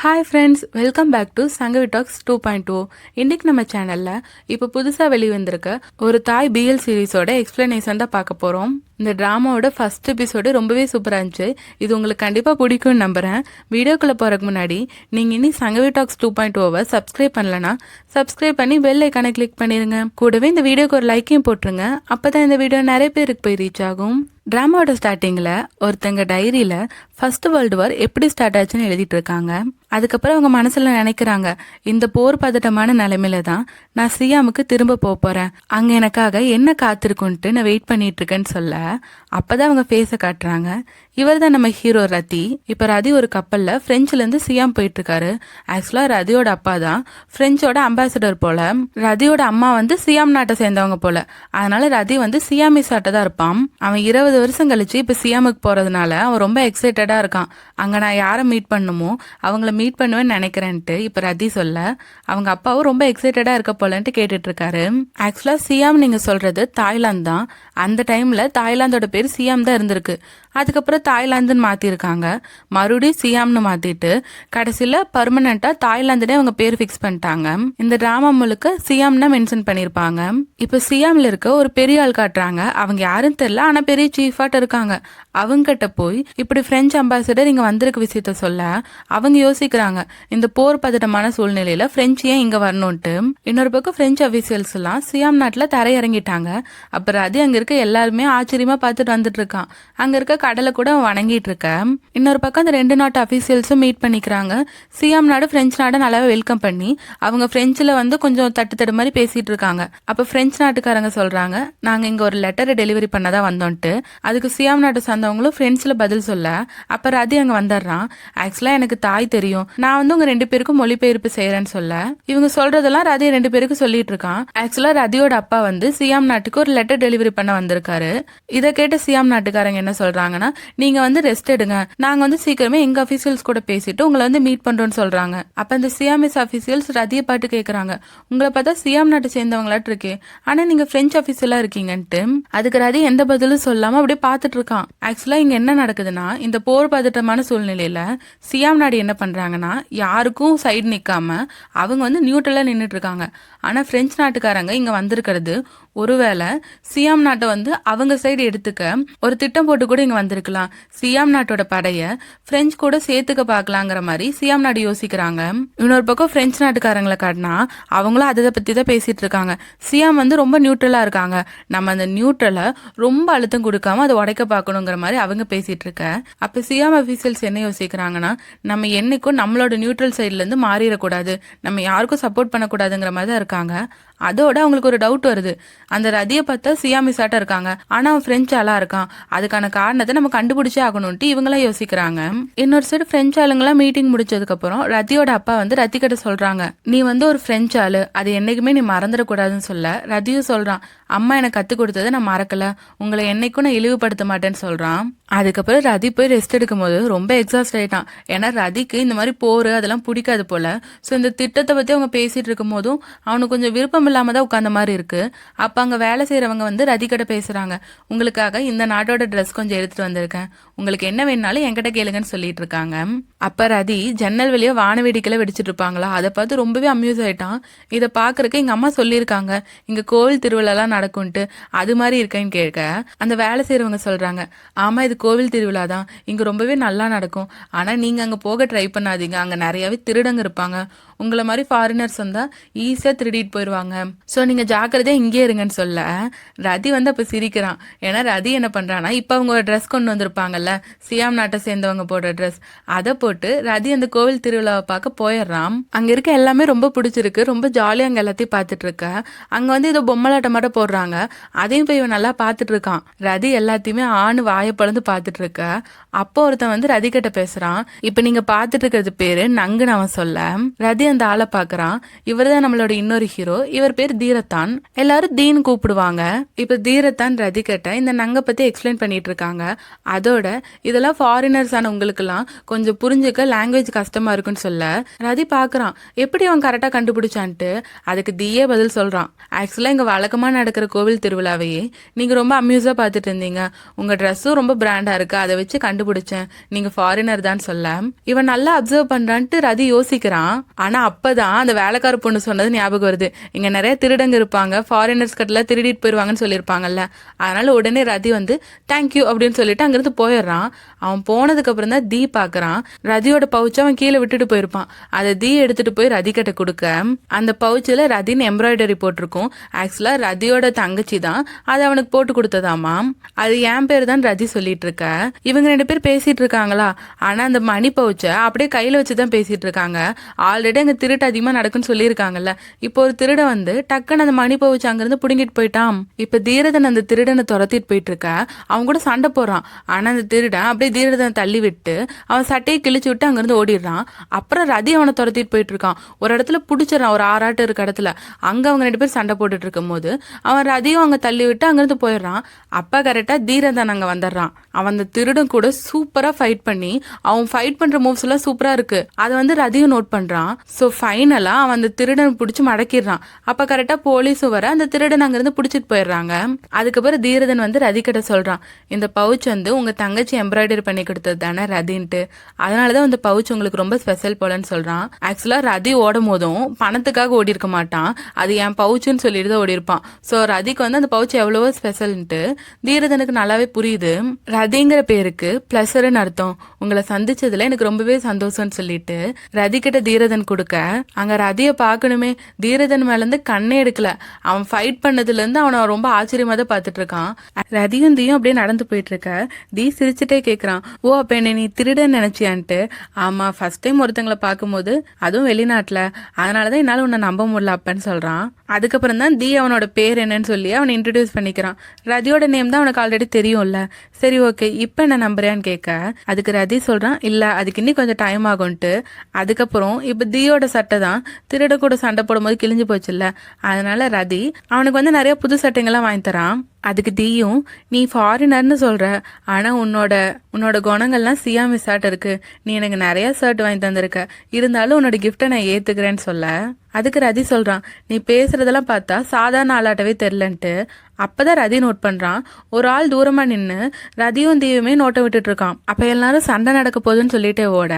Hi friends, welcome back to Sangavi talks 2.2. இன்னைக்கு நம்ம சேனலில் இப்போ புதுசாக வெளிவந்திருக்க ஒரு தாய் பிஎல் சீரீஸோட எக்ஸ்பிளனேஷன் தான் பார்க்க போகிறோம். இந்த ட்ராமாவோட ஃபர்ஸ்ட் எபிசோடு ரொம்பவே சூப்பராக இருந்துச்சு. இது உங்களுக்கு கண்டிப்பாக பிடிக்கும்னு நம்புகிறேன். வீடியோக்குள்ளே போகிறதுக்கு முன்னாடி நீங்கள் இனி சங்கவி டாக்ஸ் 2.2வை சப்ஸ்கிரைப் பண்ணலன்னா சப்ஸ்கிரைப் பண்ணி பெல் ஐக்கானை கிளிக் பண்ணிடுங்க. கூடவே இந்த வீடியோக்கு ஒரு லைக்கையும் போட்டுருங்க. அப்போ தான் இந்த வீடியோ நிறைய பேருக்கு போய் ரீச் ஆகும். ட்ராமாவோட ஸ்டார்டிங்கில் ஒருத்தங்க டைரியில் ஃபர்ஸ்ட் வேர்ல்டு வார் எப்படி ஸ்டார்ட் ஆச்சுன்னு எழுதிட்டு இருக்காங்க. அதுக்கப்புறம் அவங்க மனசில் நினைக்கிறாங்க, இந்த போர் பதட்டமான நிலைமையில தான் நான் சியாமுக்கு திரும்ப போகிறேன், அங்கே எனக்காக என்ன காத்திருக்குன்ட்டு நான் வெயிட் பண்ணிட்டு இருக்கேன்னு சொல்ல அப்போதான் அவங்க ஃபேஸை காட்டுறாங்க. இவர் தான் நம்ம ஹீரோ ரதி. இப்போ ரதி ஒரு கப்பலில் ஃப்ரெஞ்சுலேருந்து சியாம் போயிட்டு இருக்காரு. ஆக்சுவலாக ரதியோட அப்பா தான் ஃப்ரெஞ்சோட அம்பாசிடர் போல. ரதியோட அம்மா வந்து சியாம் நாட்டை சேர்ந்தவங்க போல. அதனால ரதி வந்து சியாமிஸ் ஆட்டை தான் இருப்பான். அவன் 20 வருஷம் கழிச்சு இப்போ சியாமுக்கு போகிறதுனால அவன் ரொம்ப எக்ஸைட்டடாக இருக்கான். அங்கே நான் யாரை மீட் பண்ணுமோ அவங்கள மீட் பண்ணுவேன்னு நினைக்கிறேன்ட்டு இப்போ ரதி சொல்ல அவங்க அப்பாவும் ரொம்ப எக்ஸைட்டடாக இருக்க போலன்ட்டு கேட்டுட்டு இருக்காரு. ஆக்சுவலாக சியாம் நீங்கள் சொல்கிறது தாய்லாந்து தான். அந்த டைமில் தாய்லாந்தோட பேர் சியாம் தான் இருந்திருக்கு. அதுக்கப்புறம் தாய்லாந்துன்னு மாற்றிருக்காங்க. மறுபடியும் சியாம்னு மாற்றிட்டு கடைசியில் பர்மனெண்ட்டாக தாய்லாந்துனே அவங்க பேர் ஃபிக்ஸ் பண்ணிட்டாங்க. இந்த ட்ராமா முழுக்க சியாம்னா மென்ஷன் பண்ணியிருப்பாங்க. இப்போ சியாமில் இருக்க ஒரு பெரிய ஆள் காட்டுறாங்க. அவங்க யாரும் தெரியல, ஆனால் பெரிய சீஃபாட்ட இருக்காங்க. அவங்ககிட்ட போய் இப்படி பிரெஞ்சு அம்பாசிடர் இங்கே வந்திருக்க விஷயத்த சொல்ல அவங்க யோசிக்கிறாங்க, இந்த போர் பதட்டமான சூழ்நிலையில பிரெஞ்சு ஏன் இங்கே வரணும்ட்டு. இன்னொரு பக்கம் பிரெஞ்சு அபிஷியல்ஸ் எல்லாம் சியாம் நாட்டில் தரையிறங்கிட்டாங்க. அப்புறம் அது அங்கே இருக்க எல்லாருமே ஆச்சரியமா பார்த்துட்டு வந்துட்டு இருக்கான். அங்கே இருக்க கடலை கூட வணங்கிட்டு இருக்க. இன்னொரு பக்கம் அந்த 2 நாட்டு அபிஷியல்ஸும் மீட் பண்ணிக்கிறாங்க. சியாம் நாடு பிரெஞ்சு நாடை நல்லாவே வெல்கம் பண்ணி அவங்க பிரெஞ்சில் வந்து கொஞ்சம் தட்டு மாதிரி பேசிட்டு இருக்காங்க. அப்போ பிரெஞ்சு நாட்டுக்காரங்க சொல்றாங்க, நாங்கள் இங்கே ஒரு லெட்டரை டெலிவரி பண்ணதான் வந்தோன்ட்டு. அதுக்கு சியாம் நாட்டை சார்ந்தவங்களும் பிரெஞ்சில் பதில் சொல்ல அப்போ ரதி அங்கே வந்துடுறான். ஆக்சுவலாக எனக்கு தாய் தெரியும், நான் வந்து உங்க 2 பேருக்கும் மொழிபெயர்ப்பு செய்யறேன்னு சொல்ல இவங்க சொல்றதெல்லாம் ரதி 2 பேருக்கு சொல்லிட்டு இருக்கான். ஆக்சுவலாக ரதியோட அப்பா வந்து சியாம் நாட்டுக்கு ஒரு லெட்டர் டெலிவரி பண்ண வந்திருக்காரு. இதை கேட்ட சியாம் நாட்டுக்காரங்க என்ன சொல்றாங்கன்னா, நீங்க வந்து ரெஸ்ட் எடுங்க, நாங்க வந்து சீக்கிரமே எங்க அபிஷியல்ஸ் கூட பேசிட்டு உங்களை வந்து மீட் பண்றோம்னு சொல்றாங்க. அப்ப இந்த சியாமிஸ் அபிஷியல்ஸ் ரதியை பாட்டு கேக்குறாங்க, உங்களை பார்த்தா சியாம் நாட்டை சேர்ந்தவங்களாட்டு இருக்கே, ஆனா நீங்க பிரெஞ்சு அபிஷியலா இருக்கீங்கன்ட்டு. அதுக்கு ரதி எந்த பதிலும் சொல்லாம அப்படியே பார்த்துட்டு இருக்கான். ஆக்சுவலா இங்க என்ன நடக்குதுன்னா, இந்த போர் பதட்டமான சூழ்நிலையில சியாம் நாடு என்ன பண்றாங்கன்னா, யாருக்கும் சைடு நிக்காம அவங்க வந்து நியூட்ரலா நின்றுட்டு இருக்காங்க. ஆனா பிரெஞ்சு நாட்டுக்காரங்க இங்க வந்திருக்கிறது ஒருவேளை சியாம் நாட்டை வந்து அவங்க சைடு எடுத்துக்க ஒரு திட்டம் போட்டு கூட இங்க வந்திருக்கலாம். சியாம் நாட்டோட படைய பிரெஞ்சு கூட சேர்த்துக்க பாக்கலாங்கிற மாதிரி சியாம் நாடு யோசிக்கிறாங்க. இன்னொரு பக்கம் பிரெஞ்சு நாட்டுக்காரங்களை காட்டினா அவங்களும் அதை பத்தி தான் பேசிட்டு இருக்காங்க. சியாம் வந்து ரொம்ப நியூட்ரலா இருக்காங்க, நம்ம அந்த நியூட்ரலை ரொம்ப அழுத்தம் கொடுக்காம அதை உடைக்க பார்க்கணுங்கிற மாதிரி அவங்க பேசிட்டு இருக்க. அப்ப சியாம் அபிஷியல்ஸ் என்ன யோசிக்கிறாங்கன்னா, நம்ம என்னைக்கும் நம்மளோட நியூட்ரல் சைட்ல இருந்து மாறிடக்கூடாது, நம்ம யாருக்கும் சப்போர்ட் பண்ணக்கூடாதுங்கிற மாதிரி தான் இருக்காங்க. அதோட அவங்களுக்கு ஒரு டவுட் வருது, அந்த ரதியை பார்த்தா சியாமிசாட்டா இருக்காங்க, ஆனா அவன் பிரெஞ்சு ஆளா இருக்கான், அதுக்கான காரணத்தை நம்ம கண்டுபிடிச்சே ஆகணும்ட்டு இவங்களாம் யோசிக்கிறாங்க. இன்னொரு சைடு பிரெஞ்சு ஆளுங்களாம் மீட்டிங் முடிச்சதுக்கு அப்புறம் ரதியோட அப்பா வந்து ரதி கிட்ட சொல்றாங்க, நீ வந்து ஒரு பிரெஞ்சு ஆளு, அது என்னைக்குமே நீ மறந்துடக்கூடாதுன்னு சொல்ல ரதியும் சொல்றான், அம்மா எனக்கு கத்து கொடுத்ததை நான் மறக்கல, உங்களை என்னைக்கும் நான் இழிவுபடுத்த மாட்டேன்னு சொல்றான். அதுக்கப்புறம் ரதி போய் ரெஸ்ட் எடுக்கும் போது ரொம்ப எக்ஸாஸ்ட் ஆயிட்டான். ஏன்னா ரதிக்கு இந்த மாதிரி போர் அதெல்லாம் பிடிக்காது போல. ஸோ இந்த திட்டத்தை பத்தி அவங்க பேசிட்டு இருக்கும் போதும் அவனுக்கு கொஞ்சம் விருப்பம் இல்லாம தான் உட்கார்ந்த மாதிரி இருக்கு. அப்ப அங்க வேலை செய்யறவங்க வந்து ரதி கிட்ட பேசுறாங்க, உங்களுக்காக இந்த நாட்டோட ட்ரெஸ் கொஞ்சம் எடுத்துட்டு வந்திருக்கேன், உங்களுக்கு என்ன வேணாலும் என்கிட்ட கேளுங்கன்னு சொல்லிட்டு இருக்காங்க. அப்ப ரதி ஜன்னல் வெளியே வான வேடிக்கையில வெடிச்சிட்டு இருப்பாங்களா, அதை பார்த்து ரொம்பவே அம்யூஸ் ஆயிட்டான். இதை பாக்குறதுக்கு எங்க அம்மா சொல்லியிருக்காங்க இங்க கோவில் திருவிழாலாம் நடக்கும்ட்டு, அது மாதிரி இருக்கேன்னு கேட்க அந்த வேலை செய்யறவங்க சொல்றாங்க, ஆமா இது கோவில் திருவிழா தான், இங்க ரொம்பவே நல்லா நடக்கும், ஆனா நீங்க அங்க போக ட்ரை பண்ணாதீங்க, அங்க நிறையவே திருடங்க இருப்பாங்க, உங்களை மாதிரி ஃபாரினர்ஸ் வந்தா ஈஸியா திருடிட்டு போயிடுவாங்க, ஸோ நீங்க ஜாக்கிரதையா இங்கே இருங்கன்னு சொல்ல ரதி வந்து அப்ப சிரிக்கிறான். ஏன்னா ரதி என்ன பண்றான்னா, இப்ப அவங்க ஒரு ட்ரெஸ் கொண்டு வந்திருப்பாங்கல்ல சியாம் நாட்டை சேர்ந்தவங்க போடுற ட்ரெஸ், அதை போட்டு ரதி அந்த கோவில் திருவிழாவை பார்க்க போயிடுறான். அங்க இருக்க எல்லாமே ரொம்ப பிடிச்சிருக்கு, ரொம்ப ஜாலியா அங்க எல்லாத்தையும் பார்த்துட்டு இருக்க. அங்க வந்து இதோ பொம்மலாட்டம் மட்டும் போடுறாங்க, அதையும் போய் இவன் நல்லா பார்த்துட்டு இருக்கான். ரதி எல்லாத்தையுமே ஆணு வாயை பழந்து பார்த்துட்டு இருக்க. அப்போ ஒருத்தன் வந்து ரதி கிட்ட பேசுறான், இப்ப நீங்க பார்த்துட்டு இருக்கிறது பேரு நங்குன்னு அவன் சொல்ல ரதி அந்த ஆளை பாக்குறான். இவர் தான் நம்மளோட இன்னொரு ஹீரோ. இவர் இவர் பேர் தீரத்தான், எல்லாரும் தீன்னு கூப்பிடுவாங்க. இப்ப தீரத்தான் ரதி கிட்ட இந்த நங்கை பத்தி எக்ஸ்பிளைன் பண்ணிட்டு இருக்காங்க. அதோட இதெல்லாம் ஃபாரினர்ஸ் ஆன உங்களுக்கு எல்லாம் கொஞ்சம் புரிஞ்சுக்க லாங்குவேஜ் கஷ்டமா இருக்குன்னு சொல்ல ரதி பாக்குறான் எப்படி அவன் கரெக்டா கண்டுபிடிச்சான்ட்டு. அதுக்கு தீயே பதில் சொல்றான், ஆக்சுவலா இங்க வழக்கமா நடக்கிற கோவில் திருவிழாவையே நீங்க ரொம்ப அம்யூஸா பாத்துட்டு இருந்தீங்க, உங்க ட்ரெஸ்ஸும் ரொம்ப பிராண்டா இருக்கு, அதை வச்சு கண்டுபிடிச்சேன் நீங்க ஃபாரினர் தான் சொல்ல. இவன் நல்லா அப்சர்வ் பண்றான்ட்டு ரதி யோசிக்கிறான். ஆனா அப்பதான் அந்த வேலைக்கார பொண்ணு சொன்னது ஞாபகம் வருது, இங்க நிறைய திருடங்க இருப்பாங்க, ஃபாரினர்ஸ் கிட்ட திருடிட்டு போயிருவாங்கன்னு சொல்லியிருப்பாங்கல்ல. அதனால உடனே ரதி வந்து தேங்க்யூ அப்படின்னு சொல்லிட்டு அங்கிருந்து போயிடுறான். அவன் போனதுக்கு அப்புறம் தான் தீ பாக்குறான். ரதியோட பவுச்சை அவன் கீழே விட்டுட்டு போயிருப்பான். அதை தீ எடுத்துட்டு போய் ரதி கிட்ட கொடுக்க அந்த பவுச்சில் ரதின்னு எம்ப்ராய்டரி போட்டிருக்கும். ஆக்சுவலா ரதியோட தங்கச்சி தான் அதை அவனுக்கு போட்டு கொடுத்ததாமா. அது என் பேர் தான் ரதி சொல்லிட்டு இருக்க. இவங்க 2 பேர் பேசிட்டு இருக்காங்களா, ஆனா அந்த மணி பவுச்சை அப்படியே கையில வச்சுதான் பேசிட்டு இருக்காங்க. ஆல்ரெடி அங்க திருட்டு அதிகமா நடக்குன்னு சொல்லியிருக்காங்கல்ல. இப்போ ஒரு திருடன் வந்து டக்குன்னு அந்த மணி பவுச்சு அங்கிருந்து புடுங்கிட்டு போயிட்டான். இப்ப தீரதன் அந்த திருடனை துரத்திட்டு போயிட்டு இருக்க. அவன் கூட சண்டை போறான். ஆனா அந்த திருடன் அப்படியே தீரதனை தள்ளி விட்டு அவன் சட்டையை கிழிச்சு விட்டு அங்கிருந்து ஓடிடுறான். அப்புறம் ரதி அவனை துரத்திட்டு போயிட்டு இருக்கான். ஒரு இடத்துல பிடிச்சிடறான், ஒரு ஆறாட்டு இருக்க இடத்துல. அங்க அவங்க 2 பேர் சண்டை போட்டுட்டு இருக்கும் போது அவன் ரதியும் அங்க தள்ளி விட்டு அங்கிருந்து போயிடுறான். அப்ப கரெக்டா தீரதன் அங்க வந்துடுறான். அவன் அந்த திருடன் கூட சூப்பரா ஃபைட் பண்ணி அவன் ஃபைட் பண்ற மூவ்ஸ் எல்லாம் சூப்பரா இருக்கு. அதை வந்து ரதியும் நோட் பண்றான். சோ ஃபைனலா அவன் அந்த திருடன் பிடிச்சு மடக்கிடுறான். அப்ப கரெக்டா போலீஸும் வர அந்த திருடன் அங்கிருந்து பிடிச்சிட்டு போயிடுறாங்க. அதுக்கப்புறம் தீரதன் வந்து ரதி கிட்ட சொல்றான், இந்த பவுச் வந்து உங்க தங்கச்சி எம்ப்ராய்டரி பண்ணி கொடுத்தது தானே ரதின்ட்டு, அதனாலதான் இந்த பவுச் உங்களுக்கு ரொம்ப ஸ்பெஷல் போலன்னு சொல்றான். ஆக்சுவலா ரதி ஓடும் போதும் பணத்துக்காக ஓடி இருக்க மாட்டான், அது என் பவுச்சுன்னு சொல்லிட்டு தான் ஓடி இருப்பான். சோ ரதிக்கு வந்து அந்த பவுச் எவ்வளவோ ஸ்பெஷல்ன்ட்டு தீரதனுக்கு நல்லாவே புரியுது. ரதிங்கிற பேருக்கு பிளஸர்னு அர்த்தம், உங்களை சந்திச்சதுல எனக்கு ரொம்பவே சந்தோஷம்னு சொல்லிட்டு ரதி கிட்ட தீரதன் கொடுக்க அங்க ரதிய பாக்கணுமே, தீரதன் மேல இருந்து கண்ணே எடுக்கல. அவன் ஃபைட் பண்ணதுல இருந்து அவனை ரொம்ப ஆச்சரியமா தான் பாத்துட்டு இருக்கான். ரதியும் தீயும் அப்படியே நடந்து போயிட்டு இருக்க. தீ சிரிச்சுட்டே கேக்குறான், ஓ அப்ப என்ன நீ திருடன் நினைச்சியான்ட்டு. ஆமா, ஃபர்ஸ்ட் டைம் ஒருத்தங்களை பார்க்கும்போது அதுவும் வெளிநாட்டுல, அதனாலதான் என்னால உன்னை நம்ப முடியல அப்பன்னு சொல்றான். அதுக்கப்புறம் தான் தீ அவனோட பேர் என்னன்னு சொல்லி அவனை இன்ட்ரடியூஸ் பண்ணிக்கிறான். ரதியோட நேம் தான் அவனுக்கு ஆல்ரெடி தெரியும்ல. சரி ஓகே, இப்ப என்ன நம்புறியான்னு கேட்க அதுக்கு ரதி சொல்றான், இல்ல அதுக்கு இன்னும் கொஞ்சம் டைம் ஆகும்ட்டு. அதுக்கப்புறம் இப்ப தீயோட சட்டை தான் திருட கூட சண்டை போடும் போது கிழிஞ்சு போச்சுல்ல, அதனால ரதி அவனுக்கு வந்து நிறைய புது சட்டைங்கள்லாம் வாங்கி தரான். அதுக்கு தீயும், நீ ஃபாரினர்னு சொல்ற, ஆனா உன்னோட குணங்கள்லாம் சியாமிஸ் ஷர்ட் இருக்கு, நீ எனக்கு நிறைய ஷர்ட் வாங்கி தந்திருக்க, இருந்தாலும் உன்னோட கிஃப்டை நான் ஏத்துக்கிறேன்னு சொல்ல அதுக்கு ரதி சொல்றான், நீ பேசுறதெல்லாம் பார்த்தா சாதாரண ஆளாட்டவே தெரிலன்ட்டு. அப்பதான் ரதி நோட் பண்றான், ஒரு ஆள் தூரமா நின்னு ரதியும் தீயுமே நோட்டை விட்டுட்டு இருக்கான். அப்ப எல்லாரும் சண்டை நடக்க போகுதுன்னு சொல்லிட்டே ஓட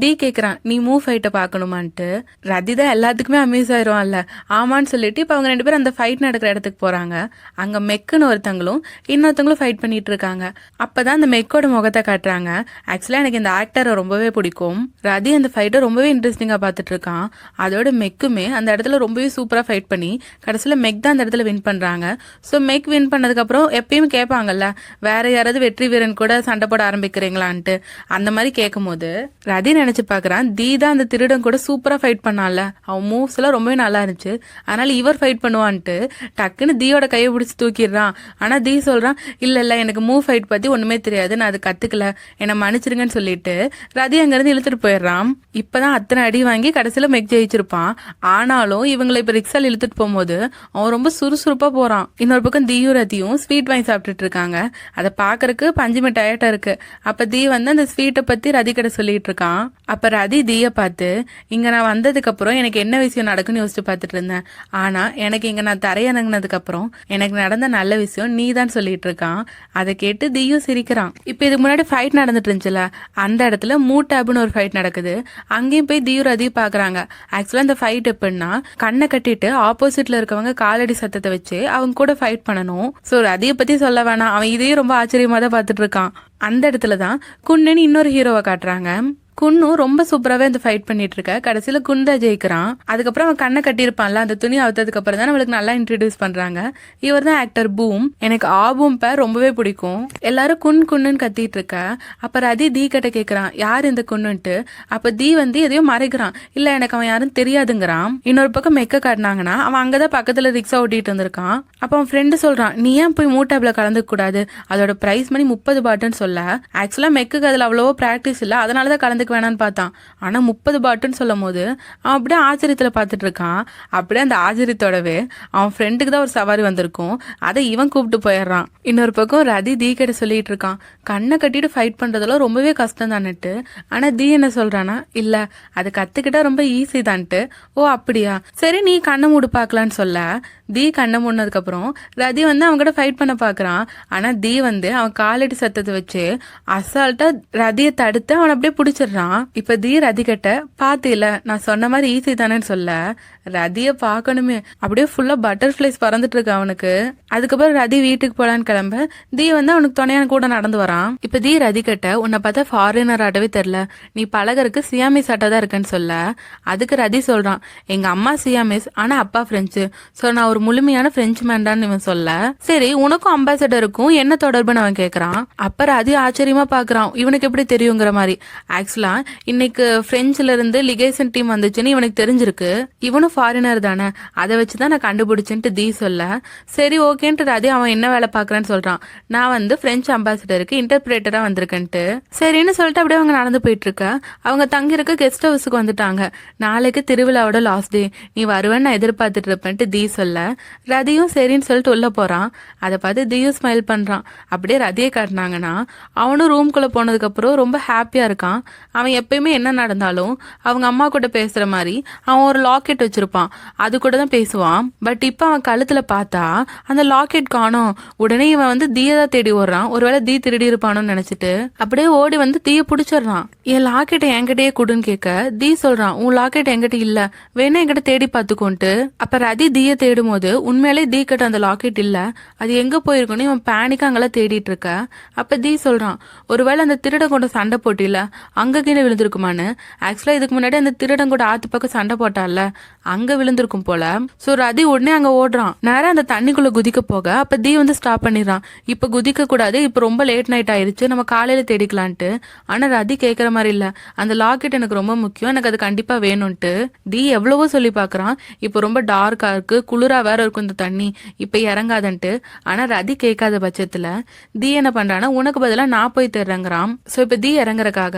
தீ கேக்குறான், நீ மூவ் ஃபைட்டை பாக்கணுமான்ட்டு. ரதி தான் எல்லாத்துக்குமே அம்யூஸ் ஆயிருவான்ல, ஆமான்னு சொல்லிட்டு இப்ப அவங்க 2 பேரும் அந்த ஃபைட் நடக்கிற இடத்துக்கு போறாங்க. அங்க மெக்குன்னு ஒருத்தங்களும் இன்னொருத்தங்களும் ஃபைட் பண்ணிட்டு இருக்காங்க. அப்பதான் அந்த மெக்கோட முகத்தை காட்டுறாங்க. ஆக்சுவலா எனக்கு இந்த ஆக்டரை ரொம்பவே பிடிக்கும். ரதி அந்த ஃபைட்டை ரொம்பவே இன்ட்ரெஸ்டிங்கா பாத்துட்டு இருக்கான். அதோட மெக்குமே அந்த இடத்துல ரொம்பவே சூப்பரா ஃபைட் பண்ணி கடைசியில மெக் தான் அந்த இடத்துல வின் பண்றாங்க. ஸோ மெக் வின் பண்ணதுக்கப்புறம் எப்பயும் கேட்பாங்கல்ல, வேற யாராவது வெற்றி வீரன் கூட சண்டை போட ஆரம்பிக்கிறீங்களான்ட்டு. அந்த மாதிரி கேட்கும் போது ரதி நினைச்சு பாக்குறான், தீ தான் அந்த திருடன் கூட சூப்பரா ஃபைட் பண்ணான்ல, அவன் மூவ்ஸ் எல்லாம் ரொம்பவே நல்லா இருந்துச்சு, அதனால இவர் ஃபைட் பண்ணுவான்ட்டு டக்குன்னு தீயோட கையை பிடிச்சி தூக்கிடுறான். ஆனா தீ சொல்றான், இல்ல எனக்கு மூவ் ஃபைட் பத்தி ஒண்ணுமே தெரியாது, நான் அது கத்துக்கல, என்னை மன்னிச்சிருங்கன்னு சொல்லிட்டு ரதி அங்கிருந்து இழுத்துட்டு போயிடுறான். இப்பதான் அத்தனை அடி வாங்கி கடைசியில மெக் ஜெயிச்சிருப்பான். ஆனாலும் இவங்களை இப்ப ரிக்ஸால் இழுத்துட்டு போகும்போது அவன் ரொம்ப சுறுசுறுப்பா போறான். இன்னொரு பக்கம் தீயும் ரதியும் ஸ்வீட் வாங்கி சாப்பிட்டுட்டு இருக்காங்க. அதை பாக்குறதுக்கு பஞ்சு மிட்டாயிட்டா இருக்கு. அப்ப தீ வந்து அந்த ஸ்வீட்டை பத்தி ரதி கிட்ட சொல்லிட்டு இருக்கான். அப்ப ரதி தீய பார்த்து, இங்க நான் வந்ததுக்கு அப்புறம் எனக்கு என்ன விஷயம் நடக்குன்னு யோசிச்சு பார்த்துட்டு இருந்தேன், ஆனா எனக்கு இங்க நான் தரையிறங்கினதுக்கு அப்புறம் எனக்கு நடந்த நல்ல விஷயம் நீ தான் சொல்லிட்டு இருக்கான். அதை கேட்டு தீயும் சிரிக்கிறான். இப்ப இதுக்கு முன்னாடி ஃபைட் நடந்துட்டு இருந்துச்சுல, அந்த இடத்துல மூட்டாப்னு ஒரு ஃபைட் நடக்குது. அங்கேயும் போய் தீயும் ரதியும் பாக்குறாங்க. ஆக்சுவலா இந்த ஃபைட் எப்படின்னா, கண்ணை கட்டிட்டு ஆப்போசிட்ல இருக்கவங்க காலடி சத்தத்தை வச்சு அவங்க கூட ஃபைட் பண்ணணும். சோ ரதியை பத்தி சொல்ல வேணாம், அவன் இதையும் ரொம்ப ஆச்சரியமா தான் பாத்துட்டு இருக்கான். அந்த இடத்துலதான் குன்னு இன்னொரு ஹீரோவை காட்டுறாங்க. குன்னு ரொம்ப சூப்பராகவே அந்த ஃபைட் பண்ணிட்டு இருக்க. கடைசியில குண்டா ஜெயிக்கிறான். அதுக்கப்புறம் அவன் கண்ணை கட்டியிருப்பான்ல, அந்த துணி அவுத்ததுக்கு அப்புறம் தான் நம்மளுக்கு நல்லா இன்ட்ரடியூஸ் பண்றாங்க. இவர் தான் ஆக்டர் பூம். எனக்கு ஆபூம் பேர் ரொம்பவே பிடிக்கும். எல்லாரும் குன்னுன்னு கத்திட்டு இருக்க. அப்ப ரதி தீ கிட்ட கேக்குறான், யார் இந்த குன்னுன்ட்டு. அப்ப தீ வந்து எதையோ மறைக்கிறான், இல்ல எனக்கு அவன் யாரும் தெரியாதுங்கிறான். இன்னொரு பக்கம் மெக்க காட்டினாங்கன்னா அவன் அங்கதான் பக்கத்துல ரிக்ஸா ஓட்டிட்டு வந்திருக்கான். அப்ப அவன் ஃப்ரெண்டு சொல்றான், நீ ஏன் போய் மூட்டாப்ல கலந்துக்க கூடாது, அதோட பிரைஸ் மணி 30 பாட்டுன்னு சொல்ல. ஆக்சுவலா மெக்குக்கு அதுல அவ்வளவோ பிராக்டிஸ் இல்ல, அதனாலதான் கலந்து கேட்க வேணான்னு பார்த்தான். ஆனா 30 பாட்டுன்னு சொல்லும் போது அவன் அப்படியே ஆச்சரியத்துல பார்த்துட்டு இருக்கான். அப்படியே அந்த ஆச்சரியத்தோடவே அவன் ஃப்ரெண்டுக்கு தான் ஒரு சவாரி வந்திருக்கும், அதை இவன் கூப்பிட்டு போயிடுறான். இன்னொரு பக்கம் ரதி தீ கிட்ட சொல்லிட்டு இருக்கான், கண்ணை கட்டிட்டு ஃபைட் பண்றதெல்லாம் ரொம்பவே கஷ்டம் தான்ட்டு. ஆனா தீ என்ன சொல்றானா, இல்ல அது கத்துக்கிட்டா ரொம்ப ஈஸி தான்ட்டு. ஓ அப்படியா, சரி நீ கண்ணை மூடு பார்க்கலான்னு சொல்ல தீ கண்ணை மூடினதுக்கு அப்புறம் ரதி வந்து அவன்கிட்ட ஃபைட் பண்ண பாக்குறான். ஆனா தீ வந்து அவன் காலடி சத்தத்தை வச்சு அசால்ட்டா ரதியை தடுத்து அவன் அப்படியே பிடிச்சிடுறான். இப்ப தீ ரதி கிட்ட பாத்தில நான் சொன்ன மாதிரி ஈஸி தானேன்னு சொல்ல ரதியை பார்க்கணுமே அப்படியே ஃபுல்லா பட்டர்ஃபிளைஸ் பறந்துட்டு இருக்கு அவனுக்கு. அதுக்கப்புறம் ரதி வீட்டுக்கு போலான்னு கிளம்ப தீ வந்து அவனுக்கு துணையான கூட நடந்து வரான். இப்ப தீ ரதி கிட்ட உன்னை பார்த்தா ஃபாரினர் ஆட்டவே தெரியல, நீ பழகருக்கு சியாமிஸ் ஆட்டா தான் இருக்குன்னு சொல்ல அதுக்கு ரதி சொல்றான், எங்க அம்மா சியாமிஸ் ஆனா அப்பா பிரெஞ்சு, சோ நான் ஒரு முழுமையான பிரெஞ்சு மேன்டான்னு இவன் சொல்ல சரி உனக்கும் அம்பாசடருக்கும் என்ன தொடர்புன்னு அவன் கேக்குறான். அப்ப ரதி ஆச்சரியமா பாக்குறான், இவனுக்கு எப்படி தெரியுங்கிற மாதிரி. ஆக்சுவலா இன்னைக்கு பிரெஞ்சுல இருந்து லிகேசன் டீம் வந்துச்சுன்னு இவனுக்கு தெரிஞ்சிருக்கு, இவனும் ஃபாரினர் தானே, அதை வச்சுதான் நான் கண்டுபிடிச்சுட்டு தீ சொல்ல சரி ஓகேன்ட்டு ரதி அவன் என்ன வேலை பாக்குறேன்னு சொல்றான், நான் வந்து பிரெஞ்சு அம்பாசிடருக்கு இன்டர்பிரேட்டரா வந்திருக்கேன்ட்டு. சரின்னு சொல்லிட்டு அப்படியே அவங்க நடந்து போயிட்டு இருக்க அவங்க தங்கி இருக்க கெஸ்ட் ஹவுஸுக்கு வந்துட்டாங்க. நாளைக்கு திருவிழாவோட லாஸ்ட் டே, நீ வருவேன்னு நான் எதிர்பார்த்துட்டு இருப்பேன்ட்டு தீ சொல்ல ரதியும் சரின்னு சொல்லிட்டு உள்ள போறான். அதை பார்த்து தீயும் ஸ்மைல் பண்றான். அப்படியே ரதியை காட்டினாங்கன்னா அவனும் ரூம்குள்ள போனதுக்கு அப்புறம் ரொம்ப ஹாப்பியா இருக்கான். அவன் எப்பயுமே என்ன நடந்தாலும் அவங்க அம்மா கூட பேசுற மாதிரி அவன் ஒரு லாக்கெட் வச்சிருப்பான், அது கூட தான் பேசுவான். பட் இப்ப அவன் கழுத்துல பார்த்தா அந்த லாக்கெட் காணோம். உடனே இவன் வந்து தீயை தான் தேடி ஓடுறான், ஒருவேளை தீ திருடி இருப்பானோன்னு நினைச்சிட்டு அப்படியே ஓடி வந்து தீயை பிடிச்சிடுறான். என் லாக்கெட்டை என்கிட்டயே கொடுன்னு கேட்க தீ சொல்றான், உன் லாக்கெட் என்கிட்ட இல்ல, வேணா என்கிட்ட தேடி பார்த்துக்கோன்ட்டு. அப்ப ரதி தீயை தேடும் போது உண்மையிலே தீ கிட்ட அந்த லாக்கெட் இல்ல, அது எங்க போயிருக்குன்னு இவன் பேனிக்கா அங்கெல்லாம் தேடிட்டு இருக்க. அப்ப தீ சொல்றான், ஒருவேளை அந்த திருடன் கூட சண்டை போட்டில அங்க கீழே விழுந்திருக்குமான்னு. ஆக்சுவலா இதுக்கு முன்னாடி அந்த திருடன் கூட ஆத்து பக்கம் சண்டை போட்டால அங்க விழுந்திருக்கும் போல. சோ ரதி உடனே அங்க ஓடுறான், நேரம் அந்த தண்ணிக்குள்ள குதிக்க போக அப்ப தீ வந்து ஸ்டாப் பண்ணிடுறான். இப்ப குதிக்க கூடாது, இப்ப ரொம்ப லேட் நைட் ஆயிருச்சு, நம்ம காலையில தேடிக்கலான்ட்டு. ஆனா ரதி கேட்கற மாதிரி இல்ல, அந்த லாக்கெட் எனக்கு ரொம்ப முக்கியம், எனக்கு அது கண்டிப்பா வேணும்ட்டு. தீ எவ்வளவோ சொல்லி பாக்குறான், இப்ப ரொம்ப டார்க்கா இருக்கு, குளிரா வேற இருக்கும் இந்த தண்ணி, இப்ப இறங்காதன்ட்டு. ஆனா ரதி கேட்காத பட்சத்துல தீ என்ன பண்றான்னா, உனக்கு பதிலா நான் போய் தேடுறேங்கிறான். சோ இப்ப தீ இறங்குறக்காக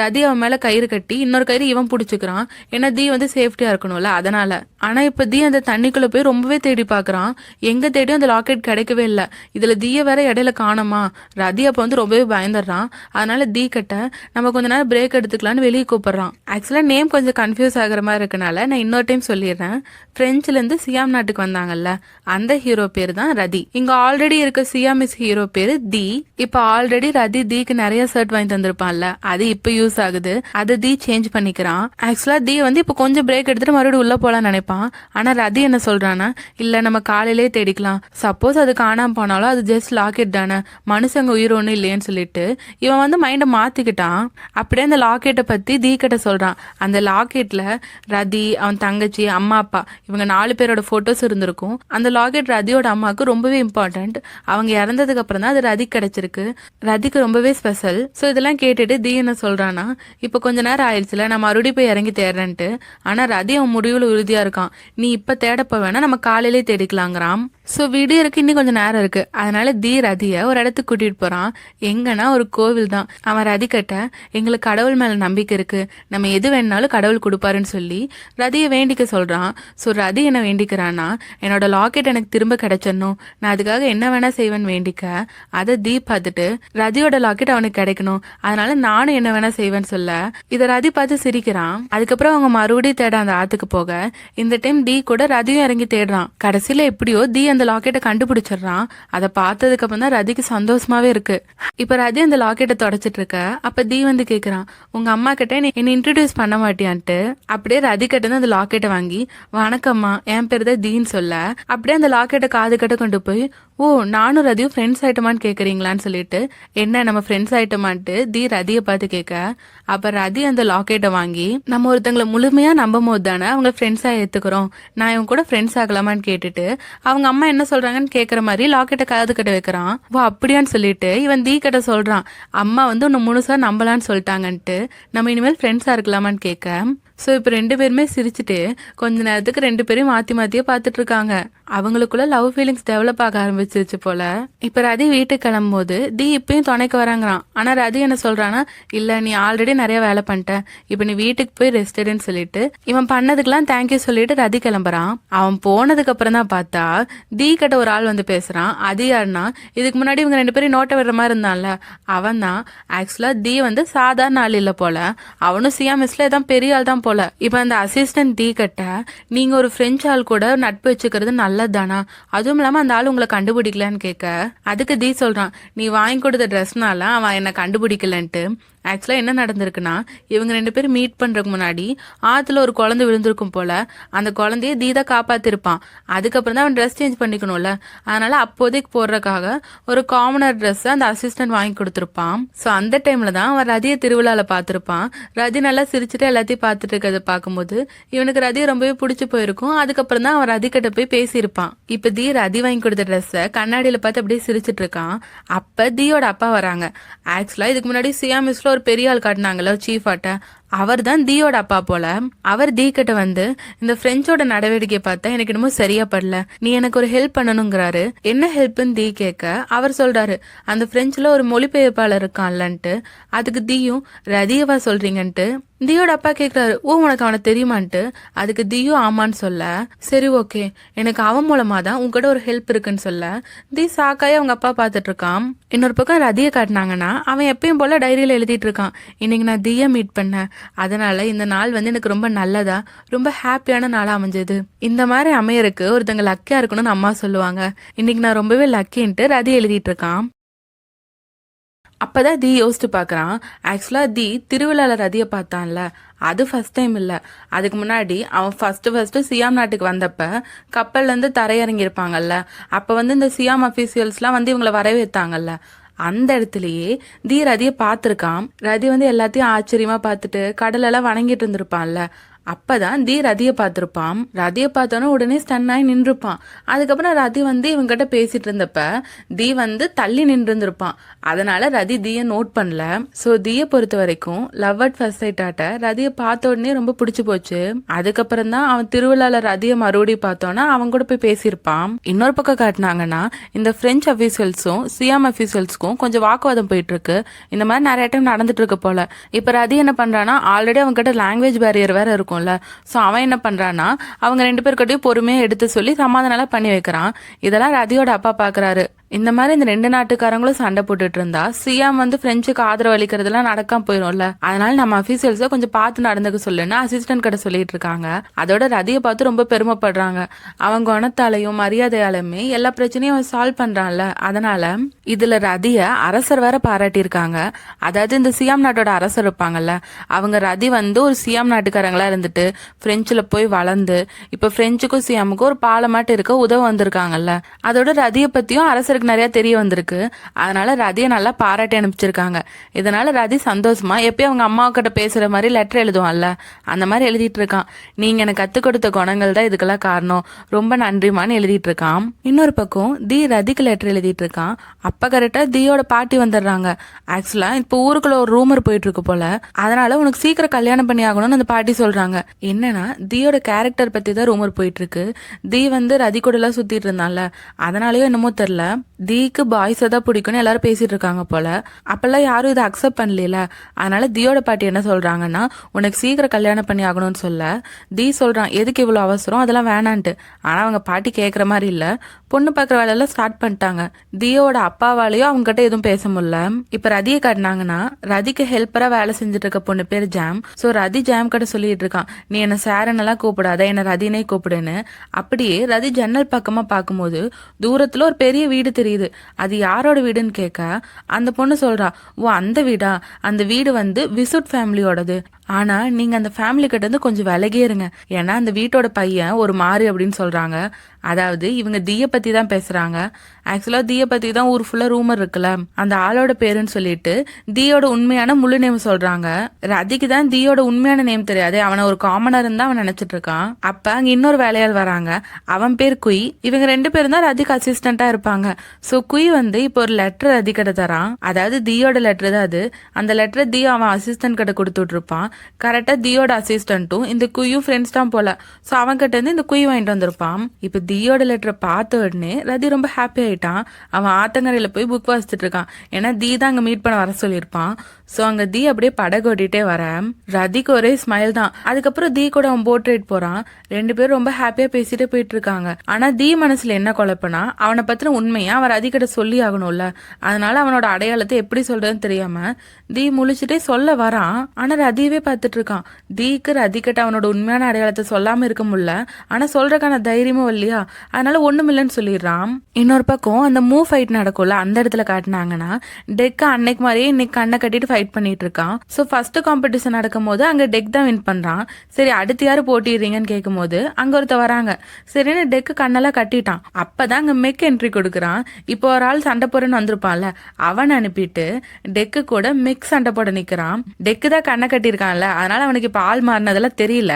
ரதி அவன் மேல கயிறு கட்டி இன்னொரு கயிறு இவன் பிடிச்சுக்கிறான், ஏன்னா தீ வந்து சேஃப்டியா இருக்கணும்ல அதனால. ஆனா இப்ப தீ அந்த தண்ணிக்குள்ள போய் ரொம்பவே தேடி பாக்குறான், எங்க தேடியும் அந்த லாக்கெட் கிடைக்கவே இல்லை. இதுல தீய வேற இடையில காணுமா. ரதி அப்ப வந்து ரொம்பவே பயந்துடுறான். அதனால தீ கிட்ட நம்ம கொஞ்ச நேரம் பிரேக் எடுத்துக்கலாம்னு வெளியே கூப்பிடுறான். ஆக்சுவலா நேம் கொஞ்சம் கன்ஃபியூஸ் ஆகுற மாதிரி இருக்கனால நான் இன்னொரு டைம் சொல்லிடுறேன். பிரெஞ்சுல இருந்து சியாம் நாட்டுக்கு வந்தாங்கல்ல, அந்த ஹீரோ பேர் தான் ரதி. இங்க ஆல்ரெடி இருக்க சியாமிஸ் ஹீரோ பேரு தீ. இப்ப ஆல்ரெடி ரதி தீக்கு நிறைய ஷர்ட் வாங்கி தந்திருப்பான்ல, அது இப்ப யூஸ் ஆகுது, அதை தீ சேஞ்ச் பண்ணிக்கிறான். ஆக்சுவலா தீ வந்து இப்ப கொஞ்சம் பிரேக் எடுத்துட்டு மறுபடியும் உள்ள போலான்னு நினைப்பான். ஆனா ரதி என்ன சொல்றான்னா, இல்ல நம்ம காலையிலே தேடிக்கலாம், சப்போஸ் அது காணாம போனாலும் அது ஜஸ்ட் லாக்கெட் தானே, மனுஷங்க உயிர் ஒன்றும் இல்லையேன்னு சொல்லிட்டு இவன் வந்து மைண்டை மாத்திக்கிட்டான். அப்படியே அந்த லாக்கெட்டை பத்தி தீ கிட்ட சொல்றான். அந்த லாக்கெட்ல ரதி, அவன் தங்கச்சி, அம்மா, அப்பா இவங்க 4 பேரோட போட்டோஸ் இருந்திருக்கும். அந்த லாக்கெட் ரதியோட அம்மாவுக்கு ரொம்பவே இம்பார்ட்டன்ட், அவங்க இறந்ததுக்கு அப்புறம் தான் அது ரதி கிடைச்சிருக்கு, ரதிக்கு ரொம்பவே ஸ்பெஷல். ஸோ இதெல்லாம் கேட்டுட்டு தீ என்ன சொல்றான்னா, இப்போ கொஞ்ச நேரம் ஆயிடுச்சுல, நான் மறுபடியும் போய் இறங்கி தேடுறேன்ட்டு. ஆனா ரதி அவன் முடிவுல உறுதியா இருக்கான், நீ இப்ப தேடப்ப வேணா, நம்ம காலையிலே தேடிக்கலாங்கிறான். ஸோ விடியறக்கு இன்னும் கொஞ்சம் நேரம் இருக்கு, அதனால தீ ரதியை ஒரு இடத்துக்கு கூட்டிட்டு போறான். எங்கன்னா ஒரு கோவில் தான். அவன் ரதி கிட்ட எங்களுக்கு கடவுள் மேல நம்பிக்கை இருக்கு, நம்ம எது வேணாலும் கடவுள் கொடுப்பாருன்னு சொல்லி ரதியை வேண்டிக்க சொல்றான். ஸோ ரதி என்ன வேண்டிக்கிறான்னா, என்னோட லாக்கெட் எனக்கு திரும்ப கிடைச்சிடணும், நான் அதுக்காக என்ன வேணா செய்வேன்னு வேண்டிக்க. அதை தீ பார்த்துட்டு ரதியோட லாக்கெட் அவனுக்கு கிடைக்கணும், அதனால நானும் என்ன வேணா செய்வேன்னு சொல்ல இதை ரதி பார்த்து சிரிக்கிறான். அதுக்கப்புறம் அவங்க மறுபடியும் தேட அந்த ஆத்துக்கு போக இந்த டைம் தீ கூட ரதியும் இறங்கி தேடுறான். கடைசியில எப்படியோ தீ அந்த லாக்கெட்டை கண்டுபிடிச்சிடுறான். அதை பார்த்ததுக்கு அப்புறம் தான் ரதிக்கு சந்தோஷமாவே இருக்கு. இப்ப ரதி அந்த லாக்கெட்டை தொடச்சிட்டு இருக்க அப்ப தீ வந்து கேக்குறான், உங்க அம்மா கிட்ட என்ன இன்ட்ரடியூஸ் பண்ண மாட்டியான்ட்டு. அப்படியே ரதி கிட்ட இருந்து அந்த லாக்கெட்டை வாங்கி, வணக்கம்மா என் பேரு தான் தீன்னு சொல்ல அப்படியே அந்த லாக்கெட்டை காது கிட்ட கொண்டு போய், ஓ நானும் ரதியும் ஃப்ரெண்ட்ஸ் ஆயிட்டமான்னு கேக்குறீங்களான்னு சொல்லிட்டு, என்ன நம்ம ஃப்ரெண்ட்ஸ் ஆயிட்டமான்ட்டு தீ ரதியை பார்த்து கேட்க அப்ப ரதி அந்த லாக்கெட்டை வாங்கி, நம்ம ஒருத்தங்களை முழுமையா நம்பும் போது தானே அவங்க ஃப்ரெண்ட்ஸா ஏத்துக்கிறோம், நான் இவங்க கூட ஃப்ரெண்ட்ஸ் ஆகலாமான்னு கேட்டுட்டு அவங்க அம்மா அம்மா என்ன சொல்றாங்கன்னு கேக்குற மாதிரி லாக்கெட்டை காது கட்ட வைக்கிறான். வா அப்படியான்னு சொல்லிட்டு இவன் தீ கிட்ட சொல்றான், அம்மா வந்து உன்னை முழுசா நம்பலான்னு சொல்லிட்டாங்கன்ட்டு, நம்ம இனிமேல் ஃப்ரெண்ட்ஸா இருக்கலாமான்னு கேட்க. ஸோ இப்போ 2 பேருமே சிரிச்சுட்டு கொஞ்ச நேரத்துக்கு 2 பேரையும் மாற்றி மாற்றியே பார்த்துட்டு இருக்காங்க. அவங்களுக்குள்ள லவ் ஃபீலிங்ஸ் டெவலப் ஆக ஆரம்பிச்சிருச்சு போல. இப்போ ரதி வீட்டுக்கு கிளம்பும் போது தி இப்பயும் துணைக்கு வராங்கிறான். ஆனால் ரதி என்ன சொல்றான்னா, இல்லை நீ ஆல்ரெடி நிறைய வேலை பண்ணிட்ட, இப்போ நீ வீட்டுக்கு போய் ரெஸ்ட் எடுன்னு சொல்லிட்டு இவன் பண்ணதுக்கெல்லாம் தேங்க்யூ சொல்லிட்டு ரதி கிளம்புறான். அவன் போனதுக்கு அப்புறம் தான் பார்த்தா தி கிட்ட ஒரு ஆள் வந்து பேசுறான். அது யாருன்னா, இதுக்கு முன்னாடி இவங்க 2 பேரும் நோட்டை விடுற மாதிரி இருந்தான்ல, அவன் தான். ஆக்சுவலா தி வந்து சாதாரண ஆள் இல்லை போல, அவனும் சிஎம்எஸ்ல தான் பெரிய ஆள் தான் போல. இப்ப அந்த அசிஸ்டன்ட் டி கிட்ட, நீங்க ஒரு பிரெஞ்சு ஆள் கூட நட்பு வச்சுக்கிறது நல்லதுதானா, அதுவும் இல்லாம அந்த ஆள் உங்களை கண்டுபிடிக்கலன்னு கேட்க, அதுக்கு தி சொல்றான், நீ வாங்கி கொடுத்த ட்ரெஸ்னால அவன் என்ன கண்டுபிடிக்கலன்ட்டு. ஆக்சுவலாக என்ன நடந்திருக்குன்னா, இவங்க 2 பேரும் மீட் பண்ணுறதுக்கு முன்னாடி ஆற்றுல ஒரு குழந்தை விழுந்திருக்கும் போல். அந்த குழந்தைய தீதா காப்பாற்றிருப்பான். அதுக்கப்புறம் தான் அவன் ட்ரெஸ் சேஞ்ச் பண்ணிக்கணும்ல, அதனால் அப்போதைக்கு போடுறதுக்காக ஒரு காமனர் ட்ரெஸ்ஸை அந்த அசிஸ்டன்ட் வாங்கி கொடுத்துருப்பான். ஸோ அந்த டைமில் தான் அவன் ரதியை திருவிழாவில் பார்த்துருப்பான். ரதி நல்லா சிரிச்சுட்டு எல்லாத்தையும் பார்த்துட்டு இருக்கிறத பார்க்கும்போது இவனுக்கு ரதியை ரொம்பவே பிடிச்சி போயிருக்கும். அதுக்கப்புறம் தான் அவன் ரதி கிட்ட போய் பேசியிருப்பான். இப்போ தி ரதி வாங்கி கொடுத்த ட்ரெஸ்ஸை கண்ணாடியில் பார்த்து அப்படியே சிரிச்சிட்டு இருக்கான். அப்போ தியோட அப்பா வராங்க. ஆக்சுவலாக இதுக்கு முன்னாடி சியாமிஸ்ல ஒரு பெரிய ஆள் காட்டினாங்களோ சீஃப் ஆட்ட, அவர் தான் தீயோட அப்பா போல. அவர் தீ கிட்ட வந்து, இந்த பிரெஞ்சோட நடவடிக்கை பார்த்தா எனக்கு என்னமோ சரியா படல, நீ எனக்கு ஒரு ஹெல்ப் பண்ணணுங்கிறாரு. என்ன ஹெல்ப்னு தீ கேட்க, அவர் சொல்றாரு, அந்த பிரெஞ்சுல ஒரு மொழிபெயர்ப்பாளர் இருக்கான்லன்ட்டு. அதுக்கு தீயும், ரதியவா சொல்றீங்கன்ட்டு. தியோட அப்பா கேட்குறாரு, ஓ உனக்கு அவனை தெரியுமான்ட்டு. அதுக்கு தியும் ஆமான்னு சொல்ல, சரி ஓகே எனக்கு அவன் மூலமா தான் உங்ககிட்ட ஒரு ஹெல்ப் இருக்குன்னு சொல்ல, தி சாக்காயே அவங்க அப்பா பார்த்துட்டு இருக்கான். இன்னொரு பக்கம் ரதியை காட்டினாங்கன்னா, அவன் எப்பயும் போல டைரியில எழுதிட்டு இருக்கான், இன்னைக்கு நான் தியை மீட் பண்ணேன், அதனால இந்த நாள் வந்து எனக்கு ரொம்ப நல்லதா ரொம்ப ஹாப்பியான நாளா அமைஞ்சது. இந்த மாதிரி அமையறதுக்கு ஒருத்தங்க லக்கியா இருக்கணும்னு அம்மா சொல்லுவாங்க. இன்னைக்கு நான் ரொம்பவே லக்கின்ட்டு ரதி எழுதிட்டு இருக்கான். அப்பதான் தி யோசிச்சு பார்க்குறான். ஆக்சுவலாக தி திருவிழாவில் ரதியை பார்த்தான்ல, அது ஃபர்ஸ்ட் டைம் இல்லை. அதுக்கு முன்னாடி அவன் ஃபர்ஸ்ட் சியாம் நாட்டுக்கு வந்தப்ப கப்பல்லேருந்து தரையிறங்கியிருப்பாங்கல்ல, அப்போ வந்து இந்த சியாம் அஃபீஷியல்ஸ்லாம் வந்து இவங்களை வரவேற்றாங்கல்ல, அந்த இடத்துலயே தி ரதியை பார்த்துருக்கான். ரதி வந்து எல்லாத்தையும் ஆச்சரியமா பார்த்துட்டு கடலெல்லாம் வணங்கிட்டு இருந்திருப்பான்ல, அப்பதான் தி ரதியை பார்த்துருப்பான். ரதியை பார்த்தோன்னா உடனே ஸ்டன் ஆகி நின்றுப்பான். அதுக்கப்புறம் ரதி வந்து இவங்கிட்ட பேசிட்டு இருந்தப்ப தி வந்து தள்ளி நின்று இருந்திருப்பான். அதனால ரதி தீயை நோட் பண்ணல. ஸோ தீயை பொறுத்த வரைக்கும் லவ் அட் ஃபர்ஸ்ட் சைட் ஆட்ட ரதியை பார்த்த உடனே ரொம்ப பிடிச்சி போச்சு. அதுக்கப்புறம் தான் அவன் திருவிழால ரதியை மறுபடியும் பார்த்தோன்னா அவன் கூட போய் பேசியிருப்பான். இன்னொரு பக்கம் காட்டினாங்கன்னா, இந்த பிரெஞ்சு அஃபீஷியல்ஸும் சியாம் அஃபீஷியல்ஸ்க்கும் கொஞ்சம் வாக்குவாதம் போயிட்டு இருக்கு. இந்த மாதிரி நிறைய டைம் நடந்துட்டு இருக்கு போல. இப்ப ரதி என்ன பண்றான்னா, ஆல்ரெடி அவங்க கிட்ட லாங்குவேஜ் பேரியர் வேற இருக்கும். ஸோ அவன் என்ன பண்றான்னா, அவங்க 2 பேர்கிட்டையும் பொறுமையா எடுத்து சொல்லி சமாதானம் பண்ணி வைக்கிறான். இதெல்லாம் ரதியோட அப்பா பாக்குறாரு. இந்த மாதிரி இந்த 2 நாட்டுக்காரங்களும் சண்டை போட்டுட்டு இருந்தா சியாம் வந்து பிரெஞ்சுக்கு ஆதரவு அளிக்கிறதுலாம் நடக்காம போயிடும்ல, அதனால நம்ம அஃபீஷியல்ஸை கொஞ்சம் பார்த்து நடந்துக்க சொல்லுன்னு அசிஸ்டன்ட் கிட்ட சொல்லிட்டு இருக்காங்க. அதோட ரதியை பார்த்து ரொம்ப பெருமைப்படுறாங்க. அவங்க குணத்தாலையும் மரியாதையாலுமே எல்லா பிரச்சனையும் அவன் சால்வ் பண்றான்ல, அதனால இதுல ரதிய அரசர் வேற பாராட்டியிருக்காங்க. அதாவது இந்த சியாம் நாட்டோட அரசர் இருப்பாங்கல்ல, அவங்க ரதி வந்து ஒரு சியாம் நாட்டுக்காரங்களா இருந்துட்டு பிரெஞ்சுல போய் வளர்ந்து இப்ப பிரெஞ்சுக்கும் சியாமுக்கும் ஒரு பாலமாட்டு இருக்க உதவ வந்திருக்காங்கல்ல, அதோட ரதியை பத்தியும் அரசருக்கு நிறைய தெரிய வந்திருக்கு. அதனால ரதியை நல்லா பாராட்டி அனுப்பிச்சிருக்காங்க. இதனால ரதி சந்தோஷமா எப்பயும் அவங்க அம்மா கிட்ட பேசுற மாதிரி லெட்டர் எழுதுவான்ல, அந்த மாதிரி எழுதிட்டு இருக்கான். நீங்க எனக்கு கத்துக் கொடுத்த குணங்கள் தான் இதுக்கெல்லாம் காரணம், ரொம்ப நன்றிமான்னு எழுதிட்டு இருக்கான். இன்னொரு பக்கம் தி ரதிக்கு லெட்டர் எழுதிட்டு இருக்கான். அப்ப கரெக்டா தியோட பாட்டி வந்துடுறாங்க. ஆக்சுவலா இப்போ ஊருக்குள்ள ஒரு ரூமர் போயிட்டு இருக்கு போல, அதனால உனக்கு சீக்கிரம் கல்யாணம் பண்ணி ஆகணும்னு அந்த பாட்டி சொல்றாங்க. என்னன்னா, தியோட கேரக்டர் பத்தி தான் ரூமர் போயிட்டு இருக்கு. தி வந்து ரதி கூட எல்லாம் சுத்திட்டு இருந்தான்ல, அதனாலயோ என்னமோ தெரியல, தீக்கு பாய்ஸை தான் பிடிக்கும்னு எல்லாரும் பேசிட்டு இருக்காங்க போல. அப்பெல்லாம் யாரும் இதை அக்செப்ட் பண்ணல. அதனால தியோட பாட்டி என்ன சொல்றாங்கன்னா, உனக்கு சீக்கிரம் கல்யாணம் பண்ணி ஆகணும்னு சொல்ல, தி சொல்றான் எதுக்கு இவ்வளவு அவசரம், அதெல்லாம் வேணான்ட்டு. ஆனா அவங்க பாட்டி கேட்கற மாதிரி இல்ல, பொண்ணு பார்க்குற வேலையெல்லாம் ஸ்டார்ட் பண்ணிட்டாங்க. தியோட அப்பாவாலேயும் அவங்க கிட்ட எதுவும் பேச முடியல. இப்ப ரதியை காட்டினாங்கன்னா, ரதிக்கு ஹெல்ப்பரா வேலை செஞ்சுட்டு இருக்க பொண்ணு பேர் ஜாம். ஸோ ரதி ஜாம் கிட்ட சொல்லிட்டு இருக்கான், நீ என்ன சேரனெல்லாம் கூப்பிடாத, என்ன ரதினே கூப்பிடுன்னு. அப்படியே ரதி ஜன்னல் பக்கமா பார்க்கும்போது தூரத்துல ஒரு பெரிய வீடு தெரியுது. அது யாரோட வீடுன்னு கேட்க, அந்த பொண்ணு சொல்றா, ஓ அந்த வீடா, அந்த வீடு வந்து விசுட் ஃபேமிலியோடது, ஆனா நீங்க அந்த ஃபேமிலி கிட்ட இருந்து கொஞ்சம் விலகே இருங்க, ஏன்னா அந்த வீட்டோட பையன் ஒரு மாறி அப்படின்னு சொல்றாங்க. அதாவது இவங்க தீய பத்தி பத்தி தான் பேசுறாங்க. ஆக்சுவலா தீயை பத்தி தான் ஊர் ஃபுல்லா ரூமர் இருக்குல்ல, அந்த ஆளோட பேருன்னு சொல்லிட்டு தீயோட உண்மையான முழு நேம் சொல்றாங்க. ரதிக்கு தான் தீயோட உண்மையான நேம் தெரியாது, அவனை ஒரு காமனர் தான் அவன் நினைச்சிட்டு இருக்கான். அப்ப அங்க இன்னொரு வேலையாள் வராங்க, அவன் பேர் குய். இவங்க 2 பேரும் தான் ரதிக்கு அசிஸ்டண்டா இருப்பாங்க. சோ குய் வந்து இப்போ ஒரு லெட்டர் ரதி கிட்ட தரான், அதாவது தீயோட லெட்டர் தான் அது. அந்த லெட்டரை தீ அவன் அசிஸ்டன்ட் கிட்ட கொடுத்துட்டு இருப்பான். கரெக்டா தீயோட அசிஸ்டன்ட்டும் இந்த குயும் ஃப்ரெண்ட்ஸ் தான் போல. சோ அவன் கிட்ட இருந்து இந்த குய் வாங்கிட்டு வந்திருப்பான். இப்ப தீயோட லெட்டரை பார்த்த உடனே ரதி ரொம்ப ஹாப்பி ஆயிட்டான். அவன் ஆத்தங்கரையில போய் புக் வாசிச்சுட்டு இருக்கான், ஏன்னா தீ தான் அங்க மீட் பண்ண வர சொல்லியிருப்பான். சோ அங்க தீ அப்படியே படகு ஓட்டிட்டே வர ரதிக்கு ஒரே ஸ்மைல் தான். அதுக்கப்புறம் தீ கூட அவன் போட் ரைட் போறான். 2 பேரும் ரொம்ப ஹாப்பியா பேசிட்டு போயிட்டு இருக்காங்க. ஆனா தீ மனசுல என்ன குழப்பனா, அவனை பத்தின உண்மையா அவர் ரதி கிட்ட சொல்லி ஆகணும்ல. அதனால அவனோட அடையாளத்தை எப்படி சொல்றதுன்னு தெரியாம தீ முழிச்சுட்டே சொல்ல வரான். ஆனா ரதியவே பார்த்துட்டு இருக்கான். தீக்கு ரதி கிட்ட அவனோட உண்மையான அடையாளத்தை சொல்லாம இருக்க முடியல, ஆனா சொல்றதுக்கான தைரியமும் இல்லையா, அதனால ஒண்ணுமில்லன்னு சொல்லிடுறான். இன்னொரு பக்கம் அந்த மூவ் ஃபைட் நடக்கும்ல, அந்த இடத்துல காட்டினாங்கன்னா டெக் அன்னைக்கு மாதிரியே இன்னைக்கு கண்ணை கட்டிட்டு ஃபைட் பண்ணிட்டு இருக்கான். ஸோ ஃபர்ஸ்ட் காம்படிஷன் நடக்கும் போது அங்க டெக் தான் வின் பண்றான். சரி அடுத்து யாரு போட்டிடுறீங்கன்னு கேட்கும் போது அங்க ஒருத்த வராங்க. சரின்னு டெக்கு கண்ணெல்லாம் கட்டிட்டான். அப்பதான் அங்க மெக் என்ட்ரி கொடுக்குறான். இப்போ ஒரு ஆள் சண்டை போறேன்னு வந்திருப்பான்ல, அவன் அனுப்பிட்டு டெக்கு கூட மெக் சண்டை போட நிக்கிறான். டெக்கு தான் கண்ணை கட்டியிருக்கான்ல, அதனால அவனுக்கு இப்ப ஆள் மாறினதெல்லாம் தெரியல.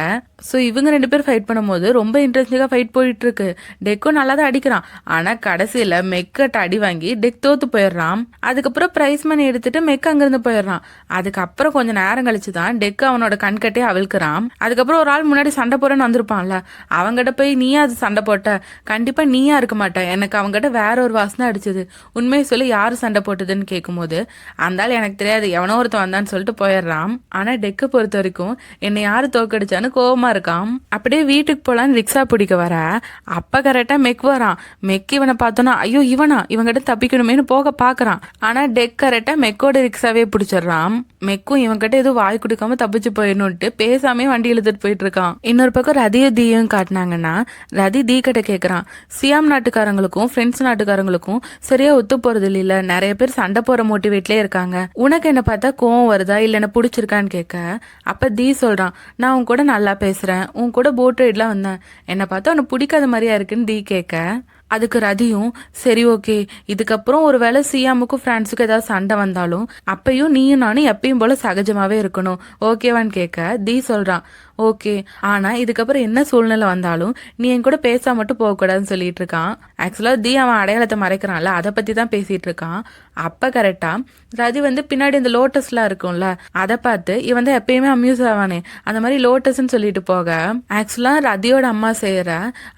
ஸோ இவங்க 2 பேர் ஃபைட் பண்ணும்போது ரொம்ப இன்ட்ரெஸ்டிங்கா ஃபைட் போயிட்டு இருக்கு. டெக்கும் நல்லா தான் அடிக்கிறான். ஆனா கடைசியில மெக்கட்ட அடி வாங்கி டெக் தோத்து போயிடுறான். அதுக்கப்புறம் பிரைஸ் மணி எடுத்துட்டு மெக் அங்கிருந்து போயிடுறான். அதுக்கப்புறம் கொஞ்சம் நேரம் கழிச்சு தான் டெக் அவனோட கண்கட்டே அவிழ்க்கிறான். அதுக்கப்புறம் ஒரு ஆள் முன்னாடி சண்டை போறேன்னு வந்திருப்பான்ல, அவங்ககிட்ட போய் நீயா அது சண்டை போட்ட, கண்டிப்பா நீயா இருக்க மாட்டேன், எனக்கு அவங்ககிட்ட வேற ஒரு வாசனை அடிச்சது, உண்மையை சொல்லி யாரு சண்டை போட்டதுன்னு கேட்கும்போது அந்த ஆள் எனக்கு தெரியாது, எவனோ ஒருத்தன் வந்தான்னு சொல்லிட்டு போயிடுறான். ஆனா டெக்கை பொறுத்த வரைக்கும் என்னை யாரு தோக்கடிச்சான்னு கோவமா இருக்கான். அப்படியே வீட்டுக்கு போலான்னு ரிக்ஷா பிடிக்க வர அப்ப கரெக்டா மெக் வரான். மெக் இவனை பார்த்தோன்னா ஐயோ இவனா, இவங்கிட்ட தப்பிக்கணுமேனு போக பாக்குறான். ஆனா டெக் கரெக்டா மெக்கோட ரிக்ஷாவே பிடிச்சிடுறான். மெக்கும் இவன்கிட்ட எதுவும் வாய் கொடுக்காம தப்பிச்சு போயிடணும்ட்டு பேசாமே வண்டி இழுத்துட்டு போயிட்டு இருக்கான். இன்னொரு பக்கம் ரதியும் தீயும் காட்டினாங்கன்னா ரதி தீ கிட்ட கேக்குறான், சியாம் நாட்டுக்காரங்களுக்கும் பிரெண்ட்ஸ் நாட்டுக்காரங்களுக்கும் சரியா ஒத்து போறது இல்ல, நிறைய பேர் சண்டை போற மோட்டிவேட்லயே இருக்காங்க, உனக்கு என்ன பார்த்தா கோவம் வருதா இல்ல என்ன பிடிச்சிருக்கான்னு கேட்க அப்ப தீ சொல்றான், நான் உன் கூட நல்லா பேசுறேன், உன் கூட போட் ரைட்லாம் வந்தேன், என்னை பார்த்தா உனக்கு பிடிக்காத மாதிரியா இருக்குன்னு தீ கேட்க அதுக்கு ரதியும் சரி ஓகே, இதுக்கப்புறம் ஒரு வேளை சியாமுக்கும் பிரான்ஸுக்கும் ஏதாவது சண்டை வந்தாலும் அப்பயும் நீயும் நானும் எப்பயும் போல சகஜமாவே இருக்கணும், ஓகேவான்னு கேட்க தீ சொல்றான் ஓகே, ஆனா இதுக்கப்புறம் என்ன சூழ்நிலை வந்தாலும் நீ என் கூட பேச மட்டும் போகக்கூடாதுன்னு சொல்லிட்டு இருக்கான். ஆக்சுவலா தீ அவன் அடையாளத்தை மறைக்கிறான்ல, அதை பத்தி தான் பேசிட்டு இருக்கான். அப்ப கரெக்டா ரதி வந்து பின்னாடி இந்த லோட்டஸ்லாம் இருக்கும்ல, அதை பார்த்து இவன் வந்து எப்பயுமே அம்யூஸ் ஆவானே, அந்த மாதிரி லோட்டஸ்ன்னு சொல்லிட்டு போக ஆக்சுவலா ரதியோட அம்மா செய்யற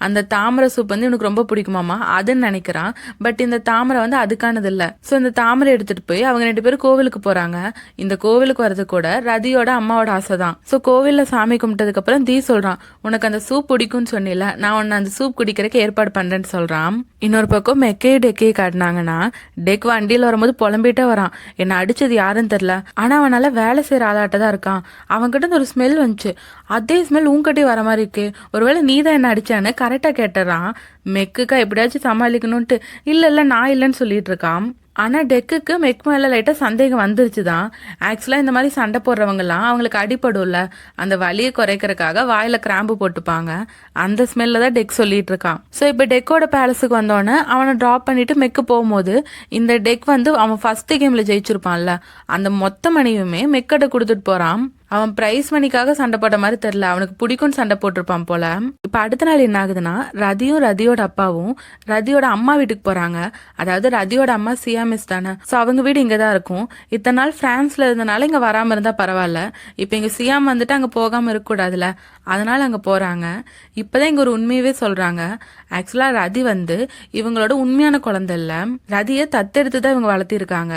அந்த தாமரை சூப் வந்து இவனுக்கு ரொம்ப பிடிக்குமாமா, அதுன்னு நினைக்கிறான். பட் இந்த தாமரை வந்து அதுக்கானது இல்ல. சோ இந்த தாமரை எடுத்துட்டு போய் அவங்க 2 பேரும் கோவிலுக்கு போறாங்க. இந்த கோவிலுக்கு வர்றது கூட ரதியோட அம்மாவோட ஆசை தான். சோ கோவில்ல சாமி கும்பிட்டதுக்கு அப்புறம் தீ சொல்றான், உனக்கு அந்த சூப் பிடிக்கும்னு சொன்னில, நான் உன்னை அந்த சூப் குடிக்கிறதுக்கு ஏற்பாடு பண்றேன்னு சொல்றான். இன்னொரு பக்கம் மெக்கையும் டெக்கையும் காட்டினாங்கன்னா டெக் வண்டியில வரும்போது புலம்பிட்டே வரான், என்ன அடிச்சது யாருன்னு தெரியல, ஆனா அவனால வேலை செய்யற ஆளாட்டதான் இருக்கான், அவன்கிட்ட ஒரு ஸ்மெல் வந்துச்சு, அதே ஸ்மெல் உன்கிட்டே வர மாதிரி இருக்கு, ஒருவேளை நீ தான் என்ன அடிச்சான்னு கரெக்டா கேட்டுறான். மெக்குக்கா எப்படியாச்சும் சமாளிக்கணும்ட்டு இல்ல நான் இல்லைன்னு சொல்லிட்டு இருக்கான். ஆனா டெக்குக்கு மெக் மேல லைட்டா சந்தேகம் வந்துருச்சுதான். ஆக்சுவலா இந்த மாதிரி சண்டை போடுறவங்க எல்லாம் அவங்களுக்கு அடிப்படும்ல, அந்த வலியை குறைக்கிறதுக்காக வாயில கிராம்பு போட்டுப்பாங்க, அந்த ஸ்மெல்ல தான் டெக் சொல்லிட்டு இருக்கான். சோ இப்ப டெக்கோட பேலஸுக்கு வந்தோடனே அவனை டிராப் பண்ணிட்டு மெக்கு போகும்போது இந்த டெக் வந்து அவன் ஃபர்ஸ்ட் கேம்ல ஜெயிச்சிருப்பான்ல, அந்த மொத்த மணியுமே மெக்கிட்ட கொடுத்துட்டு போறான். அவன் பிரைஸ் மணிக்காக சண்டை போட்ட மாதிரி தெரியல, அவனுக்கு பிடிக்கும்னு சண்டை போட்டிருப்பான் போல. இப்ப அடுத்த நாள் என்ன ஆகுதுன்னா ரதியும் ரதியோட அப்பாவும் ரதியோட அம்மா வீட்டுக்கு போறாங்க. அதாவது ரதியோட அம்மா சியாமிஸ் தானே, சோ அவங்க வீடு இங்கதான் இருக்கும். இத்தனை நாள் பிரான்ஸ்ல இருந்தனால இங்க வராம இருந்தா பரவாயில்ல, இப்ப இங்க சியாம் வந்துட்டு அங்க போகாம இருக்க கூடாதுல, அதனால அங்க போறாங்க. இப்பதான் இங்க ஒரு உண்மையவே சொல்றாங்க. ஆக்சுவலா ரதி வந்து இவங்களோட உண்மையான குழந்தை இல்ல, ரதியை தத்தெடுத்துதான் இவங்க வளர்த்திருக்காங்க.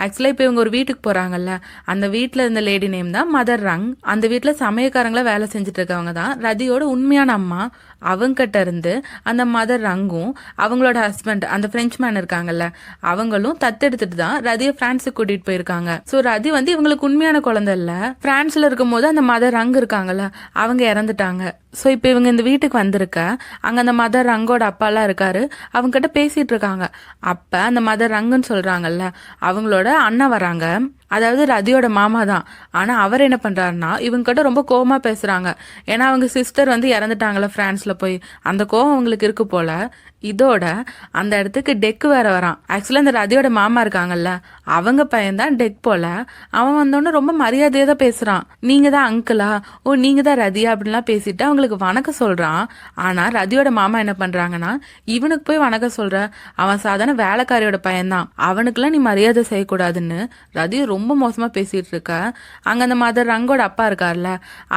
ஆக்சுவலா இப்ப இவங்க ஒரு வீட்டுக்கு போறாங்கல்ல, அந்த வீட்டுல இருந்த லேடி நேம் தான் மதர் ரங். அந்த வீட்டுல சமயக்காரங்கள வேலை செஞ்சுட்டு இருக்கவங்க தான் ரதியோட உண்மையான அம்மா. அவங்க கிட்ட இருந்து அந்த மதர் ரங்கும் அவங்களோட ஹஸ்பண்ட் அந்த பிரெஞ்சு மேன் இருக்காங்கல்ல, அவங்களும் தத்தெடுத்துட்டு தான் ரதியை பிரான்ஸுக்கு கூட்டிட்டு போயிருக்காங்க. சோ ரதி வந்து இவங்களுக்கு உண்மையான குழந்தை இல்ல. பிரான்ஸ்ல இருக்கும் போது அந்த மதர் ரங் இருக்காங்கல்ல, அவங்க இறந்துட்டாங்க. சோ இப்ப இவங்க இந்த வீட்டுக்கு வந்திருக்க அங்க அந்த மதர் ரங்கோட அப்பா எல்லாம் இருக்காரு, அவங்க கிட்ட பேசிட்டு இருக்காங்க. அப்ப அந்த மதர் ரங்குன்னு சொல்றாங்கல்ல, அவங்களோட அண்ணன் வராங்க, அதாவது ரதியோட மாமா தான். ஆனா அவர் என்ன பண்றாருன்னா இவங்க கிட்ட ரொம்ப கோவமா பேசுறாங்க. ஏன்னா அவங்க சிஸ்டர் வந்து இறந்துட்டாங்கல்ல பிரான்ஸ்ல போய், அந்த கோவம் அவங்களுக்கு இருக்கு போல. இதோட அந்த இடத்துக்கு டெக் வேற வரான். ஆக்சுவலா அந்த ரதியோட மாமா இருக்காங்கல்ல, அவங்க பையன் தான் டெக் போல. அவன் வந்தோடனே ரொம்ப மரியாதையா தான் பேசுறான். நீங்க தான் அங்கிளா, ஓ நீங்க தான் ரதியா அப்படின்லாம் பேசிட்டு அவங்களுக்கு வணக்கம் சொல்றான். ஆனா ரதியோட மாமா என்ன பண்றாங்கன்னா, இவனுக்கு போய் வணக்கம் சொல்ற, அவன் சாதாரண வேலைக்காரியோட பையன்தான், அவனுக்குலாம் நீ மரியாதை செய்யக்கூடாதுன்னு ரதி ரொம்ப மோசமா பேசிட்டு இருக்க. அங்க அந்த மதர் ரங்கோட அப்பா இருக்கார்ல,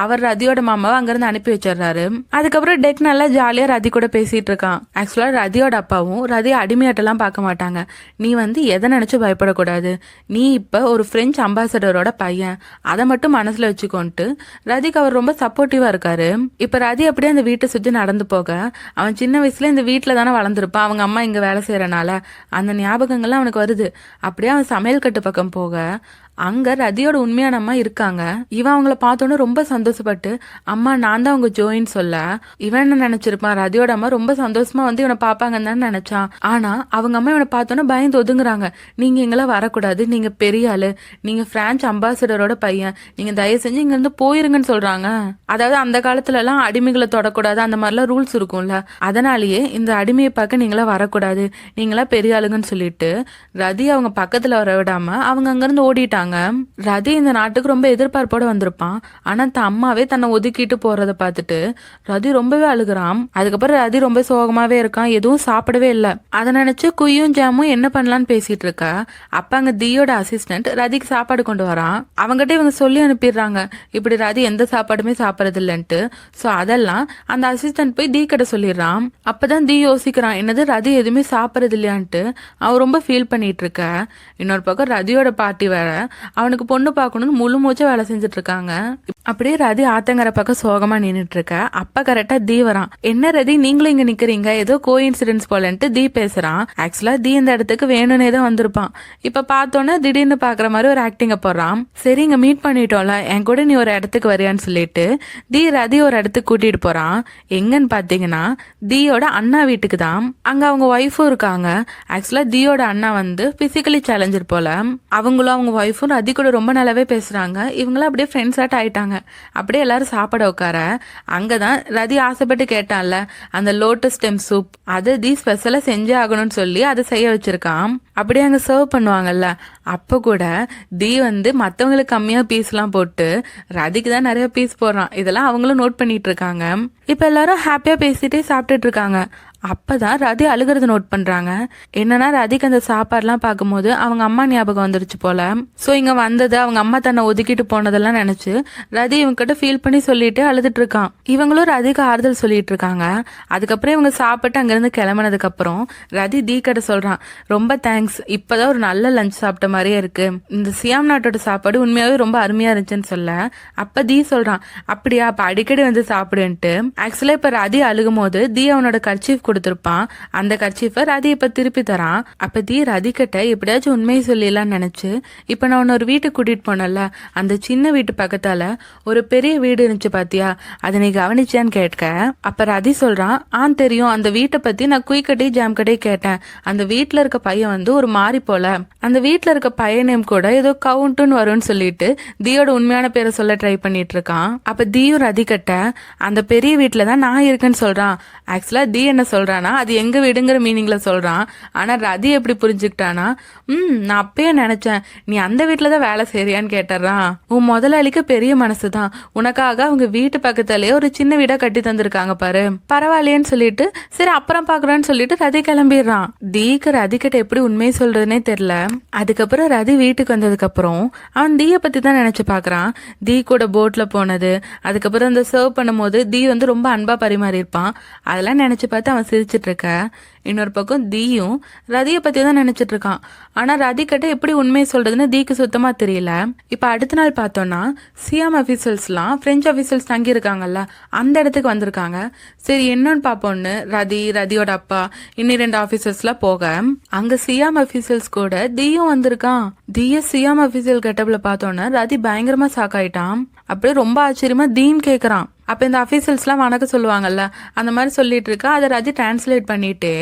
அவர் ரதியோட மாமாவை அங்கிருந்து அனுப்பி வச்சிடுறாரு. அதுக்கப்புறம் டெக் நல்லா ஜாலியா ரதி கூட பேசிட்டு இருக்கான். ஆக்சுவலா ரதியோட அப்பாவும் ரதி அடிமையாட்டெல்லாம் பார்க்க மாட்டாங்க. நீ எதை நினைச்சு பயப்படக்கூடாது, நீ இப்ப ஒரு பிரெஞ்சு அம்பாசடரோட பையன், அதை மட்டும் மனசுல வச்சுக்கொண்டு ரதிக்கு அவர் ரொம்ப சப்போர்ட்டிவா இருக்காரு. இப்ப ரதி அப்படியே அந்த வீட்டை சுத்தி நடந்து போக, அவன் சின்ன வயசுல இந்த வீட்டுல தானே வளர்ந்துருப்பான், அவங்க அம்மா இங்க வேலை செய்யறனால அந்த ஞாபகங்கள்லாம் அவனுக்கு வருது. அப்படியே அவன் சமையல் கட்டு பக்கம் போக அங்க ரதியோட உண்மையான அம்மா இருக்காங்க. இவன் அவங்கள பார்த்தோன்னு ரொம்ப சந்தோஷப்பட்டு, அம்மா நான் தான் உங்க ஜோயின்னு சொல்ல, இவன் என்ன நினைச்சிருப்பான், ரதியோட அம்மா ரொம்ப சந்தோஷமா இவனை பாப்பாங்கன்னு தான் நினைச்சான். ஆனா அவங்க அம்மா இவனை பார்த்தோன்னு பயந்து ஒதுங்குறாங்க. நீங்க எங்கெல்லாம் வரக்கூடாது, நீங்க பெரிய ஆளு, நீங்க பிரான்ஸ் அம்பாசிடரோட பையன், நீங்க தயவு செஞ்சு இங்க இருந்து போயிருங்கன்னு சொல்றாங்க. அதாவது அந்த காலத்துல எல்லாம் அடிமைகளை தொடக்கூடாது, அந்த மாதிரிலாம் ரூல்ஸ் இருக்கும்ல, அதனாலேயே இந்த அடிமையை பார்க்க நீங்களா வரக்கூடாது, நீங்களா பெரிய ஆளுங்கன்னு சொல்லிட்டு ரதி அவங்க பக்கத்துல வர விடாம அவங்க அங்கிருந்து ஓடிட்டாங்க. ரதி இந்த நாட்டுக்கு ரொம்ப எதிர்பார்ப்போட வந்திருப்பான். ஆனா தன் அம்மாவே தன்னை ஒதுக்கிட்டு போறத பார்த்துட்டு ரதி ரொம்பவே அழுகுறான். அதுக்கப்புறம் ரதி ரொம்ப சோகமாவே இருக்கான், எதுவும் சாப்பிடவே இல்லை. அதை நினைச்சு குய்யும் ஜாமும் என்ன பண்ணலான்னு பேசிட்டு இருக்கா. அப்ப அங்க தீயோட அசிஸ்டன்ட் ரதிக்கு சாப்பாடு கொண்டு வரான். அவங்ககிட்ட இவங்க சொல்லி அனுப்பிடுறாங்க, இப்படி ரதி எந்த சாப்பாடுமே சாப்பிடறது இல்லைன்ட்டு. சோ அதெல்லாம் அந்த அசிஸ்டன்ட் போய் தீ கிட்ட சொல்லிடுறான். அப்பதான் தீ யோசிக்கிறான், என்னது ரதி எதுவுமே சாப்பிடறது இல்லையான்ட்டு. அவன் ரொம்ப ஃபீல் பண்ணிட்டு இருக்க. இன்னொரு பக்கம் ரதியோட பாட்டி வேற அவனுக்கு பொண்ணு பார்க்கணும்னு முழு மூச்சா வேலை செஞ்சுட்டு இருக்காங்க. அப்படியே ரதி ஆத்தங்கர பக்கம் சோகமா நின்றுட்டு இருக்க. அப்ப கரெக்டா தீ வரான். என்ன ரதி நீங்களும் இங்க நிக்கிறீங்க, ஏதோ கோ இன்சிடென்ட்ஸ் போலன்ட்டு தீ பேசுறான். ஆக்சுவலா தீ இந்த இடத்துக்கு வேணும்னே தான் வந்திருப்பான். இப்ப பார்த்தோன்னா திடீர்னு பாக்குற மாதிரி ஒரு ஆக்டிங்க போடுறான். சரி இங்க மீட் பண்ணிட்டோம்ல, என் கூட நீ ஒரு இடத்துக்கு வரியான்னு சொல்லிட்டு தீ ரதி ஒரு இடத்துக்கு கூட்டிட்டு போறான். எங்கன்னு பாத்தீங்கன்னா தீயோட அண்ணா வீட்டுக்கு தான். அங்க அவங்க ஒய்ஃபும் இருக்காங்க. ஆக்சுவலா தீயோட அண்ணா பிசிக்கலி சேலஞ்சர் போல. அவங்களும் அவங்க ஒய்ஃபும் ரதி கூட ரொம்ப நல்லாவே பேசுறாங்க. இவங்களும் அப்படியே ஃப்ரெண்ட்ஸ் ஆட் ஆயிட்டாங்க. அப்படியே எல்லாரும் சாப்பிட உட்கார அங்கதான் ரதி ஆசைப்பட்டு கேட்டான்ல அந்த லோட்டஸ் ஸ்டெம் சூப், அது தீ ஸ்பெஷலா செஞ்சே ஆகணும்னு சொல்லி அதை செய்ய வச்சிருக்கான். அப்படியே அங்க சர்வ் பண்ணுவாங்கல்ல, அப்ப கூட தீ மத்தவங்களுக்கு கம்மியா பீஸ் எல்லாம் போட்டு ரதிக்கு தான் நிறைய பீஸ் போடுறான். இதெல்லாம் அவங்களும் நோட் பண்ணிட்டு இருக்காங்க. இப்ப எல்லாரும் ஹாப்பியா பேசிட்டே சாப்பிட்டுட்டு இருக்காங்க. அப்பதான் ரதி அழுகிறது நோட் பண்றாங்க. என்னன்னா ரதிக்கு அந்த சாப்பாடுலாம் பார்க்கும்போது அவங்க அம்மா ஞாபகம் வந்துருச்சு போல. சோ இங்க வந்தது அவங்க அம்மா தன்னை ஒதுக்கிட்டு போனதெல்லாம் நினைச்சு ரதி இவங்க கிட்ட ஃபீல் பண்ணி சொல்லிட்டு அழுதுட்டு இருக்கான். இவங்களும் ரதிக்கு ஆறுதல் சொல்லிட்டு இருக்காங்க. அதுக்கப்புறம் இவங்க சாப்பிட்டு அங்கிருந்து கிளம்பினதுக்கு அப்புறம் ரதி தீ கிட்ட சொல்றான், ரொம்ப தேங்க்ஸ், இப்பதான் ஒரு நல்ல லஞ்ச் சாப்பிட்ட மாதிரியே இருக்கு, இந்த சியாம் நாட்டோட சாப்பாடு உண்மையாவே ரொம்ப அருமையா இருந்துச்சுன்னு சொல்ல. அப்ப தீ சொல்றான், அப்படியா, அப்ப அடிக்கடி சாப்பிடுன்ட்டு. ஆக்சுவலா இப்ப ரதி அழுகும் போது தீ அவனோட கர்ச்சீஃப் கொடுத்திருப்பான். அந்த கர்ச்சீஃபை ரதி இப்ப திருப்பி தரான். அப்ப தீ ரதி கிட்ட எப்படியாச்சும் உண்மையை சொல்லிடலாம் நினைச்சு, இப்ப நான் உன்ன ஒரு வீட்டுக்கு கூட்டிட்டு போனல, அந்த சின்ன வீட்டு பக்கத்தால ஒரு பெரிய வீடு இருந்துச்சு பாத்தியா, அதை நீ கவனிச்சியான்னு கேட்க. அப்ப ரதி சொல்றான், தெரியும், அந்த வீட்டை பத்தி நான் குயிக்கட்டி ஜாம் கடை கேட்டேன். அந்த வீட்டுல இருக்க பையன் ஒரு மாறி போல, அந்த வீட்டுல இருக்க பையனையும் கூட ஏதோ கவுண்ட்டுன்னு வரும்னு சொல்லிட்டு தீயோட உண்மையான பேரை சொல்ல ட்ரை பண்ணிட்டு இருக்கான். அப்ப தீயும் ரதி கிட்ட அந்த பெரிய வீட்டுலதான் நான் இருக்கேன்னு சொல்றான். ஆக்சுவலா தீ என்ன சொல்றானா அது எங்க வீடுங்கிற மீனிங்ல சொல்றான். ஆனா ரதி எப்படி புரிஞ்சுக்கிட்டானா, நான் அப்பயே நினைச்சேன் நீ அந்த வீட்டுலதான் வேலை செய்யறியான்னு கேட்டுறான். உன் முதலாளிக்கு பெரிய மனசுதான், உனக்காக அவங்க வீட்டு பக்கத்துலயே ஒரு சின்ன வீடா கட்டி தந்திருக்காங்க பாரு, பரவாயில்லையேன்னு சொல்லிட்டு சரி அப்புறம் பாக்குறான்னு சொல்லிட்டு ரதி கிளம்பிடுறான். தீக்கு ரதி கிட்ட எப்படி உண்மையை சொல்றதுன்னே தெரியல. அதுக்கப்புறம் ரதி வீட்டுக்கு வந்ததுக்கு அப்புறம் அவன் தீய பத்தி தான் நினைச்சு பாக்குறான். தீ கூட போட்ல போனது, அதுக்கப்புறம் அந்த சர்வ் பண்ணும் போது தீ ரொம்ப அன்பா பரிமாறி இருப்பான். அதெல்லாம் நினைச்சு பார்த்து அவன் சிரிச்சிட்டு இருக்க. இன்னொரு பக்கம் தீயும் ரதியை பத்தி தான் நினைச்சிட்டு இருக்கான். ஆனா ரதி கிட்ட எப்படி உண்மையை சொல்றதுன்னு தீக்கு சுத்தமா தெரியல. இப்ப அடுத்த நாள் பார்த்தோம்னா சிஎம் அபிஷியல்ஸ்லாம் பிரெஞ்சு அபிஷியல்ஸ் தங்கி இருக்காங்கல்ல, அந்த இடத்துக்கு வந்திருக்காங்க. சரி என்னன்னு பாப்போம்னு ரதியோட அப்பா இன்னும் 2 ஆபீசர்ஸ்லாம் போக அங்க சிஎம் அபிஷியல்ஸ் கூட தீயும் வந்திருக்கான். தீய சிஎம் அபிஷியல் கெட்டப்ல பார்த்தோன்னா ரதி பயங்கரமா ஷாக் ஆயிட்டான். அப்படியே ரொம்ப ஆச்சரியமா தீன்னு கேக்குறான். அப்ப இந்த அபிஷியல்ஸ்லாம் வணக்கம் சொல்லுவாங்கல்ல, அந்த மாதிரி சொல்லிட்டு இருக்கா. அதை ரதி டிரான்ஸ்லேட் பண்ணிட்டு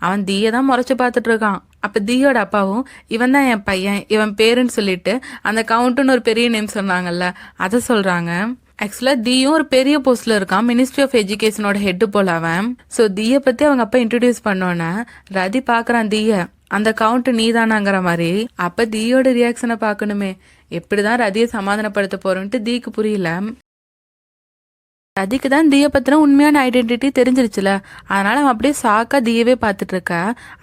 அவன் தீயை தான் முறைச்சு பார்த்துட்டு இருக்கான். அப்ப தீயோட அப்பாவும் இவன் தான் என் பையன், இவன் பேருன்னு சொல்லிட்டு அந்த கவுண்ட்டுன்னு ஒரு பெரிய நேம் சொன்னாங்கல்ல அதை சொல்றாங்க. ஆக்சுவலா தீயும் ஒரு பெரிய போஸ்ட்ல இருக்கான், மினிஸ்ட்ரி ஆஃப் எஜுகேஷனோட ஹெட் போல அவன். ஸோ தீயை பத்தி அவங்க அப்பா இன்ட்ரடியூஸ் பண்ணோன்னே ரதி பாக்குறான் தீய, அந்த கவுண்ட் நீதானாங்கிற மாதிரி. அப்ப தீயோட ரியாக்ஷனை பார்க்கணுமே, எப்படிதான் ரதியை சமாதானப்படுத்த போறோன்ட்டு தீக்கு புரியல. ரதிக்கு தான் தீயை பத்தின உண்மையான ஐடென்டிட்டி தெரிஞ்சிருச்சுல, அதனால அவன் அப்படியே சாக்கா தீயவே பார்த்துட்டு இருக்க.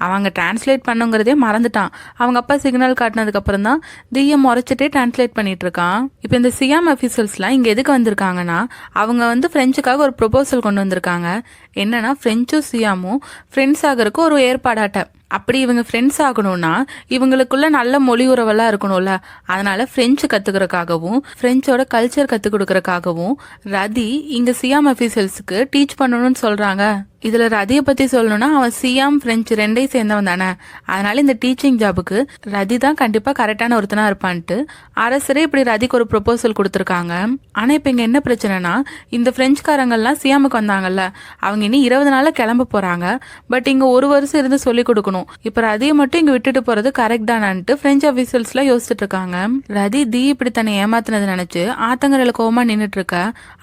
அவங்க டிரான்ஸ்லேட் பண்ணுங்கிறதே மறந்துட்டான். அவங்க அப்பா சிக்னல் காட்டினதுக்கு அப்புறம் தான் தீயை முறைச்சிட்டே டிரான்ஸ்லேட் பண்ணிட்டு இருக்கான். இப்போ இந்த சியாம் அஃபீஷியல்ஸ்லாம் இங்க எதுக்கு வந்திருக்காங்கன்னா, அவங்க வந்து பிரெஞ்சுக்காக ஒரு ப்ரொபோசல் கொண்டு வந்திருக்காங்க. என்னன்னா, பிரெஞ்சும் சியாமும் ஃப்ரெண்ட்ஸ் ஆகிறதுக்கு ஒரு ஏற்பாடாட்ட. அப்படி இவங்க ஃப்ரெண்ட்ஸ் ஆகணும்னா இவங்களுக்குள்ள நல்ல மொழி உறவெல்லாம் இருக்கணும்ல, அதனால பிரெஞ்சு கத்துக்கிறதுக்காகவும் பிரெஞ்சோட கல்ச்சர் கத்து கொடுக்கறதுக்காகவும் ரதி இங்க சியாம் அஃபீஷியல்ஸுக்கு டீச் பண்ணணும்னு சொல்றாங்க. இதுல ரதியை பத்தி சொல்லணும்னா, அவன் சியாம் பிரெஞ்சு ரெண்டையும் சேர்ந்தவன் தானே, அதனால இந்த டீச்சிங் ஜாபுக்கு ரதி தான் கண்டிப்பா கரெக்டான ஒருத்தனா இருப்பான்ட்டு அரசரே இப்படி ரதிக்கு ஒரு ப்ரொபோசல் கொடுத்துருக்காங்க. ஆனா இப்ப இங்க என்ன பிரச்சனைனா, இந்த பிரெஞ்சுக்காரங்கள்லாம் சியாமுக்கு வந்தாங்கல்ல, அவங்க இனி 20 நாள்ல கிளம்ப போறாங்க. பட் இங்க 1 வருஷம் இருந்து சொல்லி கொடுக்கணும். இப்ப ரதியை மட்டும் இங்க விட்டுட்டு போறது கரெக்ட் தானான்ட்டு பிரெஞ்சு அபிஷியல்ஸ்ல யோசிச்சுட்டு இருக்காங்க. ரதி தீ இப்படி தன்னை ஏமாத்தினது நினைச்சு ஆத்தங்கரையில கோவமா நின்னுட்டு இருக்க.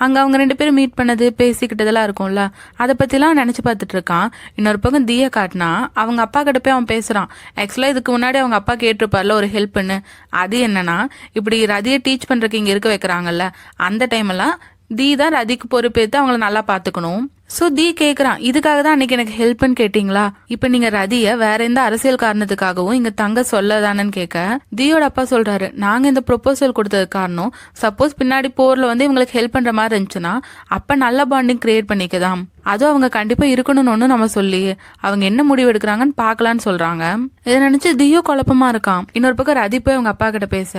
அங்க அவங்க 2 பேரும் மீட் பண்ணது பேசிக்கிட்டதெல்லாம் இருக்கும்ல, அதை பத்திலாம் நினைச்சு பார்த்துட்டு இருக்கான். இன்னொரு பக்கம் தீய காட்டினா அவங்க அப்பா கிட்ட போய் அவன் பேசுறான். ஆக்சுவலா இதுக்கு முன்னாடி அவங்க அப்பா கேட்டிருப்பார்ல ஒரு ஹெல்ப்னு. அது என்னன்னா, இப்படி ரதியை டீச் பண்றதுக்கு இங்க இருக்க வைக்கிறாங்கல்ல, அந்த டைம் எல்லாம் தீ தான் ரதிக்கு பொறுப்பேற்று அவங்கள நல்லா பாத்துக்கணும். சோ தீ கேக்குறான், இதுக்காக தான் அன்னைக்கு எனக்கு ஹெல்ப்னு கேட்டீங்களா, இப்ப நீங்க ரதிய வேற எந்த அரசியல் காரணத்துக்காகவும் இங்க தங்க சொல்லதானன்னு கேட்க தீயோட அப்பா சொல்றாரு, நாங்க இந்த ப்ரொபோசல் கொடுத்தது காரணம் சப்போஸ் பின்னாடி போர்ல வந்து இவங்களுக்கு ஹெல்ப் பண்ற மாதிரி இருந்துச்சுன்னா அப்ப நல்ல பாண்டிங் கிரியேட் பண்ணிக்கதான், அதுவும் அவங்க கண்டிப்பா இருக்கணும்னு நம்ம சொல்லி அவங்க என்ன முடிவு எடுக்கிறாங்கன்னு பாக்கலான்னு சொல்றாங்க. இதை நினைச்சு தியோ குழப்பமா இருக்கான். இன்னொரு பக்கம் ரதி போய் அவங்க அப்பா கிட்ட பேச,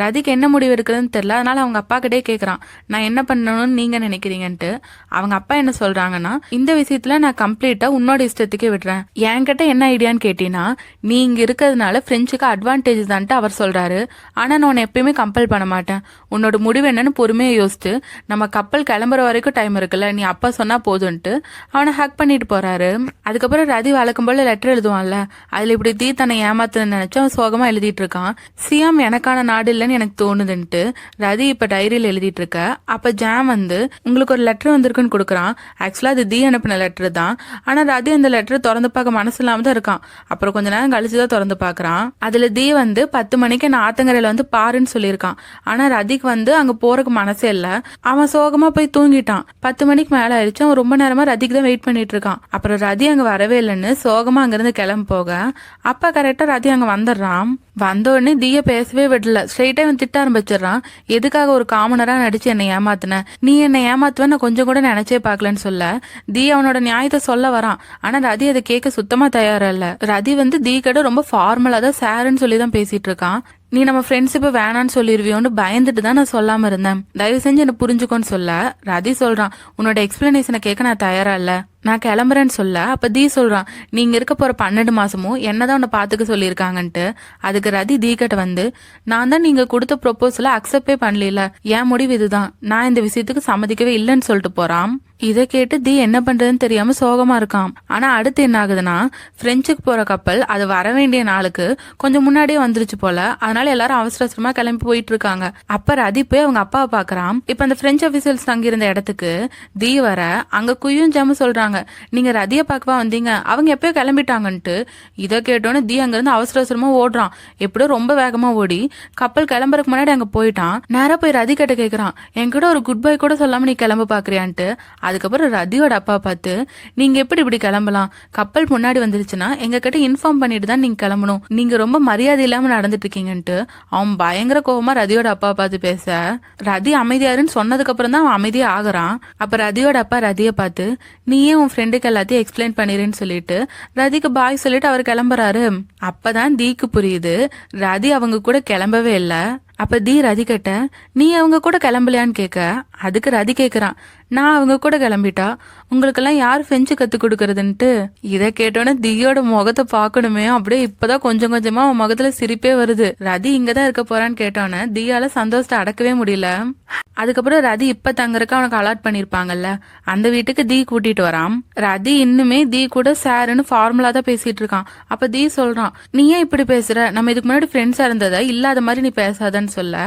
ரதிக்கு என்ன முடிவு எடுக்கிறதுன்னு தெரியல, அதனால அவங்க அப்பா கிட்டே கேக்குறான், நான் என்ன பண்ணணும்னு நீங்க நினைக்கிறீங்கன்ட்டு. அவங்க அப்பா என்ன சொல்றாங்கன்னா, இந்த விஷயத்துல நான் கம்ப்ளீட்டா உன்னோட இஷ்டத்துக்கே விடுறேன், என்கிட்ட என்ன ஐடியான்னு கேட்டீங்கன்னா, நீ இங்க இருக்கிறதுனால பிரெஞ்சுக்கு அட்வான்டேஜ் தான்ட்டு அவர் சொல்றாரு. ஆனா நான் உன்னை எப்பயுமே கம்பல் பண்ண மாட்டேன், உன்னோட முடிவு என்னன்னு பொறுமையை யோசிச்சு நம்ம கப்பல் கிளம்புற வரைக்கும் டைம் இருக்குல்ல, நீ அப்பா சொன்னா போதும் அவனை ஹக் பண்ணிட்டு போறாரு. அதுக்கப்புறம் ரதி வழக்கம் போல லெட்டர் எழுதுவான்ல, அதுல இப்படி தீ தன்னை ஏமாத்துன்னு நினைச்சு அவன் சோகமா எழுதிட்டு இருக்கான். சியாம் எனக்கான நாடு இல்லைன்னு எனக்கு தோணுதுன்ட்டு ரதி இப்ப டைரியில எழுதிட்டு இருக்க. அப்ப ஜாம் வந்து உங்களுக்கு ஒரு லெட்டர் வந்திருக்குன்னு கொடுக்குறான். ஆக்சுவலா அது தீ அனுப்பின லெட்டர் தான். ஆனா ரதி அந்த லெட்டர் திறந்து பார்க்க மனசு இல்லாம தான் இருக்கான். அப்புறம் கொஞ்ச நேரம் கழிச்சுதான் திறந்து பாக்குறான். அதுல தீ வந்து 10 மணிக்கு நான் ஆத்தங்கரையில வந்து பாருன்னு சொல்லியிருக்கான். ஆனா ரதிக்கு வந்து அங்க போறதுக்கு மனசே இல்ல, அவன் சோகமா போய் தூங்கிட்டான். 10 மணிக்கு மேல ஆயிடுச்சு. அவன் ரொம்ப நேரமா ரதிக்கு தான் வெயிட் பண்ணிட்டு இருக்கான். அப்புறம் ரதி அங்க வரவே இல்லைன்னு சோகமா அங்கிருந்து கிளம்ப போக அப்ப கரெக்டா ரதி அங்க வந்துடுறான். வந்த உடனே தீய பேசவே விடல, ஸ்ட்ரெயிட்டா அவன் திட்ட ஆரம்பிச்சிடறான். எதுக்காக ஒரு காமனரா நடிச்சு என்னை ஏமாத்தின, நீ என்னை ஏமாத்துவேன்னு நான் கொஞ்சம் கூட நினைச்சே பாக்கலன்னு சொல்ல தீ அவனோட நியாயத்தை சொல்ல வரான். ஆனா ரதி அதை கேட்க சுத்தமா தயாரா இல்ல. ரதி வந்து தீ கிட்ட ரொம்ப ஃபார்மலா தான் சாருன்னு சொல்லி தான் பேசிட்டு இருக்கான். நீ நம்ம ஃப்ரெண்ட்ஷிப்பை வேணான்னு சொல்லிருவியோன்னு பயந்துட்டு தான் நான் சொல்லாம இருந்தேன், தயவு செஞ்சு என்ன புரிஞ்சுக்கோன்னு சொல்ல ரதி சொல்றான், உன்னோட எக்ஸ்பிளனேஷனை கேட்க நான் தயாரா இல்ல, நான் கிளம்புறேன்னு சொல்ல. அப்ப தீ சொல்றான், நீங்க இருக்க போற 12 மாசமும் என்னதான் உன்னை பாத்துக்க சொல்லியிருக்காங்கன்ட்டு. அதுக்கு ரதி தீ கிட்ட வந்து, நான் தான் நீங்க கொடுத்த ப்ரொபோசலை அக்செப்டே பண்ணல, என் முடிவு இதுதான், நான் இந்த விஷயத்துக்கு சம்மதிக்கவே இல்லைன்னு சொல்லிட்டு போறான். இதை கேட்டு தீ என்ன பண்றதுன்னு தெரியாம சோகமா இருக்கான். ஆனா அடுத்து என்ன ஆகுதுன்னா, பிரெஞ்சுக்கு போற கப்பல் அது வர வேண்டிய நாளுக்கு கொஞ்சம் முன்னாடியே வந்துருச்சு போல, அதனால எல்லாரும் அவசர அவசரமா கிளம்பி போயிட்டு இருக்காங்க. அப்ப ரதி போய் அவங்க அப்பாவை பாக்குறான். இப்ப அந்த பிரெஞ்சு அபிஷியல்ஸ் தங்கியிருந்த இடத்துக்கு தீ வர அங்க குயும் ஜாம சொல்றாங்க, நீங்க ரதிய பாக்கவா வந்தீங்க, அவங்க எப்பயோ கிளம்பிட்டாங்கன்ட்டு. இதை கேட்டோன்னு தீ அங்க இருந்து அவசர அவசரமா ஓடுறான். எப்படியோ ரொம்ப வேகமா ஓடி கப்பல் கிளம்புறதுக்கு முன்னாடி அங்க போயிட்டான். நேரா போய் ரதி கிட்ட கேக்குறான், என்கிட்ட ஒரு குட் பை கூட சொல்லாம நீ கிளம்ப பாக்குறியான்ட்டு. அதுக்கப்புறம் ரதியோட அப்பா பார்த்து, நீங்க எப்படி இப்படி கிளம்பலாம், கப்பல் முன்னாடி வந்துருச்சுன்னா எங்க கிட்ட இன்ஃபார்ம் பண்ணிட்டு தான் நீங்க கிளம்பணும், நீங்க ரொம்ப மரியாதை இல்லாம நடந்துட்டு இருக்கீங்கன்ட்டு அவன் பயங்கர கோவமா ரதியோட அப்பா பார்த்து பேச, ரதி அமைதியாருன்னு சொன்னதுக்கு அப்புறம் தான் அவன் அமைதியா ஆகுறான். அப்ப ரதியோட அப்பா ரதியை பார்த்து, நீயே உன் ஃப்ரெண்டுக்கு எல்லாத்தையும் எக்ஸ்பிளைன் பண்ணிருன்னு சொல்லிட்டு ரதிக்கு பாய் சொல்லிட்டு அவர் கிளம்புறாரு. அப்பதான் தீக்கு புரியுது ரதி அவங்க கூட கிளம்பவே இல்ல. அப்ப தீ ரதி கிட்ட, நீ அவங்க கூட கிளம்பலையான்னு கேட்க, அதுக்கு ரதி கேக்குறான், நான் அவங்க கூட கிளம்பிட்டா உங்களுக்கெல்லாம் யார் பிரெஞ்சு கத்து கொடுக்கறதுன்ட்டு. இதை கேட்டோன்னே தீயோட முகத்தை பாக்கணுமே, அப்படியே இப்பதான் கொஞ்சம் கொஞ்சமா அவன் முகத்துல சிரிப்பே வருது. ரதி இங்கதான் இருக்க போறான்னு கேட்டோன்னே தீயால சந்தோஷத்தை அடக்கவே முடியல. அதுக்கப்புறம் ரதி இப்ப தங்கறக்க அவனுக்கு அலாட் பண்ணிருப்பாங்கல்ல, அந்த வீட்டுக்கு தீ கூட்டிட்டு வரான். ரதி இன்னுமே தீ கூட சாருன்னு ஃபார்முலா தான் பேசிட்டு இருக்கான். அப்ப தீ சொல்றான், நீ ஏன் இப்படி பேசுற, நம்ம இதுக்கு முன்னாடி ஃப்ரெண்ட்ஸா இருந்ததா, இல்லாத மாதிரி நீ பேசாதன்னு சொல்ல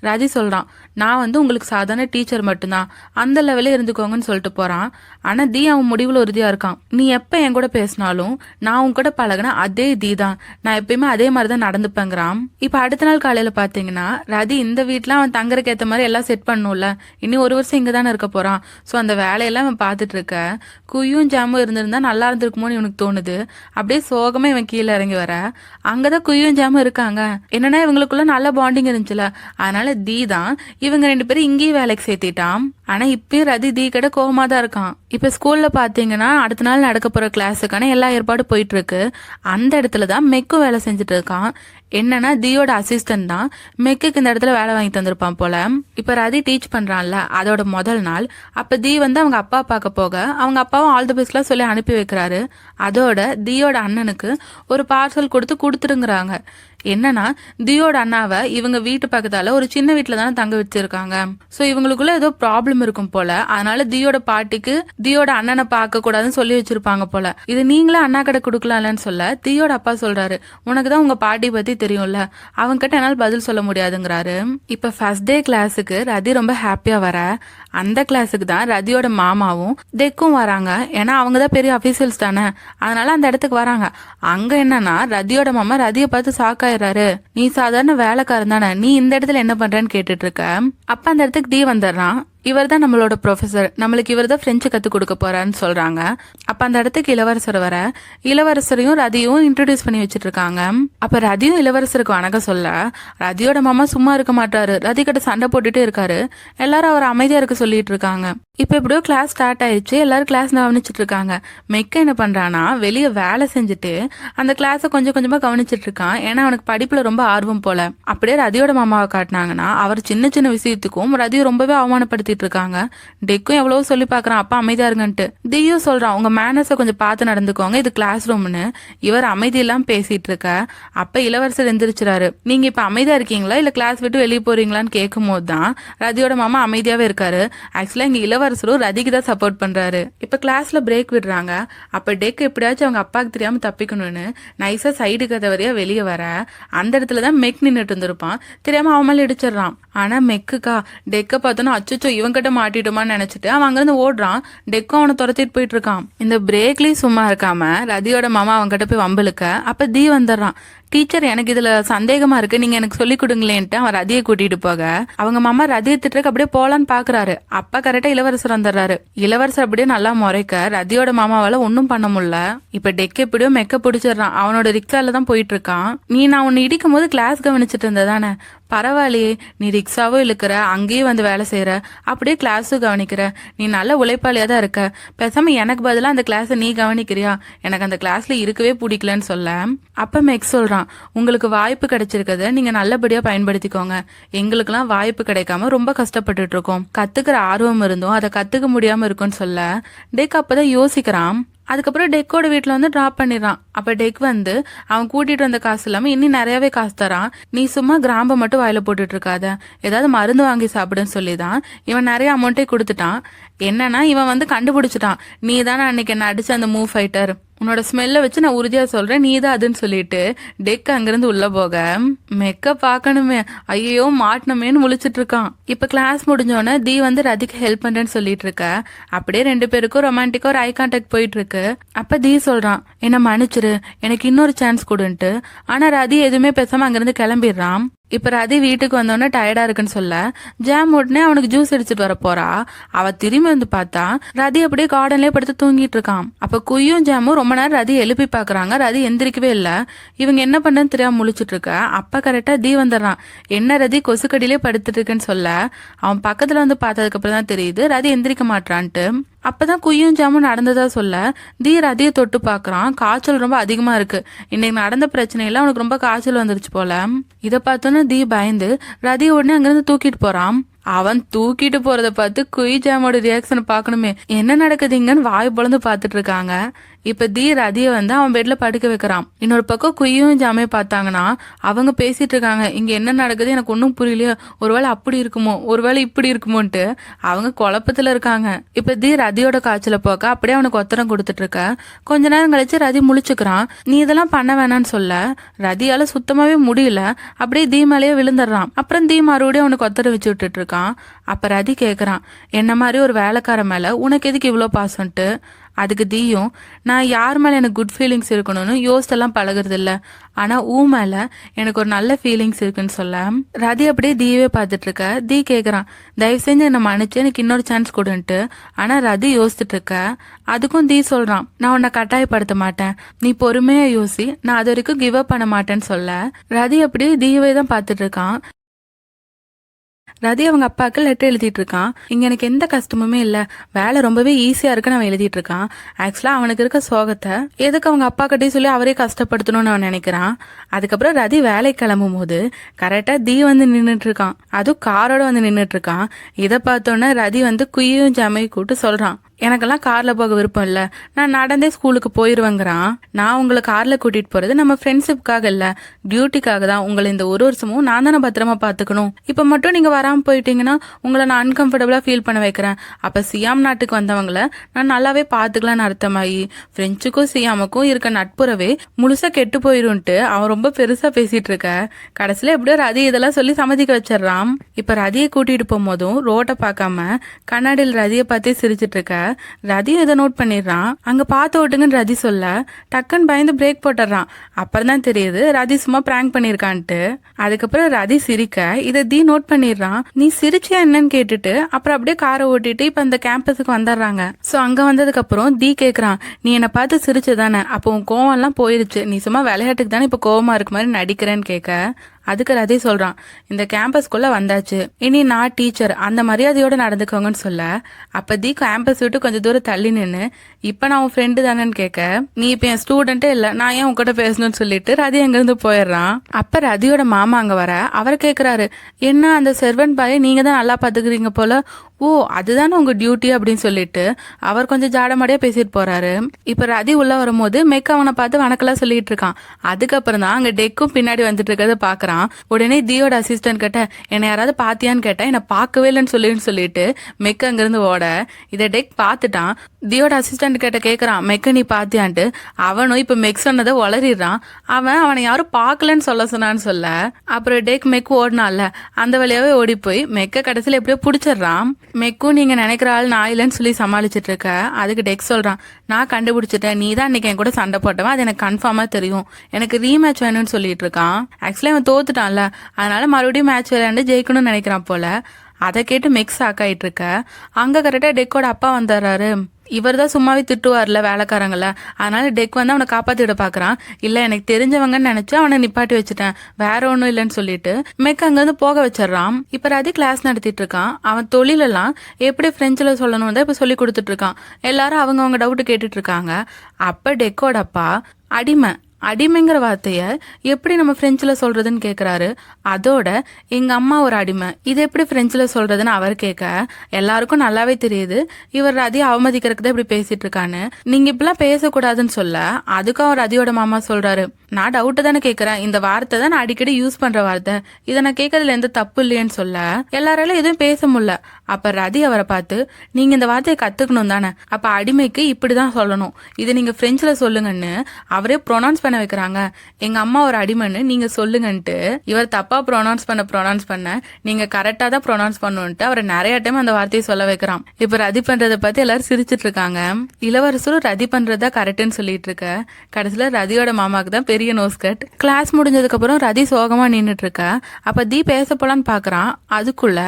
ரதி சொல்றான், நான் வந்து உங்களுக்கு சாதாரண டீச்சர் மட்டும்தான், அந்த லெவலே இருந்துக்கோங்கன்னு சொல்லிட்டு போறான். ஆனா தி அவன் முடிவுல உறுதியா இருக்கான். நீ எப்ப என் கூட பேசினாலும் நான் உன் கூட பழகின அதே தி தான், நான் எப்பயுமே அதே மாதிரிதான் நடந்துப்பேங்கிறான். இப்ப அடுத்த நாள் காலையில பாத்தீங்கன்னா ரதி இந்த வீட்டுல அவன் தங்குறதுக்கு ஏத்த மாதிரி எல்லாம் செட் பண்ணும்ல, இன்னும் 1 வருஷம் இங்க தானே இருக்க போறான். சோ அந்த வேலையெல்லாம் அவன் பாத்துட்டு இருக்க குயும் ஜாமும் இருந்திருந்தா நல்லா இருந்திருக்குமோன்னு இவனுக்கு தோணுது. அப்படியே சோகமா இவன் கீழே இறங்கி வர அங்கதான் குயும் ஜாமும் இருக்காங்க. என்னன்னா இவங்களுக்குள்ள நல்ல பாண்டிங் இருந்துச்சுல, அதனால தி தான் இவங்க 2 பேரும் இங்கேயும் வேலைக்கு சேர்த்திட்டான். ஆனா இப்பயும் ரதி தி கிட்ட கோவமா தான் இருக்கான். இப்ப ஸ்கூல்ல பாத்தீங்கன்னா அடுத்த நாள் நடக்க போற கிளாஸுக்கான எல்லா ஏற்பாடு போயிட்டு இருக்கு. அந்த இடத்துலதான் மெக்கும் வேலை செஞ்சுட்டு இருக்கான். என்னன்னா தியோட அசிஸ்டன்ட் தான் மெக்குக்கு இந்த இடத்துல வேலை வாங்கி தந்திருப்பான் போல. இப்ப ரதி டீச் பண்றான்ல, அதோட முதல் நாள். அப்ப தி வந்து அவங்க அப்பா பார்க்க போக அவங்க அப்பாவும் ஆல் தி பெஸ்ட்லாம் சொல்லி அனுப்பி வைக்கிறாரு. அதோட தியோட அண்ணனுக்கு ஒரு பார்சல் கொடுத்துருங்கிறாங்க. என்னன்னா தியோட அண்ணாவை இவங்க வீட்டு பக்கத்தால ஒரு சின்ன வீட்டுல தானே தங்க வச்சிருக்காங்க. சோ இவங்களுக்குள்ள ஏதோ ப்ராப்ளம் இருக்கும் போல, அதனால தியோட பாட்டிக்கு தியோட அண்ணனை பார்க்க கூடாதுன்னு சொல்லி வச்சிருப்பாங்க போல. இது நீங்களே அண்ணா கடை கொடுக்கலாம்லன்னு சொல்ல தியோட அப்பா சொல்றாரு, உனக்குதான் உங்க பாட்டி பத்தி தெரியும்ல, அவங்க கிட்ட என்னால பதில் சொல்ல முடியாதுங்கிறாரு. இப்ப ஃபர்ஸ்ட் டே கிளாஸுக்கு ரதி ரொம்ப ஹாப்பியா வர, அந்த கிளாஸுக்கு தான் ரதியோட மாமாவும் டெக்கும் வராங்க. ஏன்னா அவங்கதான் பெரிய அபிஷியல்ஸ் தானே, அதனால அந்த இடத்துக்கு வராங்க. அங்க என்னன்னா ரதியோட மாமா ரதியை பார்த்து சாக்காயிராரு. நீ சாதாரண வேலைக்காரன் தானே, நீ இந்த இடத்துல என்ன பண்றேன்னு கேட்டுட்டு இருக்க. அப்ப அந்த இடத்துக்கு தி வந்துடுறான். இவர் தான் நம்மளோட ப்ரொஃபசர், நம்மளுக்கு இவர் தான் பிரெஞ்சு கத்து கொடுக்க போறான்னு சொல்றாங்க. அப்ப அந்த இடத்துக்கு இளவரசர் வர இளவரசரையும் ரதியும் இன்ட்ரோடியூஸ் பண்ணி வச்சிட்டு இருக்காங்க. அப்ப ரதியும் இளவரசருக்கு வணக்கம் சொல்ல ரதியோட மாமா சும்மா இருக்க மாட்டாரு, ரதி கிட்ட சண்டை போட்டுட்டே இருக்காரு. எல்லாரும் அவர் அமைதியா இருக்க சொல்லிட்டு இருக்காங்க. இப்ப எப்படியோ கிளாஸ் ஸ்டார்ட் ஆயிடுச்சு, எல்லாரும் கிளாஸ் கவனிச்சிட்டு இருக்காங்க. மெக்க என்ன பண்றானா வெளியே வேலை செஞ்சுட்டு அந்த கிளாஸை கொஞ்சம் கொஞ்சமா கவனிச்சிட்டு இருக்கான். ஏன்னா அவனுக்கு படிப்புல ரொம்ப ஆர்வம் போல. அப்படியே ரதியோட மாமாவை காட்டினாங்கன்னா அவர் சின்ன சின்ன விஷயத்துக்கும் ரதியை ரொம்பவே அவமானப்படுத்தி இருக்காங்க. டெக்கும் எவ்வளவு சொல்லி பாக்குறான் அப்பா அமைதியா இருங்கன்ட்டு. தியும் சொல்றான் உங்க மேனர்ஸை கொஞ்சம் பார்த்து நடந்துக்கோங்க, இது கிளாஸ் ரூம்னு. இவர் அமைதியெல்லாம் பேசிட்டு இருக்க. அப்ப இளவரசர் எந்திரிச்சுறாரு. நீங்க இப்ப அமைதியா இருக்கீங்களா இல்ல கிளாஸ் விட்டு வெளியே போறீங்களான்னு கேட்கும் போதுதான் ரதியோட மாமா அமைதியாவே இருக்காரு. ஆக்சுவலா இங்க இளவரசரும் ரதிக்கு தான் சப்போர்ட் பண்றாரு. இப்ப கிளாஸ்ல பிரேக் விடுறாங்க. அப்ப டெக் எப்படியாச்சும் அவங்க அப்பாவுக்கு தெரியாம தப்பிக்கணும்னு நைஸா சைடு கதவரையா வெளியே வர அந்த இடத்துலதான் மெக் நின்னுட்டு இருந்திருப்பான். தெரியாம அவன் மேல இடிச்சிடறான். ஆனா மெக்குக்கா டெக்க பார்த்தோன்னா அச்சுச்சோ இவங்கிட்ட மாட்டிட்டோமான்னு நினைச்சிட்டு அவன் அங்கிருந்து ஓடுறான். டெக்கும் அவனை துரத்திட்டு போயிட்டு இருக்கான். இந்த பிரேக்லயும் சும்மா இருக்காம ரதியோட மாமா அவன்கிட்ட போய் வம்பலுக்க அப்ப தி வந்துடுறான். டீச்சர் எனக்கு இதுல சந்தேகமா இருக்கு, நீங்க எனக்கு சொல்லி கொடுங்களேன்ட்டு அவன் ரதியை கூட்டிட்டு போக அவங்க மாமா ரதியை திட்டுறக்கு அப்படியே போலான்னு பாக்குறாரு. அப்ப கரெக்டா இளவரசர் வந்துடுறாரு. இளவரசர் அப்படியே நல்லா முறைக்க ரதியோட மாமாவால ஒன்னும் பண்ண முடியல. இப்ப டெக் எப்படியோ மெக்க பிடிச்சிடறான். அவனோட ரிக்ஷால தான் போயிட்டு இருக்கான். நீ நான் உன்னை இடிக்கும் போது கிளாஸ் கவனிச்சிட்டு இருந்ததானே, பரவாயில்லையே நீ ரிக்ஷாவும் இழுக்கிற, அங்கேயும் வந்து வேலை செய்யற, அப்படியே கிளாஸும் கவனிக்கிற, நீ நல்ல உழைப்பாளியா தான் இருக்க. பேசாம எனக்கு பதிலா அந்த கிளாஸை நீ கவனிக்கிறியா, எனக்கு அந்த கிளாஸ்ல இருக்கவே பிடிக்கலன்னு சொல்ல அப்ப மெக் சொல்றான், உங்களுக்கு வாய்ப்பு கிடைச்சிருக்கத நீங்க நல்லபடியா பயன்படுத்திக்கோங்க. எங்களுக்கெல்லாம் வாய்ப்பு கிடைக்காம ரொம்ப கஷ்டப்பட்டுட்டு இருக்கோம். கத்துக்கிற ஆர்வம் இருந்தும் அதை கத்துக்க முடியாம இருக்குன்னு சொல்ல டெக் அப்பதான் யோசிக்கிறான். அதுக்கப்புறம் டெக்கோட வீட்டுல வந்து டிராப் பண்ணிடுறான். அப்ப டெக் வந்து அவன் கூட்டிட்டு வந்த காசு இல்லாம இன்னும் நிறையவே காசு தரான். நீ சும்மா கிராம்பை மட்டும் வாயில போட்டுட்டு இருக்காத, ஏதாவது மருந்து வாங்கி சாப்பிடுன்னு சொல்லிதான் இவன் நிறைய அமௌண்ட்டே கொடுத்துட்டான். என்னன்னா இவன் வந்து கண்டுபிடிச்சிட்டான், நீ தானே அன்னைக்கு என்ன அடிச்ச அந்த மூவ் ஃபைட்டர், உன்னோட ஸ்மெல்ல வச்சு நான் உறுதியா சொல்றேன் நீ தான் அதுன்னு சொல்லிட்டு டெக் அங்கிருந்து உள்ள போக மெக்க பாக்கணுமே ஐயோ மாட்டணுமேன்னு முழிச்சிட்டு இருக்கான். இப்ப கிளாஸ் முடிஞ்சோடனே தி வந்து ரதிக்கு ஹெல்ப் பண்றேன்னு சொல்லிட்டு இருக்க. அப்படியே 2 பேருக்கும் ரொமான்டிக்கா ஒரு ஐ கான்டாக்ட் போயிட்டு இருக்கு. அப்ப தி சொல்றான், என்ன மன்னிச்சிரு, எனக்கு இன்னொரு சான்ஸ் கொடுன்ட்டு. ஆனா ரதி எதுவுமே பேசாம அங்கிருந்து கிளம்பிடுறான். இப்ப ரதி வீட்டுக்கு வந்தோடனே டயர்டா இருக்குன்னு சொல்ல ஜாம் உடனே அவனுக்கு ஜூஸ் அடிச்சுட்டு வர போறா. அவ திரும்பி வந்து பார்த்தா ரதி அப்படியே கார்டன்லயே படுத்து தூங்கிட்டு இருக்கான். அப்ப குய்யும் ஜாமும் ரொம்ப நேரம் ரதி எழுப்பி பாக்குறாங்க. ரதி எந்திரிக்கவே இல்ல. இவங்க என்ன பண்றன்னு தெரியாம முழிச்சிட்டு இருக்க. அப்ப கரெக்டா தி வந்துடுறான். என்ன ரதி கொசுக்கடியிலே படுத்துட்டு இருக்குன்னு சொல்ல அவன் பக்கத்துல வந்து பார்த்ததுக்கு அப்புறம் தான் தெரியுது ரதி எந்திரிக்க மாட்டான்ட்டு. அப்பதான் குய்யும் ஜாமும் நடந்ததா சொல்ல தி ரதியை தொட்டு பாக்குறான். காய்ச்சல் ரொம்ப அதிகமா இருக்கு, இன்னைக்கு நடந்த பிரச்சனையில அவனுக்கு ரொம்ப காய்ச்சல் வந்துருச்சு போல. இதை பார்த்தோன்னா தி பயந்து ரதி உடனே அங்கிருந்து தூக்கிட்டு போறான். அவன் தூக்கிட்டு போறத பார்த்து குய் ஜாமோட ரியாக்ஷன் பாக்கணுமே, என்ன நடக்குதுங்கன்னு வாய் பொழந்து பாத்துட்டு இருக்காங்க. இப்ப தி ரதியை வந்து அவன் பெட்ல படுக்க வைக்கிறான். இன்னொரு பக்கம் குய்யும் ஜாமே பார்த்தாங்கன்னா அவங்க பேசிட்டு இருக்காங்க, இங்க என்ன நடக்குது எனக்கு ஒன்னும் புரியலையோ, ஒருவேளை அப்படி இருக்குமோ ஒருவேளை இப்படி இருக்குமோன்ட்டு அவங்க குழப்பத்துல இருக்காங்க. இப்ப தி ரதியோட காய்ச்சல போக்க அப்படியே அவனுக்கு ஒத்தரம் கொடுத்துட்டு இருக்க. கொஞ்ச நேரம் கழிச்சு ரதி முழிச்சுக்கிறான். நீ இதெல்லாம் பண்ண வேணான்னு சொல்ல ரதியால சுத்தமாவே முடியல. அப்படியே தி மேலேயே விழுந்துடுறான். அப்புறம் தி மறுபடியும் அவனுக்கு ஒத்தரம் வச்சு விட்டுட்டு இருக்கான். இருக்கான். அப்ப ரதி கேக்குறான், என்ன மாதிரி ஒரு வேலைக்கார மேல உனக்கு எதுக்கு இவ்வளோ பாசம்ட்டு. அதுக்கு தீயும், நான் யார் மேலே எனக்கு குட் ஃபீலிங்ஸ் இருக்கணும்னு யோசித்தெல்லாம் பழகுறது இல்லை, ஆனால் மேலே எனக்கு ஒரு நல்ல ஃபீலிங்ஸ் இருக்குன்னு சொல்ல ரதி அப்படியே தீயவே பார்த்துட்டு இருக்க. தீ கேட்குறான், தயவு செஞ்சு என்னை மன்னிச்சு எனக்கு இன்னொரு சான்ஸ் கொடுன்ட்டு. ஆனால் ரதி யோசிச்சுட்டு இருக்க. அதுக்கும் தீ சொல்கிறான், நான் உன்னை கட்டாயப்படுத்த மாட்டேன், நீ பொறுமையாக யோசி, நான் அது வரைக்கும் கிவ் அப் பண்ண மாட்டேன்னு சொல்ல ரதி அப்படியே தீயவே தான் பார்த்துட்டு இருக்கான். ரதி அவங்க அப்பாவுக்கு லெட்டர் எழுதிட்டு இருக்கான். இங்க எனக்கு எந்த கஷ்டமுமே இல்லை, வேலை ரொம்பவே ஈஸியா இருக்குன்னு அவன் எழுதிட்டு இருக்கான். ஆக்சுவலா அவனுக்கு இருக்க சோகத்தை எதுக்கு அவங்க அப்பா கிட்டே சொல்லி அவரே கஷ்டப்படுத்தணும்னு அவன் நினைக்கிறான். அதுக்கப்புறம் ரதி வேலை கிளம்பும் போது கரெக்டா தீ வந்து நின்றுட்டு இருக்கான். அதுவும் காரோட வந்து நின்றுட்டு இருக்கான். இதை பார்த்தோன்னே ரதி வந்து குய்யும் ஜமையும் கூட்டு சொல்றான், எனக்கெல்லாம் கார்ல போக விருப்பம் இல்ல, நான் நடந்தே ஸ்கூலுக்கு போயிருவேங்கிறான். நான் உங்களை கார்ல கூட்டிட்டு போறது நம்ம ஃப்ரெண்ட்ஷிப்காக இல்ல, டியூட்டிக்காக தான். உங்களை இந்த ஒரு வருஷமும் நான் தானே பத்திரமா பாத்துக்கணும். இப்ப மட்டும் நீங்க வராம போயிட்டீங்கன்னா உங்களை நான் அன்கம்ஃபர்டபுளா ஃபீல் பண்ண வைக்கிறேன். அப்ப சியாம் நாட்டுக்கு வந்தவங்கள நான் நல்லாவே பாத்துக்கலாம்னு அர்த்தமாயி பிரெஞ்சுக்கும் சியாமுக்கும் இருக்க நட்புறவே முழுசா கெட்டு போயிருன்ட்டு அவன் ரொம்ப பெருசா பேசிட்டு இருக்க. கடைசியில எப்படியோ ரதி இதெல்லாம் சொல்லி சம்மதிக்க வச்சிடறான். இப்ப ரதியை கூட்டிட்டு போகும்போதும் ரோட்டை பார்க்காம கண்ணாடியில் ரதியை பார்த்தே சிரிச்சிட்டு இருக்க. ரதியும் இதை நோட் பண்ணிடுறான். அங்க பார்த்து ஓட்டுங்கன்னு ரதி சொல்ல டக்குன்னு பயந்து பிரேக் போட்டுறான். அப்புறம் தான் தெரியுது ரதி சும்மா பிராங்க் பண்ணிருக்கான்ட்டு. அதுக்கப்புறம் ரதி சிரிக்க இதை தீ நோட் பண்ணிடுறான். நீ சிரிச்சியா என்னன்னு கேட்டுட்டு அப்புறம் அப்படியே காரை ஓட்டிட்டு இப்ப அந்த கேம்பஸுக்கு வந்துடுறாங்க. சோ அங்க வந்ததுக்கு அப்புறம் தீ கேக்குறான், நீ என்னை பார்த்து சிரிச்சதானே, அப்போ உன் கோவம் எல்லாம் போயிருச்சு, நீ சும்மா விளையாட்டுக்கு தானே இப்ப கோவமா இருக்கு மாதிரி நடிக்கிறேன்னு கேட்க அதுக்கு ரதி சொல்றான், இந்த கேம்பஸ்குள்ள வந்தாச்சு, இனி நான் டீச்சர், அந்த மரியாதையோட நடந்துக்கோங்கன்னு சொல்ல அப்ப தீ கேம்பஸ் விட்டு கொஞ்சம் தூரம் தள்ளி நின்று, இப்ப நான் உன் ஃப்ரெண்டு தானேன்னு கேட்க, நீ இப்ப என் ஸ்டூடெண்டே இல்ல, நான் ஏன் உங்ககிட்ட பேசணும்னு சொல்லிட்டு ரதி அங்கிருந்து போயிடுறான். அப்ப ரதியோட மாமா அங்க வர அவர் கேக்குறாரு, என்ன அந்த செர்வன்ட் பாயை நீங்க தான் நல்லா பாத்துக்கிறீங்க போல, ஓ அதுதானே உங்க டியூட்டி அப்படின்னு சொல்லிட்டு அவர் கொஞ்சம் ஜாடமாடியா பேசிட்டு போறாரு. இப்ப ரதி உள்ள வரும்போது மெக் அவனை பார்த்து வணக்கெல்லாம் சொல்லிட்டு இருக்கான். அதுக்கப்புறம் தான் அங்க டெக்கும் பின்னாடி வந்துட்டு இருக்கிறத பாக்குறான். உடனே தியோட அசிஸ்டன்ட் கிட்ட என்னை யாராவது பாத்தியான்னு கேட்டா என்ன பார்க்கவே இல்லைன்னு சொல்லிட்டு மெக் அங்கிருந்து ஓட இதை டெக் பார்த்துட்டான். தியோட அசிஸ்டன்ட் கிட்ட கேக்குறான், மெக்க நீ பாத்தியான்ட்டு. அவனும் இப்ப மெக் சொன்னதை வளரிடுறான். அவனை யாரும் பார்க்கலன்னு சொன்னான்னு சொல்ல அப்புறம் டெக் மெக் ஓடினால அந்த வழியாவே ஓடி போய் மெக்க கடைசியில எப்படியோ பிடிச்சிடுறான். மெக்கும் நீங்க நினைக்கிற ஆள் நான் இல்லைன்னு சொல்லி சமாளிச்சுட்டு இருக்க. அதுக்கு டெக் சொல்றான், நான் கண்டுபிடிச்சிட்டேன், நீ தான் இன்னைக்கு என் கூட சண்டை போட்டவன், அது எனக்கு கன்ஃபார்மா தெரியும், எனக்கு ரீமேட்ச் வேணும்னு சொல்லிட்டு இருக்கான். ஆக்சுவலி அவன் தோத்துட்டான்ல, அதனால மறுபடியும் மேட்ச் விளையாண்டு ஜெயிக்கணும்னு நினைக்கிறான் போல. அதை கேட்டு மெக்ஸ் ஆக்காயிட்டு இருக்க. அங்க கரெக்டா டெக்கோட அப்பா வந்துடுறாரு. இவர் தான் சும்மாவே திட்டுவார்ல வேலைக்காரங்கள, அதனால டெக் வந்து அவனை காப்பாத்திட பாக்குறான். இல்ல எனக்கு தெரிஞ்சவங்கன்னு நினைச்சு அவனை நிப்பாட்டி வச்சுட்டேன், வேற ஒண்ணும் இல்லைன்னு சொல்லிட்டு மெக் அங்க இருந்து போக வச்சிடறான். இப்ப ரதி கிளாஸ் நடத்திட்டு இருக்கான். அவன் தொழிலெல்லாம் எப்படி பிரெஞ்சுல சொல்லணும் தான் இப்ப சொல்லி கொடுத்துட்டு இருக்கான். எல்லாரும் அவங்க டவுட் கேட்டுட்டு இருக்காங்க. அப்ப டெக்கோட அப்பா அடிமைங்கிற வார்த்தைய எப்படி நம்ம பிரெஞ்சுல சொல்றதுன்னு கேக்குறாரு. அதோட எங்க அம்மா ஒரு அடிமை, இது எப்படி பிரெஞ்சுல சொல்றதுன்னு அவர் கேட்க எல்லாருக்கும் நல்லாவே தெரியுது இவர் ரதியை அவமதிக்கிறதுக்கு தான் இப்படி பேசிட்டு இருக்கான்னு. நீங்க இப்பெல்லாம் பேசக்கூடாதுன்னு சொல்ல அதுக்கும் அவர் ரதியோட மாமா சொல்றாரு, நான் டவுட் தானே கேக்குறேன், இந்த வார்த்தை தான் நான் அடிக்கடி யூஸ் பண்ற வார்த்தை, இதை நான் கேட்கறதுல எந்த தப்பு இல்லையேன்னு சொல்ல எல்லாராலும் எதுவும் பேச முடியல. அப்ப ரதி அவரை பார்த்து, நீங்க இந்த வார்த்தையை கத்துக்கணும் தானே, அப்ப அடிமைக்கு இப்படிதான் சொல்லணும், இதை நீங்க பிரெஞ்சுல சொல்லுங்கன்னு அவரே ப்ரொனவுன்ஸ் பண்ண வைக்கிறாங்க. எங்க அம்மா ஒரு அடிமைன்னு நீங்க சொல்லுங்கன்ட்டு இவர் தப்பா ப்ரொனவுன்ஸ் பண்ண நீங்க கரெக்டா தான் ப்ரொனவுன்ஸ் பண்ணுன்ட்டு அவரை நிறைய டைம் அந்த வார்த்தையை சொல்ல வைக்கிறான். இப்ப ரதி பண்றதை பார்த்து எல்லாரும் சிரிச்சிட்டு இருக்காங்க. இளவரசரும் ரதி பண்றதா கரெக்ட்னு சொல்லிட்டு இருக்க. கடைசியில ரதியோட மாமாக்கு தான் பெரிய நோஸ் கட். கிளாஸ் முடிஞ்சதுக்கு அப்புறம் ரதி சோகமா நின்னுட்டு இருக்க. அப்ப தீ பேச போலான்னு பாக்குறான். அதுக்குள்ள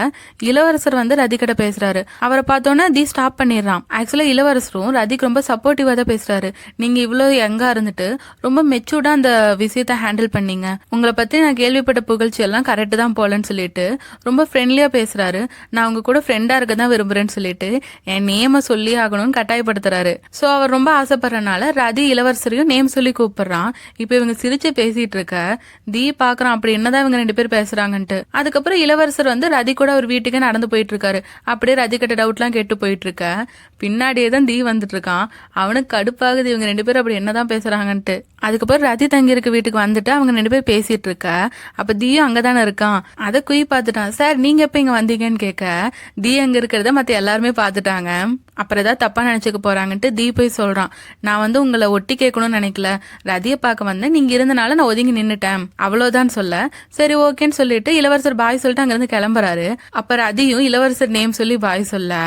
இளவரசர் வந்து ரதி கிட்ட பேசுறாரு. அவரை பார்த்தோன்னே தீ ஸ்டாப் பண்ணிடுறான். ஆக்சுவலா இளவரசரும் ரதிக்கு ரொம்ப சப்போர்ட்டிவா தான் பேசுறாரு. நீங்க இவ்வளவு யங்கா இருந்துட்டு ரொம்ப மெச்சூர்டா அந்த விஷயத்த ஹேண்டில் பண்ணீங்க, உங்களை பத்தி நான் கேள்விப்பட்ட புகழ்ச்சி எல்லாம் கரெக்ட் தான் போலன்னு சொல்லிட்டு ரொம்ப ஃப்ரெண்ட்லியா பேசுறாரு. நான் உங்க கூட ஃப்ரெண்டா இருக்க தான் விரும்புறேன்னு சொல்லிட்டு என் நேம சொல்லி ஆகணும்னு கட்டாயப்படுத்துறாரு. சோ அவர் ரொம்ப ஆசைப்படுறதுனால ரதி இளவரசரையும் நேம் சொல்லி கூப்பிடுறான். இப்ப இவங்க சிரிச்சு பேசிட்டு இருக்க தீ பாக்குறான் அப்படி என்னதான் இவங்க 2 பேர் பேசுறாங்கன்ட்டு. அதுக்கப்புறம் இளவரசர் வந்து ரதி கூட ஒரு வீட்டுக்கே நடந்து போயிட்டு இருக்காரு. அப்படியே ரதி கிட்ட டவுட் எல்லாம் கேட்டு போயிட்டு இருக்க. பின்னாடியே தான் தீ வந்துட்டு இருக்கான். அவனுக்கு கடுப்பாகுது இவங்க 2 பேரும் அப்படி என்னதான் பேசுறாங்கன்ட்டு. அதுக்கப்புறம் ரதி தங்கி இருக்க வீட்டுக்கு வந்துட்டு அவங்க 2 பேர் பேசிட்டு இருக்க. அப்ப தீயும் அங்கதானே இருக்கான். அதை குயி பார்த்துட்டான். சார் நீங்க எப்ப இங்க வந்தீங்கன்னு கேட்க, தீ அங்க இருக்கிறத மத்த எல்லாருமே பார்த்துட்டாங்க. அப்புறம் ஏதாவது தப்பா நினைச்சுக்க போறாங்கன்ட்டு தீ போய் சொல்றான், நான் வந்து உங்களை ஒட்டி கேட்கணும்னு நினைக்கல, ரதியை பார்க்க வந்தேன், நீங்க இருந்தனால நான் ஒதுங்கி நின்னுட்டேன், அவ்வளவுதான் சொல்ல. சரி ஓகேன்னு சொல்லிட்டு இளவரசர் பாய் சொல்லிட்டு அங்கிருந்து கிளம்புறாரு. அப்ப ரதியும் இளவரசர் நேம் சொல்லி பாய் சொல்ல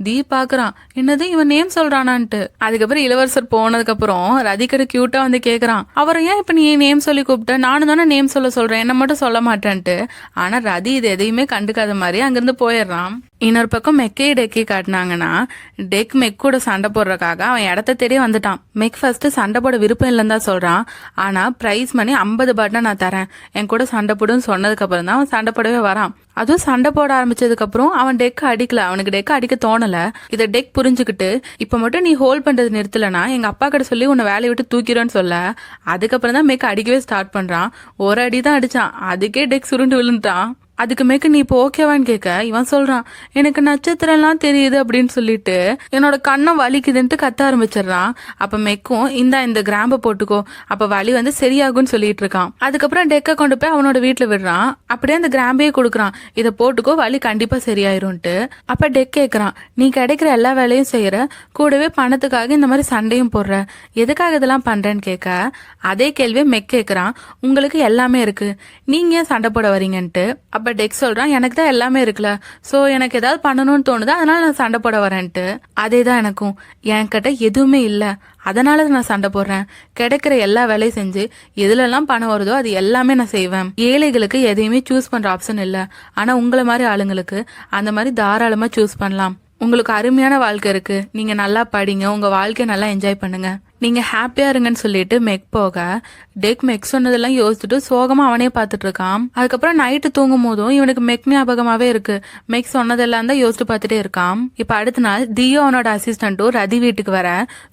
தீ பாக்குறான், என்னது இவன் நேம் சொல்றானான்ட்டு. அதுக்கப்புறம் இளவரசர் போனதுக்கு அப்புறம் ரதி கிட்ட கியூட்டா வந்து கேக்குறான், அவரை ஏன் இப்ப நீ நேம் சொல்லி கூப்பிட்ட, நானும் தானே நேம் சொல்றேன், என்ன மட்டும் சொல்ல மாட்டேன்ட்டு. ஆனா ரதி இது எதையுமே கண்டுக்காத மாதிரி அங்கிருந்து போயிடுறான். இன்னொரு பக்கம் மெக்கை டெக்கி காட்டினாங்கன்னா, டெக் மெக் கூட சண்டை போடுறதுக்காக அவன் இடத்த தேடி வந்துட்டான். மெக் ஃபர்ஸ்ட் சண்டை போட விருப்பம் இல்லைன்னு தான் சொல்றான். ஆனா பிரைஸ் மணி 50 பாட்னா நான் தரேன், என் கூட சண்டை போடுன்னு சொன்னதுக்கு அப்புறம் தான் அவன் சண்டை போடவே வரான். அதுவும் சண்டை போட ஆரம்பிச்சதுக்கு அப்புறம் அவன் டெக் அடிக்கல, அவனுக்கு டெக் அடிக்க தோணல. இதை டெக் புரிஞ்சுக்கிட்டு, இப்ப மட்டும் நீ ஹோல்ட் பண்றது நிறுத்தலனா எங்க அப்பா கிட்ட சொல்லி உன்னை வேலையை விட்டு தூக்கிறேன்னு சொல்ல, அதுக்கப்புறம் தான் மெக் அடிக்கவே ஸ்டார்ட் பண்றான். ஒரு அடி தான் அடிச்சான், அதுக்கே டெக் சுருண்டு விழுந்துட்டான். அதுக்கு மேக்கு நீ இப்போ ஓகேவான்னு கேட்க இவன் சொல்றான், எனக்கு நட்சத்திரம் எல்லாம் தெரியுது அப்படின்னு சொல்லிட்டு என்னோட கண்ணம் வலிக்குதுன்ட்டு கத்த ஆரம்பிச்சிடுறான். அப்ப மெக்கும் இந்த கிராம்பை போட்டுக்கோ, அப்ப வலி வந்து சரியாகும்னு சொல்லிட்டு இருக்கான். அதுக்கப்புறம் டெக்கை கொண்டு போய் அவனோட வீட்டுல விடுறான். அப்படியே அந்த கிராம்பையே கொடுக்குறான், இதை போட்டுக்கோ வலி கண்டிப்பா சரியாயிரும்ட்டு. அப்ப டெக் கேட்கறான், நீ கிடைக்கிற எல்லா வேலையும் செய்யற, கூடவே பணத்துக்காக இந்த மாதிரி சண்டையும் போடுற, எதுக்காக இதெல்லாம் பண்றேன்னு கேட்க அதே கேள்வியை மெக் கேட்கறான், உங்களுக்கு எல்லாமே இருக்கு, நீங்க ஏன் சண்டை போட வரீங்கன்ட்டு. அப்ப டெக் சொல்றான், எனக்கு தான் எல்லாமே இருக்குல்ல, சோ எனக்கு ஏதாவது பண்ணணும்னு தோணுது, அதனால நான் சண்டை போட வரேன்ட்டு. அதே தான் எனக்கும், என்கிட்ட எதுவுமே இல்ல, அதனால நான் சண்டை போடுறேன், கிடைக்கிற எல்லா வேலையும் செஞ்சு எதுலெல்லாம் பணம் வருதோ அது எல்லாமே நான் செய்வேன். ஏழைகளுக்கு எதையுமே சூஸ் பண்ற ஆப்ஷன் இல்ல, ஆனா உங்களை மாதிரி ஆளுங்களுக்கு அந்த மாதிரி தாராளமா சூஸ் பண்ணலாம். உங்களுக்கு அருமையான வாழ்க்கை இருக்கு, நீங்க நல்லா படிங்க, உங்க வாழ்க்கையை நல்லா என்ஜாய் பண்ணுங்க, நீங்க ஹாப்பியா இருங்கன்னு சொல்லிட்டு மெக் போக டெக் மெக் சொன்னதெல்லாம் யோசிச்சுட்டு சோகமா அவனே பார்த்துட்டு இருக்கான். அதுக்கப்புறம் நைட்டு தூங்கும் போதும் இவனுக்கு மெக் ஞாபகமாவே இருக்கு. மெக் சொன்னதெல்லாம் தான் யோசிச்சு பார்த்துட்டே இருக்கான். இப்ப அடுத்த நாள் தியோ அவனோட அசிஸ்டன்ட்டும் ரதி வீட்டுக்கு வர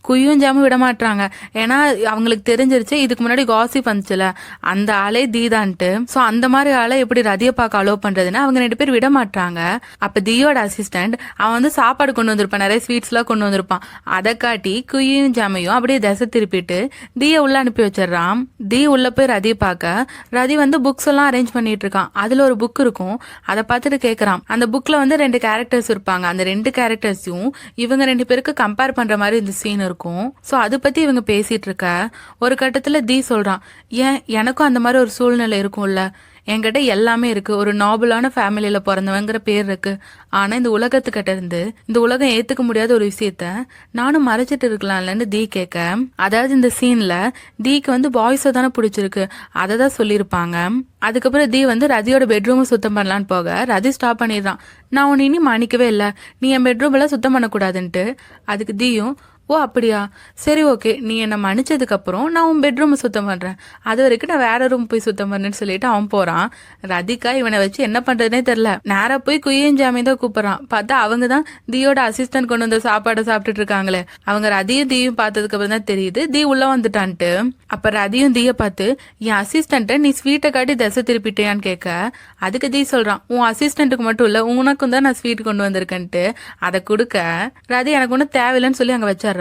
குயும் ஜாமும் விட மாட்டாங்க. ஏன்னா அவங்களுக்கு தெரிஞ்சிருச்சு இதுக்கு முன்னாடி காசிப் வந்துச்சுல, அந்த ஆளே தீதான்ட்டு. சோ அந்த மாதிரி ஆளை எப்படி ரதியை பார்க்க அலோவ் பண்றதுன்னு அவங்க 2 பேர் விட மாட்டாங்க. அப்ப தியோட அசிஸ்டன்ட் அவன் வந்து சாப்பாடு கொண்டு வந்திருப்பான், நிறைய ஸ்வீட்ஸ் எல்லாம் கொண்டு வந்திருப்பான். அதை காட்டி குயும் ஜாமையும் அப்படியே தசை திருப்பிட்டு தீய உள்ள அனுப்பி வச்சிடறான். தீ உள்ள போய் ரதி பார்க்க ரதி வந்து புக்ஸ் எல்லாம் அரேஞ்ச் பண்ணிட்டு இருக்கான். அதுல ஒரு புக் இருக்கும், அதை பார்த்துட்டு கேட்கறான். அந்த புக்ல வந்து 2 கேரக்டர்ஸ் இருப்பாங்க, அந்த 2 கேரக்டர்ஸையும் இவங்க 2 பேருக்கு கம்பேர் பண்ற மாதிரி இந்த சீன் இருக்கும். சோ அதை பத்தி இவங்க பேசிட்டு இருக்க ஒரு கட்டத்துல தீ சொல்றான், ஏன் எனக்கும் அந்த மாதிரி ஒரு சூழ்நிலை இருக்கும்ல, என்கிட்ட எல்லாமே இருக்கு, ஒரு நாபலான ஃபேமிலியில பிறந்தவங்கிற பேர் இருக்கு, ஆனா இந்த உலகத்துக்கிட்ட இருந்து இந்த உலகம் ஏத்துக்க முடியாத ஒரு விஷயத்த நானும் மறைச்சிட்டு இருக்கலாம்லன்னு தீ கேட்க, அதாவது இந்த சீன்ல தீக்கு வந்து பாய்ஸை தானே பிடிச்சிருக்கு, அதை தான் சொல்லியிருப்பாங்க. அதுக்கப்புறம் தீ வந்து ரதியோட பெட்ரூமை சுத்தம் பண்ணலான்னு போக ரதி ஸ்டாப் பண்ணிடுறான், நான் உன்னை இனி மன்னிக்கவே இல்லை, நீ என் பெட்ரூம் எல்லாம் சுத்தம் பண்ணக்கூடாதுன்ட்டு. அதுக்கு தீயும், ஓ அப்படியா, சரி ஓகே, நீ என்னை மன்னிச்சதுக்கு அப்புறம் நான் உன் பெட்ரூமை சுத்தம் பண்றேன், அது வரைக்கும் நான் வேற ரூம் போய் சுத்தம் பண்ணேன்னு சொல்லிட்டு அவன் போறான். ரதிகா இவனை வச்சு என்ன பண்றதுனே தெரியல, நேரா போய் குயின் ஜாமி தான் கூப்பிடுறான். பார்த்தா அவங்க தான் தீயோட அசிஸ்டன்ட் கொண்டு வந்த சாப்பாடை சாப்பிட்டுட்டு இருக்காங்களே. அவங்க ரதியும் தீயும் பார்த்ததுக்கு அப்புறம் தான் தெரியுது தீ உள்ள வந்துட்டான்ட்டு. அப்ப ரதியும் தீய பார்த்து, என் அசிஸ்டன்ட்ட நீ ஸ்வீட்டை காட்டி தசை திருப்பிட்டியான்னு கேட்க அதுக்கு தீ சொல்றான், உன் அசிஸ்டன்ட்டுக்கு மட்டும் இல்ல உனக்கும் தான் நான் ஸ்வீட் கொண்டு வந்திருக்கேன்ட்டு. அதை கொடுக்க ரதி எனக்கு ஒன்னும் தேவையில்லைன்னு சொல்லி அங்க வச்சிடறான்.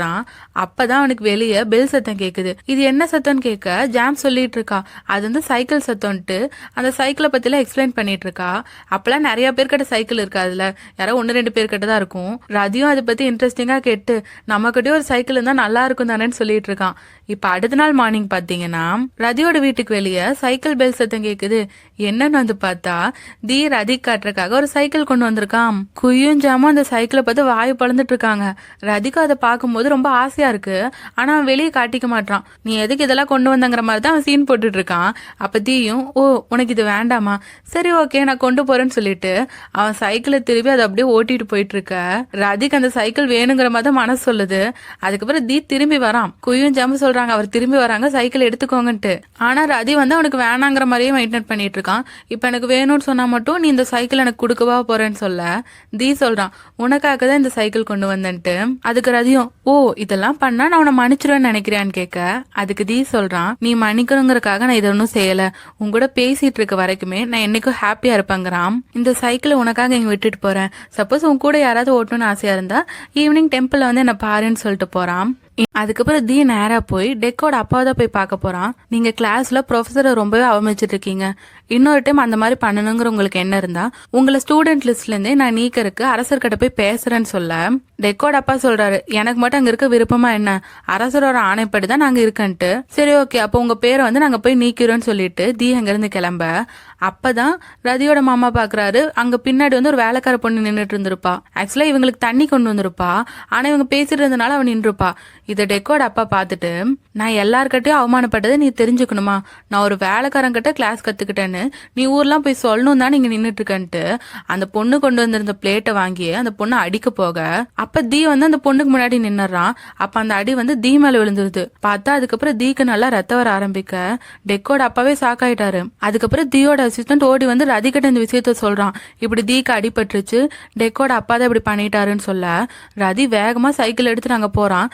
அப்பதான் அவனுக்கு வெளியே பெல் சத்தம் கேக்குது. இது என்ன சத்தம்னு கேட்க ஜாம் சொல்லிட்டு இருக்கா, அது வந்து சைக்கிள் சத்தம்ட்டு அந்த சைக்கிளை பத்திலாம் எக்ஸ்பிளைன் பண்ணிட்டு இருக்கா. அப்பெல்லாம் நிறைய பேர்கிட்ட சைக்கிள் இருக்கா, அதுல யாரோ 1-2 பேர்கிட்ட தான் இருக்கும். ரதியும் அதை பத்தி இன்ட்ரெஸ்டிங்கா கேட்டு நம்மகிட்டயும் ஒரு சைக்கிள் இருந்தா நல்லா இருக்கும் தானேன்னு சொல்லிட்டு இருக்கான். இப்ப அடுத்த நாள் மார்னிங் பாத்தீங்கன்னா ரதியோட வீட்டுக்கு வெளியே சைக்கிள் பெல் சத்தம் கேக்குது. என்னன்னு வந்து பார்த்தா தீ ரதி காட்டுறதுக்காக ஒரு சைக்கிள் கொண்டு வந்திருக்கான். குயும் ஜாமும் அந்த சைக்கிளை பார்த்து வாய் பழந்துட்டு இருக்காங்க. ரதிக்கு அதை பார்க்கும்போது ரொம்ப ஆசையா இருக்கு, ஆனா அவன் வெளியே காட்டிக்க மாட்டான். நீ எதுக்கு இதெல்லாம் கொண்டு வந்தங்கிற மாதிரி தான் அவன் சீன் போட்டுட்டு இருக்கான். அப்ப தீயும், ஓ உனக்கு இது வேண்டாமா, சரி ஓகே நான் கொண்டு போறேன்னு சொல்லிட்டு அவன் சைக்கிளை திருப்பி அதை அப்படியே ஓட்டிட்டு போயிட்டு இருக்க ரதிக்கு அந்த சைக்கிள் வேணுங்கிற மாதிரி தான் மனசு சொல்லுது. அதுக்கப்புறம் தீ திரும்பி வரான். குயும் ஜாமு சொல்றாங்க அவர் திரும்பி வராங்க சைக்கிள் எடுத்துக்கோங்கன்ட்டு. ஆனா ரதி வந்து அவனுக்கு வேணாங்கிற மாதிரியே மெயின்டைன் பண்ணிட்டு இருக்கான். இப்ப எனக்கு வேணும்னு சொன்னா மட்டும் நீ இந்த சைக்கிள் எனக்கு கொடுக்கவா போறேன்னு சொல்ல தீ சொல்றான், உனக்காக தான் இந்த சைக்கிள் கொண்டு வந்தேன்ட்டு. அதுக்கு ரதியும், ஓ இதெல்லாம் பண்ணா நான் உன்னை மன்னிச்சிருவேன்னு நினைக்கிறேன்னு கேட்க அதுக்கு தீ சொல்றான், நீ மன்னிக்கணுங்கிறதுக்காக நான் இதை ஒன்னும் செய்யல, உன் கூட பேசிட்டு இருக்க வரைக்குமே நான் என்னைக்கும் ஹாப்பியா இருப்பேங்கிறான். இந்த சைக்கிளை உனக்காக இங்க விட்டுட்டு போறேன், சப்போஸ் உன் கூட யாராவது ஓட்டணும்னு ஆசையா இருந்தா ஈவினிங் டெம்பிள்ல வந்து என்ன பாருன்னு சொல்லிட்டு போறான். அதுக்கப்புறம் தி நேரா போய் டெக்கோட அப்பாவை தான் போய் பார்க்க போறான். நீங்க கிளாஸ்ல ப்ரொஃபஸரை ரொம்பவே அவமதிச்சிட்டு இருக்கீங்க. இன்னொரு டைம் அந்த மாதிரி பண்ணணுங்கிற உங்களுக்கு என்ன இருந்தா உங்களை ஸ்டூடெண்ட் லிஸ்ட்ல இருந்தே நான் நீக்கறதுக்கு அரசர்கிட்ட போய் பேசுறேன்னு சொல்ல டெக்கோட அப்பா சொல்றாரு, எனக்கு மட்டும் அங்க இருக்க விருப்பமா என்ன, அரசரோட ஆணைப்படி தான் நாங்க இருக்கன்ட்டு. சரி ஓகே, அப்போ உங்க பேரை நாங்க போய் நீக்கிறோம்னு சொல்லிட்டு தி அங்க இருந்து கிளம்ப அப்பதான் ரதியோட மாமா பாக்குறாரு. அங்க பின்னாடி ஒரு வேலைக்கார பொண்ணு நின்றுட்டு இருந்திருப்பா. ஆக்சுவலா இவங்களுக்கு தண்ணி கொண்டு வந்திருப்பா. ஆனா இவங்க பேசிட்டு இருந்தனால அவன் நின்றுப்பா. இதை டெக்கோட அப்பா பார்த்துட்டு, நான் எல்லார்கிட்டயும் அவமானப்பட்டதை நீ தெரிஞ்சுக்கணுமா, நான் ஒரு வேலைக்காரங்கிட்ட கிளாஸ் கத்துக்கிட்டேன்னு நீ ஊர்லாம் போய் சொல்லணும் தான் நீங்க நின்றுட்டு இருக்கன்ட்டு அந்த பொண்ணு கொண்டு வந்திருந்த பிளேட்டை வாங்கி அந்த பொண்ணை அடிக்க போக அப்ப தி அந்த பொண்ணுக்கு முன்னாடி நின்னுறான். அப்ப அந்த அடி தி மேல விழுந்துருது. பார்த்தா அதுக்கப்புறம் தீக்கு நல்லா ரத்த வர ஆரம்பிக்க டெக்கோட அப்பாவே சாக்காயிட்டாரு. அதுக்கப்புறம் தீயோட அசிஸ்டன்ட் ஓடி ரதி கிட்ட இந்த விஷயத்த சொல்றான். இப்படி தீக்கு அடிபட்டுருச்சு, டெக்கோட அப்பா தான் இப்படி பண்ணிட்டாருன்னு சொல்ல ரதி வேகமா சைக்கிள் எடுத்து நாங்க போறான்.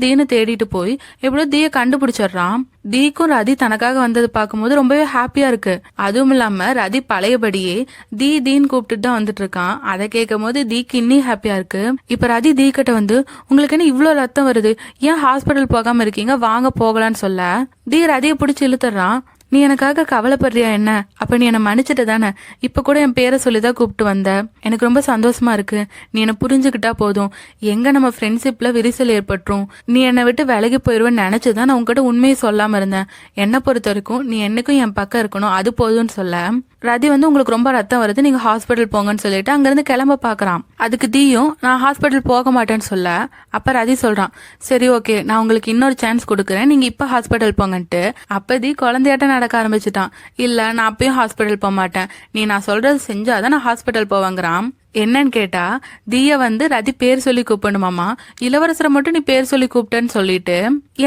தீன்னு தேடிட்டு போய் எப்படியோ தீய கண்டுபிடிச்சிடுறான். தீக்கும் ரதி தனக்காக வந்தது பார்க்கும்போது ரொம்பவே ஹாப்பியா இருக்கு. அதுவும் இல்லாம ரதி பழையபடியே தீன்னு கூப்பிட்டுட்டு தான் வந்துட்டு இருக்கான். அதை கேட்கும் போது தீக்கு இன்னும் ஹாப்பியா இருக்கு. இப்ப ரதி தீ கிட்ட உங்களுக்கு என்ன இவ்வளவு ரத்தம் வருது, ஏன் ஹாஸ்பிட்டல் போகாம இருக்கீங்க, வாங்க போகலான்னு சொல்ல தீ ரதியை பிடிச்சி இழுத்துறான். நீ எனக்காக கவலைப்படுறியா என்ன, அப்ப நீ என்னை மன்னிச்சிட்டு தானே, இப்ப கூட என் பேரை சொல்லிதான் கூப்பிட்டு வந்த, எனக்கு ரொம்ப சந்தோஷமா இருக்கு, நீ என்ன புரிஞ்சுக்கிட்டா போதும், எங்க நம்ம ஃப்ரெண்ட்ஷிப்ல விரிசல் ஏற்பட்டுரும், நீ என்னை விட்டு விலகி போயிருவேன்னு நினைச்சுதான் நான் உங்ககிட்ட உண்மையை சொல்லாம இருந்தேன், என்னை பொறுத்த வரைக்கும் நீ என்னைக்கும் என் பக்கம் இருக்கணும், அது போதும்னு சொல்ல ரதி உங்களுக்கு ரொம்ப ரத்தம் வருது, நீங்க ஹாஸ்பிட்டல் போங்கன்னு சொல்லிட்டு அங்கிருந்து கிளம்ப பாக்குறான். அதுக்கு தீயும் நான் ஹாஸ்பிட்டல் போக மாட்டேன்னு சொல்ல அப்ப ரதி சொல்றான், சரி ஓகே நான் உங்களுக்கு இன்னொரு சான்ஸ் கொடுக்குறேன், நீங்க இப்ப ஹாஸ்பிட்டல் போங்கன்ட்டு. அப்ப தீ குழந்தையாட்ட நடக்க ஆரம்பிச்சுட்டான். இல்ல நான் அப்பயும் ஹாஸ்பிட்டல் போக மாட்டேன், நீ நான் சொல்றது செஞ்சாதான் நான் ஹாஸ்பிட்டல் போவாங்கிறான். என்னன்னு கேட்டா தீய ரதி பேர் சொல்லி கூப்பிடணுமாமா, இளவரசரை மட்டும் நீ பேர் சொல்லி கூப்பிட்டேன்னு சொல்லிட்டு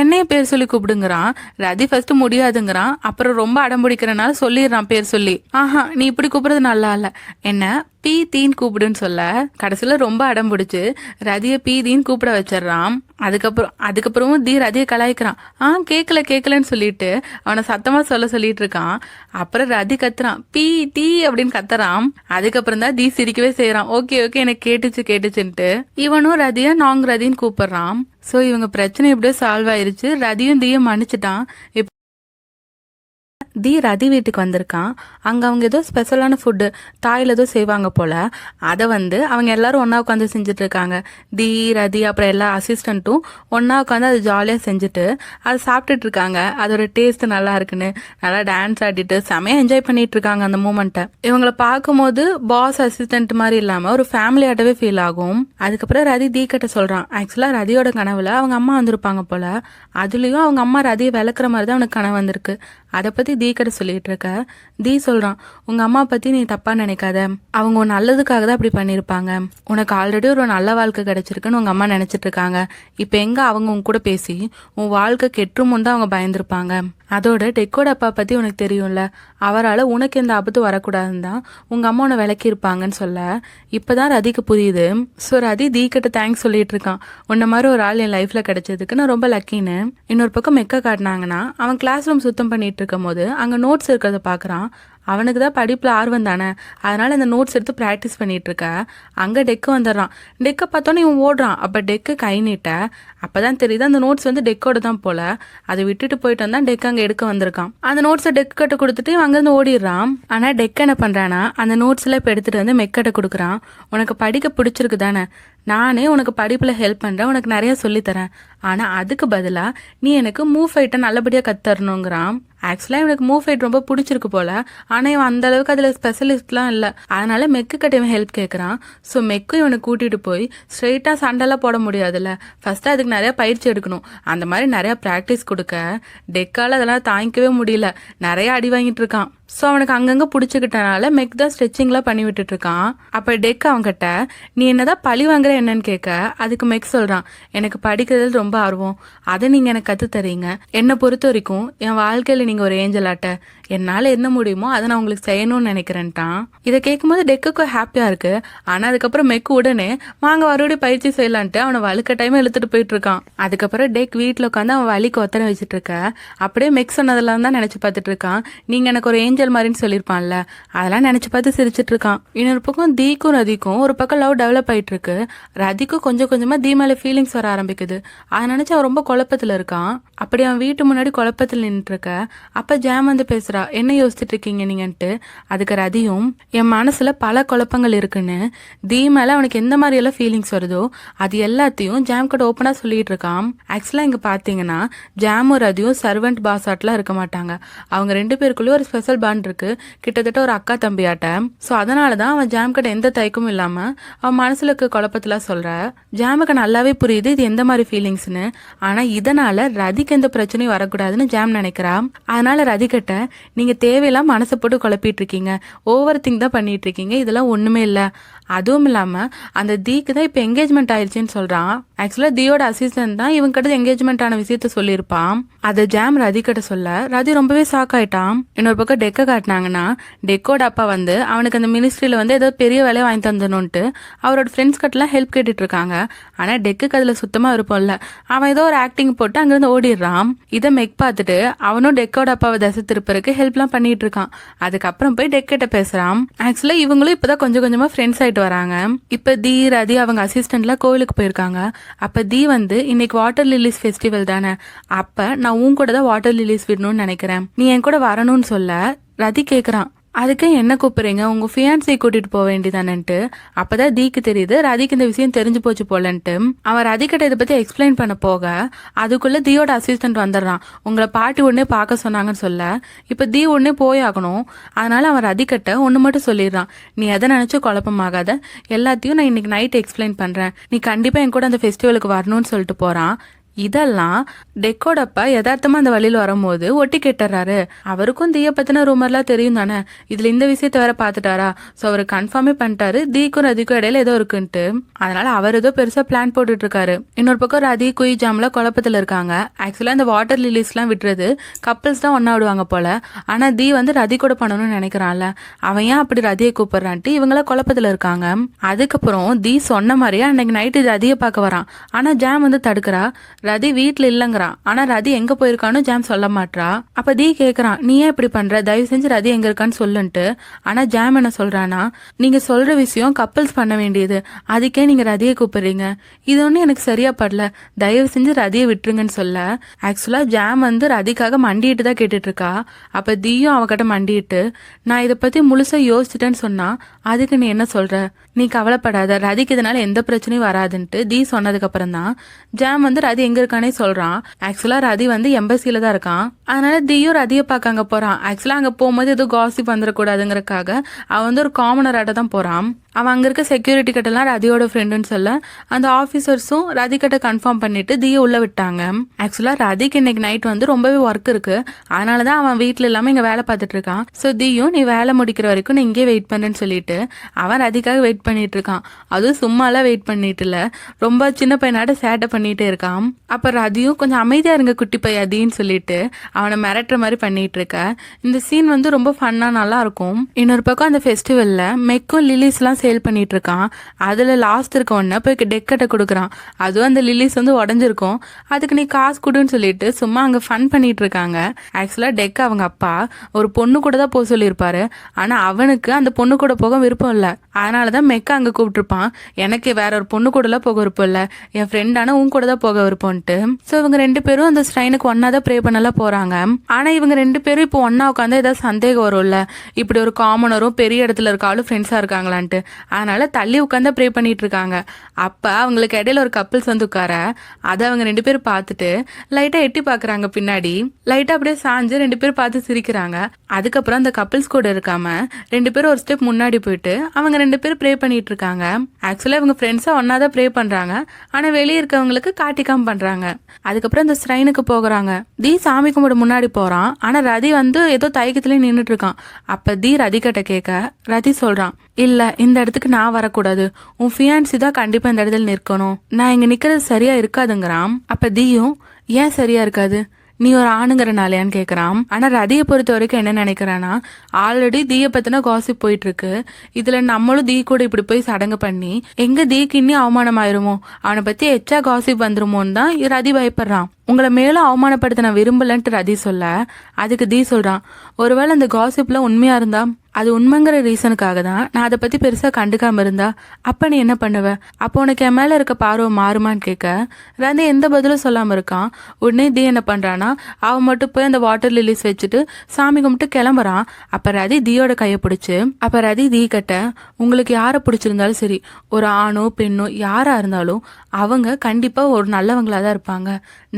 என்னைய பேர் சொல்லி கூப்பிடுங்கிறான். ரதி ஃபர்ஸ்ட் முடியாதுங்கிறான், அப்புறம் ரொம்ப அடம்பிடிக்கிறனால சொல்லிடுறான் பேர் சொல்லி. ஆஹா நீ இப்படி கூப்பிடுறது நல்லா இல்ல, என்ன பி தீன்னு கூப்பிடுன்னு சொல்ல கடைசியில ரொம்ப அடம் பிடிச்சு ரதிய பி தீன்னு கூப்பிட வச்சிடறான். அதுக்கப்புறமும் தீ ரதிய கலாய்க்கிறான். கேட்கலன்னு சொல்லிட்டு அவனை சத்தமா சொல்லிட்டு இருக்கான். அப்புறம் ரதி கத்துறான், பி டீ அப்படின்னு கத்துறான். அதுக்கப்புறம் தான் தீ சிரிக்கவே செய்யறான். ஓகே எனக்கு கேட்டுச்சுன்ட்டு இவனும் ரதிய நாங்க ரதின்னு கூப்பிடுறான். சோ இவங்க பிரச்சனை எப்படியோ சால்வ் ஆயிருச்சு. ரதியும் தீயும் மன்னிச்சுட்டான். தி ரதி வீட்டுக்கு வந்திருக்கான். அங்கே அவங்க ஏதோ ஸ்பெஷலான ஃபுட்டு தாயில் ஏதோ செய்வாங்க போல், அதை அவங்க எல்லாரும் ஒன்றா உட்காந்து செஞ்சுட்டு இருக்காங்க. தி ரதி அப்புறம் எல்லா அசிஸ்டண்ட்டும் ஒன்றா உட்காந்து அது ஜாலியாக செஞ்சுட்டு அதை சாப்பிட்டுட்டு இருக்காங்க. அதோட டேஸ்ட் நல்லா இருக்குன்னு நல்லா டான்ஸ் ஆடிட்டு செமையாக என்ஜாய் பண்ணிட்டு இருக்காங்க அந்த மூமெண்ட்டை. இவங்களை பார்க்கும்போது பாஸ் அசிஸ்டன்ட் மாதிரி இல்லாமல் ஒரு ஃபேமிலியாட்டவே ஃபீல் ஆகும். அதுக்கப்புறம் ரதி தி கிட்ட சொல்கிறான், ஆக்சுவலாக ரதியோட கனவுல அவங்க அம்மா வந்திருப்பாங்க போல், அதுலேயும் அவங்க அம்மா ரதியை விளக்குற மாதிரி தான் அவனுக்கு கனவு வந்திருக்கு. அதை பற்றி தி கிட்ட சொல்லிட்டு இருக்க தி சொல்றான், உங்க அம்மா பத்தி நீ தப்பா நினைக்காத, அவங்க உன் நல்லதுக்காக தான் அப்படி பண்ணிருப்பாங்க, உனக்கு ஆல்ரெடி ஒரு நல்ல வாழ்க்கை கிடைச்சிருக்குன்னு உங்க அம்மா நினைச்சிட்டு இருக்காங்க, இப்ப எங்க அவங்க உன் கூட பேசி உன் வாழ்க்கை கெட்டுருமுன்னு தான் அவங்க பயந்துருப்பாங்க. அதோட டெக்கோட அப்பா பத்தி உனக்கு தெரியும்ல, அவரால் உனக்கு எந்த ஆபத்து வரக்கூடாதுன்னு தான் உங்க அம்மா உன்னை விளக்கி இருப்பாங்கன்னு சொல்ல இப்பதான் ரதிக்கு புரியுது. ஸோ ரதி தி கிட்ட தேங்க்ஸ் சொல்லிட்டு இருக்கான், உன்ன மாதிரி ஒரு ஆள் என் லைஃப்ல கிடைச்சதுக்கு நான் ரொம்ப லக்கின்னு. இன்னொரு பக்கம் மெக்க காட்டினாங்கன்னா அவன் கிளாஸ் ரூம் சுத்தம் பண்ணிட்டு இருக்கும் போது அங்க நோட்ஸ் இருக்கிறத பாக்குறான். அவனுக்கு தான் படிப்புல ஆர்வம் தானே, அதனால இந்த நோட்ஸ் எடுத்து ப்ராக்டிஸ் பண்ணிட்டு இருக்க அங்க டெக்கு வந்துடுறான். டெக்கை பார்த்தோன்னே இவன் ஓடுறான். அப்ப டெக்கு கை நீட்ட அப்பதான் தெரியுது அந்த நோட்ஸ் டெக்கோட தான் போல. அதை விட்டுட்டு போயிட்டு வந்தா டெக் அங்க எடுக்க வந்திருக்கான். அந்த நோட்ஸை டெக் கிட்ட கொடுத்துட்டு அங்கிருந்து ஓடிடுறான். ஆனா டெக் என்ன பண்றானா அந்த நோட்ஸ்ல இப்ப எடுத்துட்டு மெக்கிட்ட கொடுக்குறான். உனக்கு படிக்க பிடிச்சிருக்கு தானே, நானே உனக்கு படிப்புல ஹெல்ப் பண்றேன், உனக்கு நிறைய சொல்லித்தரேன், ஆனா அதுக்கு பதிலா நீ எனக்கு மூவ் ஃபைட்டை நல்லபடியா கத்தரணுங்கிறான். ஆக்சுவலா இவனுக்கு மூவ் ஃபைட் ரொம்ப பிடிச்சிருக்கு போல, ஆனா இவன் அந்த அளவுக்கு அதுல ஸ்பெஷலிஸ்ட்லாம் இல்ல, அதனால மெக்கு கிட்ட இவன் ஹெல்ப் கேட்கறான். ஸோ மெக்கும் இவனை கூட்டிட்டு போய் ஸ்ட்ரெயிட்டா சண்டைலாம் போட முடியாதுல்ல, ஃபர்ஸ்ட் அதுக்கு நிறைய பயிற்சி எடுக்கணும். அந்த மாதிரி நிறைய ப்ராக்டிஸ் கொடுக்க டெக்கால அதெல்லாம் தாங்கிக்கவே முடியல, நிறைய அடி வாங்கிட்டு இருக்கான். ஸோ அவனுக்கு அங்கங்க பிடிச்சிக்கிட்டனால மெக் தான் ஸ்ட்ரெச்சிங்லாம் பண்ணி விட்டுட்டு இருக்கான். அப்ப டெக் அவன்கிட்ட நீ என்னதான் பழி வாங்குற என்னன்னு கேட்க அதுக்கு மெக் சொல்றான், எனக்கு படிக்கிறதுல ரொம்ப ஆர்வம், அதை நீங்க எனக்கு கத்து தரீங்க, என்னை பொறுத்த வரைக்கும் என் வாழ்க்கையில நீங்க ஒரு ஏஞ்சல் ஆட்ட, என்னால என்ன முடியுமோ அதை நான் உங்களுக்கு செய்யணும்னு நினைக்கிறேன்ட்டான். இதை கேட்கும்போது டெக்குக்கு ஹாப்பியா இருக்கு. ஆனா அதுக்கப்புறம் மெக்கு உடனே வாங்க மறுபடியும் பயிற்சி செய்யலான்ட்டு அவனை வழுக்க டைம் இழுத்துட்டு போயிட்டு இருக்கான். அதுக்கப்புறம் டெக் வீட்டுல உட்காந்து அவன் வலிக்கு ஒத்தனை வச்சுட்டு இருக்க அப்படியே மெக் சொன்னதெல்லாம் தான் நினைச்சு பார்த்துட்டு இருக்கான். நீங்க எனக்கு ஒரு ஏஞ்சல் ஏஞ்சல் மாதிரின்னு சொல்லியிருப்பான்ல, அதெல்லாம் நினைச்சு பார்த்து சிரிச்சிட்டு இருக்கான். இன்னொரு பக்கம் தீக்கும் ரதிக்கும் ஒரு பக்கம் லவ் டெவலப் ஆயிட்டு இருக்கு. ரதிக்கும் கொஞ்சம் கொஞ்சமா தீ மேல ஃபீலிங்ஸ் வர ஆரம்பிக்குது. அதை நினைச்சு அவன் ரொம்ப குழப்பத்துல இருக்கான். அப்படி அவன் வீட்டு முன்னாடி குழப்பத்தில் நின்றுட்டு இருக்க அப்ப ஜாம் வந்து பேசுறா, என்ன யோசிச்சுட்டு இருக்கீங்க நீங்கன்ட்டு. அதுக்கு ரதியும், என் மனசுல பல குழப்பங்கள் இருக்குன்னு தீ மேல அவனுக்கு எந்த மாதிரி எல்லாம் ஃபீலிங்ஸ் வருதோ அது எல்லாத்தையும் ஜாம் கிட்ட ஓப்பனா சொல்லிட்டு இருக்கான். ஆக்சுவலா இங்க பாத்தீங்கன்னா ஜாமும் ரதியும் சர்வெண்ட் பாசாட்லாம் இருக்க மாட்டாங்க. அவங்க 2 பேருக்குள்ளேயும் ஒரு ஸ்பெஷல் பாண்ட் இருக்கு, கிட்டத்தட்ட ஒரு அக்கா தம்பியாட்ட. ஸோ அதனாலதான் அவன் ஜாம் கிட்ட எந்த தயக்கமும் இல்லாம அவன் மனசுல இருக்க குழப்பத்துல சொல்ற. ஜாமுக்கு நல்லாவே புரியுது இது எந்த மாதிரி ஃபீலிங்ஸ்னு. ஆனா இதனால ரதிக்கு எந்த பிரச்சனையும் வரக்கூடாதுன்னு ஜாம் நினைக்கிறான். அதனால ரதி கிட்ட, நீங்க தேவையில்லாம மனசை போட்டு குழப்பிட்டு இருக்கீங்க, ஓவர் திங்க் தான் பண்ணிட்டு இருக்கீங்க, இதெல்லாம் ஒண்ணுமே இல்ல. அதுவும் இல்லாம அந்த தீக்கு தான் இப்ப என்கேஜ்மெண்ட் ஆயிடுச்சுன்னு சொல்றான். ஆக்சுவலா தீயோட அசிஸ்டன்ட் தான் இவங்க கிட்ட என்கேஜ்மெண்ட் ஆன விஷயத்த சொல்லியிருப்பான். அதை ஜாம் ரதி கிட்ட சொல்ல ரதி ரொம்பவே ஷாக் ஆயிட்டான். இன்னொரு பக்கம் டெக்க காட்டினாங்கன்னா டெக்கோட அப்பா வந்து அவனுக்கு அந்த மினிஸ்ட்ரியில வந்து ஏதோ பெரிய வேலையை வாங்கி தந்தணும்ட்டு அவரோட ஃப்ரெண்ட்ஸ் கிட்டலாம் ஹெல்ப் கேட்டுட்டு இருக்காங்க. ஆனா டெக்குக்கு அதுல சுத்தமா விருப்பம் இல்ல. அவன் ஏதோ ஒரு ஆக்டிங் போட்டு அங்கிருந்து ஓடிடுறான். இதை மெக் பார்த்துட்டு அவனும் டெக்கோட அப்பாவை தசை திருப்பறதுக்கு ஹெல்ப்லாம் பண்ணிட்டு இருக்கான். அதுக்கப்புறம் போய் டெக் கிட்ட பேசுறான். ஆக்சுவலா இவங்களும் இப்பதான் கொஞ்சம் கொஞ்சமா ஃப்ரெண்ட்ஸ் ஆயிட்டு வராங்க. இப்ப தீ ரதி அவங்க அசிஸ்டன்ட்ல கோயிலுக்கு போயிருக்காங்க. அப்ப தீ வந்து, இன்னைக்கு வாட்டர் லிலிஸ் ஃபெஸ்டிவல் தானே, அப்ப நான் உன் கூட தான் வாட்டர் லிலிஸ் விடணும்னு நினைக்கிறேன், நீ என் கூட வரணும்னு சொல்ல ரதி கேக்குறான், அதுக்கு என்ன கூப்பிடுறீங்க, உங்க ஃபியான்ஸை கூட்டிட்டு போக வேண்டியதானன்ட்டு. அப்பதான் தீக்கு தெரியுது ரதிக்கு இந்த விஷயம் தெரிஞ்சு போச்சு போலன்ட்டு. அவன் ரதி கிட்ட இதை பத்தி எக்ஸ்பிளைன் பண்ண போக அதுக்குள்ள தீயோட அசிஸ்டன்ட் வந்துடுறான். உங்களை பாட்டி உடனே பார்க்க சொன்னாங்கன்னு சொல்ல இப்ப தீ உடனே போயாகணும். அதனால அவன் ரதி கிட்ட ஒண்ணு மட்டும் சொல்லிடுறான், நீ எதை நினைச்சு குழப்பமாகாத, எல்லாத்தையும் நான் இன்னைக்கு நைட் எக்ஸ்பிளைன் பண்றேன், நீ கண்டிப்பா என் கூட அந்த ஃபெஸ்டிவலுக்கு வரணும்னு சொல்லிட்டு போறான். இதெல்லாம் டெக்கோடப்பா யதார்த்தமா அந்த வழியில் வரும்போது ஒட்டி கேட்டுறாரு. அவருக்கும் தீய பத்தின ரூமர்லாம் தெரியும் தானே, இதுல இந்த விஷயத்த வேற பாத்துட்டாரா. ஸோ அவர் கன்ஃபார்மே பண்ணிட்டாரு தீக்கும் ரதிக்கும் இடையில ஏதோ இருக்குன்ட்டு. அதனால அவர் ஏதோ பெருசா பிளான் போட்டுட்டு இருக்காரு. இன்னொரு பக்கம் ரதி குய் ஜாம்ல குழப்பத்துல இருக்காங்க. ஆக்சுவலா இந்த வாட்டர் லிலிஸ் எல்லாம் விடுறது கப்பிள்ஸ் தான் ஒன்னா விடுவாங்க போல. ஆனா தீ வந்து ரதி கூட பண்ணணும்னு நினைக்கிறான்ல, அவன் ஏன் அப்படி ரதியை கூப்பிடுறான்ட்டு இவங்கள குழப்பத்துல இருக்காங்க. அதுக்கப்புறம் தீ சொன்ன மாதிரியே அன்னைக்கு நைட்டு ரதியை பார்க்க வரான். ஆனா ஜாம் வந்து தடுக்கிறா. ரதி வீட்டுல இல்லங்கிறான். ஆனா ரதி எங்க போயிருக்கான்னு ஜாம் சொல்ல மாட்டா. அப்ப தீ கேக்குறான், நீ ஏன் இப்படி பண்ற, தயவு செஞ்சு ரதி எங்க இருக்கான்னு சொல்லுன்ட்டு. ஆனா ஜாம் என்ன சொல்றானா, நீங்க சொல்ற விஷயம் கப்பல்ஸ் பண்ண வேண்டியது, அதுக்கே நீங்க ரதியை கூப்பிடுறீங்க, இது ஒண்ணு எனக்கு சரியா படல, தயவு செஞ்சு ரதியை விட்டுருங்கன்னு சொல்ல ஆக்சுவலா ஜாம் வந்து ரதிக்காக மண்டிட்டு தான் கேட்டுட்டு இருக்கா. அப்ப தீயும் அவகிட்ட மண்டிட்டு, நான் இதை பத்தி முழுசா யோசிச்சுட்டேன்னு சொன்னா அதுக்கு நீ என்ன சொல்ற, நீ கவலைப்படாத, ரதிக்கு இதனால எந்த பிரச்சனையும் வராதுன்ட்டு தீ சொன்னதுக்கு அப்புறம் தான் ஜாம் வந்து ரதி எங்க இருக்கானே சொல்றான். ஆக்சுவலா ரதி வந்து எம்பசில தான் இருக்கான். அதனால தீயும் ரதியை பார்க்க அங்க போறான். ஆக்சுவலா அங்க போகும்போது எதுவும் காசிப் வந்துடக்கூடாதுங்கிறக்காக அவன் வந்து ஒரு காமனராட்ட தான் போறான். அவன் அங்க இருக்க செக்யூரிட்டி கிட்டலாம் ரதியோட ஃப்ரெண்டுன்னு சொல்ல அந்த ஆஃபீஸர்ஸும் ரதி கிட்ட கன்ஃபார்ம் பண்ணிட்டு தீயை உள்ள விட்டாங்க. ஆக்சுவலா ரதிக்கு இன்னைக்கு நைட் வந்து ரொம்பவே ஒர்க் இருக்கு, அதனாலதான் அவன் வீட்டுல இல்லாம இங்க வேலை பார்த்துட்டு இருக்கான். ஸோ தீயும் நீ வேலை முடிக்கிற வரைக்கும் நீ இங்கே வெயிட் பண்ணுன்னு சொல்லிட்டு அவன் ரதிக்காக வெயிட் பண்ணிட்டு இருக்கான். அதுவும் சும்மாலாம் வெயிட் பண்ணிட்டு இல்ல, ரொம்ப சின்ன பையனாட்ட சேட்டை பண்ணிட்டே இருக்கான். அப்ப ரதியும் கொஞ்சம் அமைதியா இருங்க குட்டி பையாதின்னு சொல்லிட்டு அவனை மிரட்டுற மாதிரி பண்ணிட்டு இருக்க. இந்த சீன் வந்து ரொம்ப ஃபன்னா நல்லா இருக்கும். இன்னொரு பக்கம் அந்த ஃபெஸ்டிவல்ல மெக்கும் லிலிஸ் எல்லாம் சேல் பண்ணிட்டு இருக்கான். அதுல லாஸ்ட் இருக்க ஒன்ன போய் டெக்கட்ட கொடுக்குறான். அதுவும் அந்த லிலிஸ் வந்து உடஞ்சிருக்கும், அதுக்கு நீ காசு கொடுன்னு சொல்லிட்டு சும்மா அங்க ஃபன் பண்ணிட்டு இருக்காங்க. ஆக்சுவலா டெக் அவங்க அப்பா ஒரு பொண்ணு கூட தான் போக சொல்லியிருப்பாரு. ஆனா அவனுக்கு அந்த பொண்ணு கூட போக விருப்பம் இல்ல. அதனாலதான் மெக்க அங்க கூப்பிட்டுருப்பான், எனக்கு வேற ஒரு பொண்ணு கூட எல்லாம் போக விருப்பம் இல்ல, என் ஃப்ரெண்டான உன் கூட தான் போக விருப்பம்ட்டு. ஸோ இவங்க 2 பேரும் அந்த ஸ்ட்ரைனுக்கு ஒன்னா தான் ப்ரே பண்ணலாம் போறாங்க. ஆனா இவங்க 2 பேரும் இப்போ ஒன்னா உட்காந்து ஏதாவது சந்தேகம் வரும்ல, இப்படி ஒரு காமனரும் பெரிய இடத்துல இருக்காலும் ஃப்ரெண்ட்ஸா இருக்காங்களான்ட்டு. அதனால தள்ளி உட்காந்து ப்ரே பண்ணிட்டு இருக்காங்க. அப்ப அவங்களுக்கு இடையில ஒரு கப்பிள்ஸ் வந்து உட்கார அதை அவங்க 2 பேரும் பார்த்துட்டு லைட்டா எட்டி பாக்குறாங்க. பின்னாடி லைட்டா அப்படியே சாஞ்சு 2 பேரும் பார்த்து சிரிக்கிறாங்க. அதுக்கப்புறம் அந்த கப்பிள்ஸ் கூட இருக்காம 2 பேரும் ஒரு ஸ்டெப் முன்னாடி போயிட்டு அவங்க 2 பேரும் ப்ரே பண்ணிட்டு இருக்காங்க. ஆக்சுவலா இவங்க ஃப்ரெண்ட்ஸா ஒன்னாதான் ப்ரே பண்றாங்க, ஆனா வெளியே இருக்கவங்களுக்கு காட்டிக்காம பண்றாங்க. அதுக்கப்புறம் இந்த ஸ்ட்ரைனுக்கு போகிறாங்க. தீ சாமி கும்பிட முன்னாடி போறான். ஆனா ரதி வந்து ஏதோ தயக்கத்திலே நின்றுட்டு இருக்கான். அப்ப தீ ரதி கிட்ட கேட்க ரதி சொல்றான், இல்ல இந்த இடத்துக்கு நான் வரக்கூடாது, உன் ஃபியான்சி தான் கண்டிப்பா இந்த இடத்துல நிற்கணும், நான் இங்க நிக்கிறது சரியா இருக்காதுங்கிறான். அப்ப தீயும், ஏன் சரியா இருக்காது, நீ ஒரு ஆணுங்கிறனாலயான்னு கேக்குறான். ஆனா ரதியை பொறுத்த வரைக்கும் என்ன நினைக்கிறான்னா, ஆல்ரெடி தீய பத்தின காசிப் போயிட்டு இருக்கு, இதுல நம்மளும் தீ கூட இப்படி போய் சடங்கு பண்ணி எங்க தீக்கு இன்னும் அவமானம் ஆயிருமோ, அவனை பத்தி எச்சா காசிப் வந்துருமோன்னு தான் ரதி பயப்படுறான். உங்களை மேலும் அவமானப்படுத்த நான் விரும்பலன்ட்டு ரதி சொல்ல, அதுக்கு தீ சொல்றான், ஒருவேளை அந்த காசிப்ல உண்மையா இருந்தா, அது உண்மைங்கிற ரீசனுக்காக தான் நான் அதை பத்தி பெருசா கண்டுக்காம இருந்தா அப்ப நீ என்ன பண்ணுவ, அப்போ உனக்கு என் மேல இருக்க பார்வை மாறுமான்னு கேட்க ரதி எந்த பதிலும் சொல்லாம இருக்கான். உடனே தீ என்ன பண்றானா, அவன் மட்டும் போய் அந்த வாட்டர் லிலிஸ் வச்சுட்டு சாமி கும்பிட்டு கிளம்புறான். அப்ப ரதி தீயோட கையை பிடிச்சு, அப்ப ரதி தீ கட்ட, உங்களுக்கு யாரை பிடிச்சிருந்தாலும் சரி, ஒரு ஆணோ பெண்ணோ யாரா இருந்தாலும் அவங்க கண்டிப்பா ஒரு நல்லவங்களா தான் இருப்பாங்க,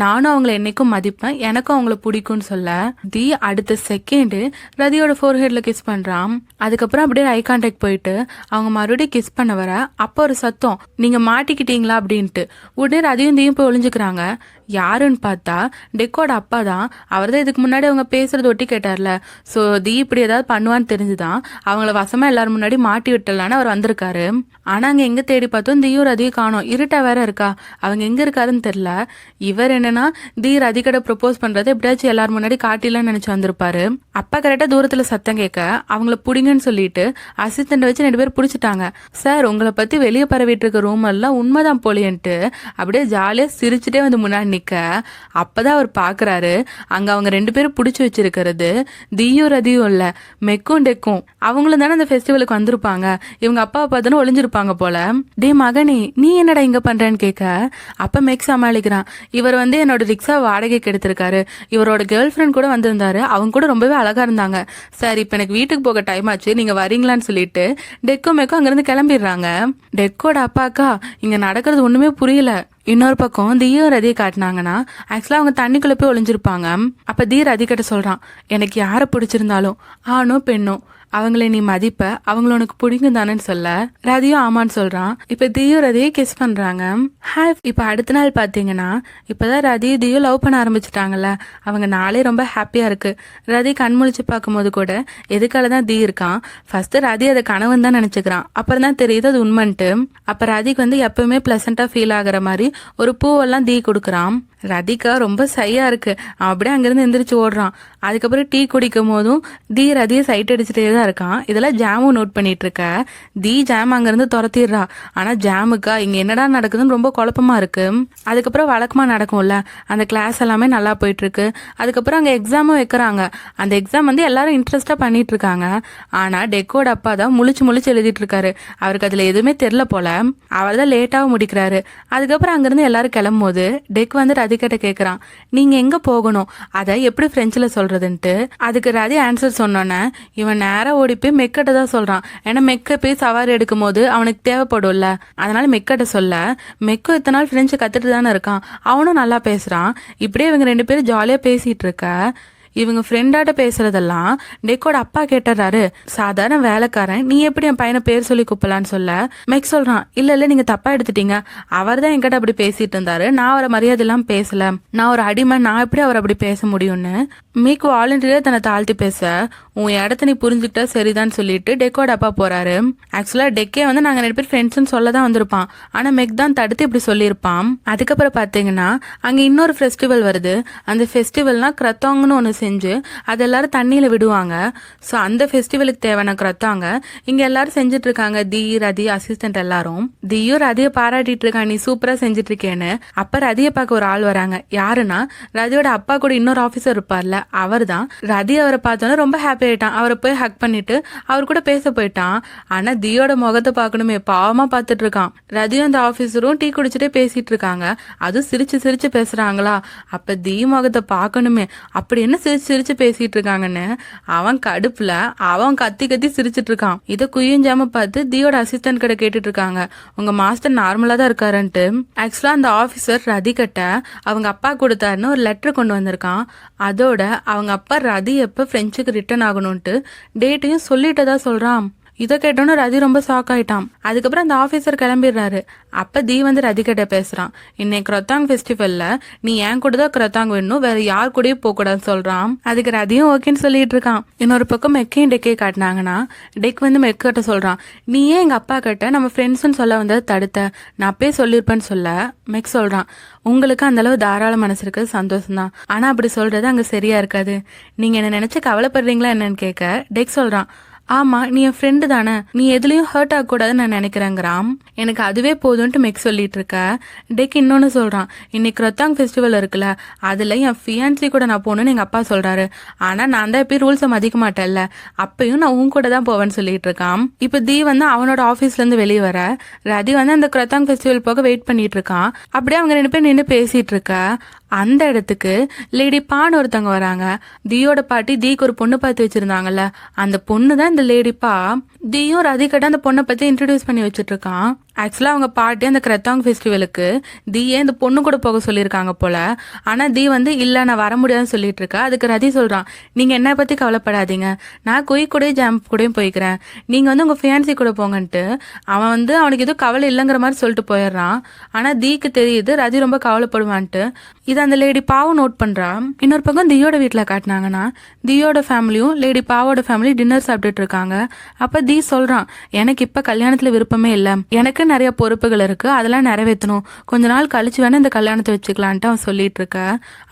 நானும் அவங்கள என்னைக்கும் மதிப்பேன், எனக்கும் அவங்கள பிடிக்கும்னு சொல்ல தீ அடுத்த செகண்ட் ரதியோட ஃபோர்ஹெட்ல கிஸ் பண்றான். அதுக்கப்புறம் அப்படியே ஐ கான்டாக்ட் போயிட்டு அவங்க மறுபடியும் கிஸ் பண்ண வர அப்போ ஒரு சத்தம், நீங்க மாட்டிக்கிட்டீங்களா அப்படின்ட்டு. உடனே ரதியும் தீயும் போய் ஒளிஞ்சுக்கிறாங்க. யாருன்னு பார்த்தா டெக்கோட அப்பா தான். அவர் தான் இதுக்கு முன்னாடி அவங்க பேசுறது ஒட்டி கேட்டார்ல. ஸோ தீ இப்படி ஏதாவது பண்ணுவான்னு தெரிஞ்சுதான் அவங்கள வசமா எல்லாரும் முன்னாடி மாட்டி விட்டலான்னு அவர் வந்திருக்காரு. ஆனா அங்க எங்க தேடி பார்த்தோம் தீயும் ரதியும் காணோம். இருட்டா வேற இருக்கா, அவங்க எங்க இருக்காருன்னு தெரியல. இவர் என்னன்னா தீ ரதிக்கிட்ட ப்ரொபோஸ் பண்றதை எப்படியாச்சும் எல்லாரும் முன்னாடி காட்டிலன்னு நினைச்சு வந்திருப்பாரு. அப்பா கரெக்டா தூரத்துல சத்தம் கேட்க அவங்கள புடிங்கன்னு சொல்லிட்டு அசிஸ்டன்ட் வச்சு 2 பேர் பிடிச்சிட்டாங்க. சார் உங்களை பத்தி வெளியே பரவிட்டு இருக்க ரூம் எல்லாம் உண்மைதான் போலியன்ட்டு அப்படியே ஜாலியா சிரிச்சுட்டே வந்து முன்னாடி நிக்க, அப்பதான் அவர் பாக்குறாரு அங்க அவங்க 2 பேரும் புடிச்சு வச்சிருக்கிறது தீயும் ரதியும் இல்ல, மெக்கும் டெக்கும். அவங்களும் தானே அந்த ஃபெஸ்டிவலுக்கு வந்திருப்பாங்க. இவங்க அப்பாவை பார்த்தோன்னு ஒளிஞ்சிருப்பாங்க போல. டே மகனே நீ என்னடா இங்க பண்றேன்னு கேட்க, அப்ப மெக் சமாளிக்கிறான், இவர் வந்து என்னோட ரிக்ஷா வாடகைக்கு எடுத்திருக்காரு, இவரோட கேர்ள் ஃப்ரெண்ட் கூட வந்திருந்தாரு, அவங்க கூட ரொம்பவே அழகா இருந்தாங்க. சார் இப்ப எனக்கு வீட்டுக்கு போக டைம் ஆச்சு, நீங்க வரீங்களான்னு சொல்லிட்டு டெக்கும் மெக்கும் அங்கிருந்து கிளம்பிடுறாங்க. டெக்கோட அப்பாக்கா இங்க நடக்கிறது ஒண்ணுமே புரியல. இன்னொரு பக்கம் தீயும் ரதியை காட்டினாங்கன்னா ஆக்சுவலா அவங்க தண்ணிக்குள்ள போய் ஒளிஞ்சிருப்பாங்க. அப்ப தீ ரதி கிட்ட சொல்றான், எனக்கு யாரை பிடிச்சிருந்தாலும் ஆணோ பெண்ணோ அவங்கள நீ மதிப்ப, அவங்கள உனக்கு பிடிக்கும் தானேன்னு சொல்ல ரதியும் ஆமான்னு சொல்றான். இப்ப தீயும் ரதியை கிஸ் பண்றாங்க. ஹாய். இப்ப அடுத்த நாள் பாத்தீங்கன்னா இப்பதான் ரதி தீயும் லவ் பண்ண ஆரம்பிச்சுட்டாங்கல்ல, அவங்க நாளே ரொம்ப ஹாப்பியா இருக்கு. ரதி கண்முழிச்சு பார்க்கும்போது கூட எதுக்காலதான் தீ இருக்கான், ஃபர்ஸ்ட் ரதி அதை கனவுன்னு தான் நினைச்சுக்கிறான், அப்புறம் தான் தெரியுது அது உண்மைன்ட்டு. அப்ப ரதிக்கு வந்து எப்பவுமே பிளசண்டா ஃபீல் ஆகுற மாதிரி ஒரு பூவெல்லாம் தீ கொடுக்குறான். ரதிகா ரொம்ப சையா இருக்கு, அப்படியே அங்கிருந்து எந்திரிச்சு ஓடுறான். அதுக்கப்புறம் டீ குடிக்கும் போதும் தீ ரதியை சைட் அடிச்சுட்டே தான் இருக்கான். இதெல்லாம் ஜாமும் நோட் பண்ணிட்டு இருக்க. தீ ஜாம் அங்கிருந்து துரத்திடுறா. ஆனா ஜாமுக்கா இங்க என்னடா நடக்குதுன்னு ரொம்ப குழப்பமா இருக்கு. அதுக்கப்புறம் வழக்கமா நடக்கும்ல அந்த கிளாஸ் எல்லாமே நல்லா போயிட்டு இருக்கு. அதுக்கப்புறம் அங்க எக்ஸாமும் வைக்கிறாங்க. அந்த எக்ஸாம் வந்து எல்லாரும் இன்ட்ரெஸ்டா பண்ணிட்டு இருக்காங்க. ஆனா டெக்கோட அப்பா தான் முழிச்சு எழுதிட்டு இருக்காரு. அவருக்கு அதுல எதுவுமே தெரியல போல. அவர் தான் லேட்டாவும் முடிக்கிறாரு. அதுக்கப்புறம் அங்கிருந்து எல்லாரும் கிளம்பும் போது டெக் வந்து ரதிகிட்ட கேக்குறான், நீங்க எங்க போகணும், அதை எப்படி பிரெஞ்சுல சொல்றதுன்ட்டு. அதுக்கு ரதி ஆன்சர் சொன்னோன்னே இவன் நேரா ஓடி போய் மெக்கட்ட தான் சொல்றான். ஏன்னா மெக்க போய் சவாரி எடுக்கும் போது அவனுக்கு தேவைப்படும்ல, அதனால மெக்கட்ட சொல்ல மெக்கும் இத்தனை நாள் பிரெஞ்சு கத்துட்டு தானே இருக்கான், அவனும் நல்லா பேசுறான். இப்படியே இவங்க 2 பேரும் ஜாலியா பேசிட்டு இருக்க இவங்க ஃப்ரெண்டாட்ட பேசுறதெல்லாம் டெக்கோட அப்பா கேட்டுறாரு. சாதாரண வேலைக்காரன், நீ எப்படி என் பையனை பேர் சொல்லி கூப்பிடலான்னு சொல்ல மெக் சொல்றான், இல்ல நீங்க தப்பா எடுத்துட்டீங்க, அவர் தான் என்கிட்ட அப்படி பேசிட்டு இருந்தாரு, நான் அவரை மரியாதை எல்லாம் பேசல, நான் ஒரு அடிமை, நான் எப்படி அவர் அப்படி பேச முடியும்னு மீக்கு வாலண்டியரா தன்னை தாழ்த்தி பேச, உன் இடத்த நீ புரிஞ்சுக்கிட்டா சரிதான் சொல்லிட்டு டெக்கோட அப்பா போறாரு. ஆக்சுவலா டெக்கே வந்து நாங்க 2 பேர் ஃப்ரெண்ட்ஸ்ன்னு சொல்ல தான் வந்திருப்பான். ஆனா மெக் தான் தடுத்து இப்படி சொல்லியிருப்பான். அதுக்கப்புறம் பாத்தீங்கன்னா அங்க இன்னொரு ஃபெஸ்டிவல் வருது. அந்த ஃபெஸ்டிவல்னா கிரத்தாங்கன்னு ஒண்ணு செஞ்சு அது எல்லாரும் தண்ணியில விடுவாங்க. ஸோ அந்த ஃபெஸ்டிவலுக்கு தேவையான கிரத்தாங்க இங்க எல்லாரும் செஞ்சுட்டு இருக்காங்க. தீ ரதி அசிஸ்டன்ட் எல்லாரும். தீயும் ரதியை பாராட்டிட்டு இருக்கான், நீ சூப்பரா செஞ்சுட்டு இருக்கேன்னு. அப்ப ரதியை பார்க்க ஒரு ஆள் வராங்க. யாருன்னா ரதியோட அப்பா கூட இன்னொரு ஆபீசர் இருப்பார்ல, அவர் தான். ரதி அவரை பார்த்தோன்னா ரொம்ப ஹாப்பி ஆயிட்டான். அவரை போய் ஹக் பண்ணிட்டு அவர் கூட பேச போயிட்டான். ஆனா தீயோட முகத்தை பார்க்கணுமே, பாவமா பார்த்துட்டு இருக்கான். ரதியும் அந்த ஆபீசரும் டீ குடிச்சிட்டே பேசிட்டு இருக்காங்க. அதுவும் சிரிச்சு பேசுறாங்களா. அப்ப தீ முகத்தை பார்க்கணுமே, அப்படி என்ன சிரிச்சு பேசிட்டு இருக்காங்கன்னு அவன் கடுப்புல அவன் கத்தி சிரிச்சிட்டு இருக்கான். இதை குயிஞ்சாம பார்த்து தீயோட அசிஸ்டன்ட் கிட்ட கேட்டுட்டு இருக்காங்க, உங்க மாஸ்டர் நார்மலா தான் இருக்காருன்ட்டு. ஆக்சுவலா அந்த ஆபீசர் ரதி கிட்ட அவங்க அப்பா கொடுத்தாருன்னு ஒரு லெட்டர் கொண்டு வந்திருக்கான். அதோட அவங்க அப்பா ரதி எப்ப பிரெஞ்சுக்கு ரிட்டர்ன் ஆகணும்ட்டு டேட்டையும் சொல்லிட்டதா சொல்றான். இதை கேட்டோன்னு ரதி ரொம்ப ஷாக் ஆயிட்டான். அதுக்கப்புறம் அந்த ஆஃபீஸர் கிளம்பிடுறாரு. அப்ப தி வந்து ரதி கிட்ட பேசுறான். இன்னைக்கு கிரத்தாங் ஃபெஸ்டிவல்ல நீ என் கூட தான் கிரத்தாங் வேணும், வேற யார் கூடயும் போக கூடாதுன்னு சொல்றான். அதுக்கு ரதியும் ஓகேன்னு சொல்லிட்டு இருக்கான். இன்னொரு பக்கம் மெக்கையும் டெக்கே காட்டினாங்கன்னா டெக் வந்து மெக் கிட்ட சொல்றான், நீ ஏன் எங்க அப்பா கிட்ட நம்ம ஃப்ரெண்ட்ஸ்ன்னு சொல்ல வந்ததை தடுத்த, நான் அப்பயே சொல்லியிருப்பேன்னு சொல்ல மெக் சொல்றான், உங்களுக்கு அந்த அளவு தாராள மனசு இருக்கிறது சந்தோஷம் தான், ஆனா அப்படி சொல்றது அங்க சரியா இருக்காது. நீங்க என்ன நினைச்சு கவலைப்படுறீங்களா என்னன்னு கேட்க டெக் சொல்றான், ஆமா நீ என் ஃப்ரெண்டு தானே, நீ எதுலயும் ஹர்ட் ஆகக்கூடாதுன்னு நான் நினைக்கிறேங்கிறான். எனக்கு அதுவே போதும்ட்டு மெக் சொல்லிட்டு இருக்க. டெக் இன்னொன்னு சொல்றான், இன்னைக்கு ரொத்தாங் ஃபெஸ்டிவல் இருக்குல்ல, அதுல என் ஃபியான்சி கூட நான் போகணும்னு எங்க அப்பா சொல்றாரு, ஆனா நான் தான் எப்பயும் ரூல்ஸை மதிக்க மாட்டேன்ல, அப்பயும் நான் உன் கூட தான் போவேன்னு சொல்லிட்டு இருக்கான். இப்ப தி வந்து அவனோட ஆபீஸ்ல இருந்து வெளியே வர ரதி வந்து அந்த கிரத்தாங் ஃபெஸ்டிவல் போக வெயிட் பண்ணிட்டு இருக்கான். அப்படியே அவங்க 2 பேர் நின்று பேசிட்டு இருக்க அந்த இடத்துக்கு லேடி பான்னு ஒருத்தவங்க வராங்க. தியோட பாட்டி தீக்கு ஒரு பொண்ணு பார்த்து வச்சிருந்தாங்கல்ல, அந்த பொண்ணு தான் இந்த லேடி பா. தியும் ரதிகிட்ட அந்த பொண்ணை பத்தி இன்ட்ரடியூஸ் பண்ணி வச்சிட்டு இருக்கான். ஆக்சுவலா அவங்க பாட்டி அந்த கிரத்தாங் ஃபெஸ்டிவலுக்கு தியே இந்த பொண்ணு கூட போக சொல்லியிருக்காங்க போல. ஆனா தி வந்து இல்ல நான் வர முடியாதுன்னு சொல்லிட்டு இருக்கா. அதுக்கு ரதி சொல்றான், நீங்க என்ன பத்தி கவலைப்படாதீங்க, நான் குய் கூட ஜாம்ப் கூடயும் போய்க்கிறேன், நீங்க வந்து உங்க ஃபியான்சி கூட போங்கன்ட்டு. அவன் வந்து அவனுக்கு எதுவும் கவலை இல்லைங்கிற மாதிரி சொல்லிட்டு போயிடுறான். ஆனா தீக்கு தெரியுது ரதி ரொம்ப கவலைப்படுவான்ட்டு. இது அந்த லேடி பாவும் நோட் பண்றா. இன்னொரு பக்கம் தியோட வீட்டுல காட்டினாங்கன்னா தியோட ஃபேமிலியும் லேடி பாவோட ஃபேமிலி டின்னர் சாப்பிட்டுட்டு இருக்காங்க. அப்ப தி சொல்றான், எனக்கு இப்ப கல்யாணத்துல விருப்பமே இல்லை, எனக்கு நிறைய பொறுப்புகள் இருக்கு, அதெல்லாம் நிறைவேற்றணும், கொஞ்ச நாள் கழிச்சு வேணா இந்த கல்யாணத்தை வச்சுக்கலான்ட்டு அவன் சொல்லிட்டு இருக்க.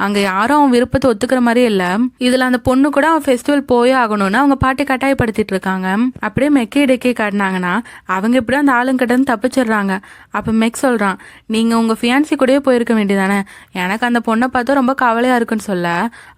அங்க யாரும் அவன் விருப்பத்தை ஒத்துக்கிற மாதிரியே இல்ல. இதுல அந்த பொண்ணு கூட அவன் ஃபெஸ்டிவல் போயே ஆகணும்னு அவங்க பாட்டி கட்டாயப்படுத்திட்டு இருக்காங்க. அப்படியே மெக்கே டெக்கே காட்டினாங்கன்னா அவங்க எப்படியும் அந்த ஆளுங்கிட்ட இருந்து தப்பிச்சிடுறாங்க. அப்ப மெக் சொல்றான், நீங்க உங்க ஃபியான்சி கூடயே போயிருக்க வேண்டியதானே, எனக்கு அந்த பொண்ணை பார்த்தா ரொம்ப கவலையா இருக்குன்னு சொல்ல.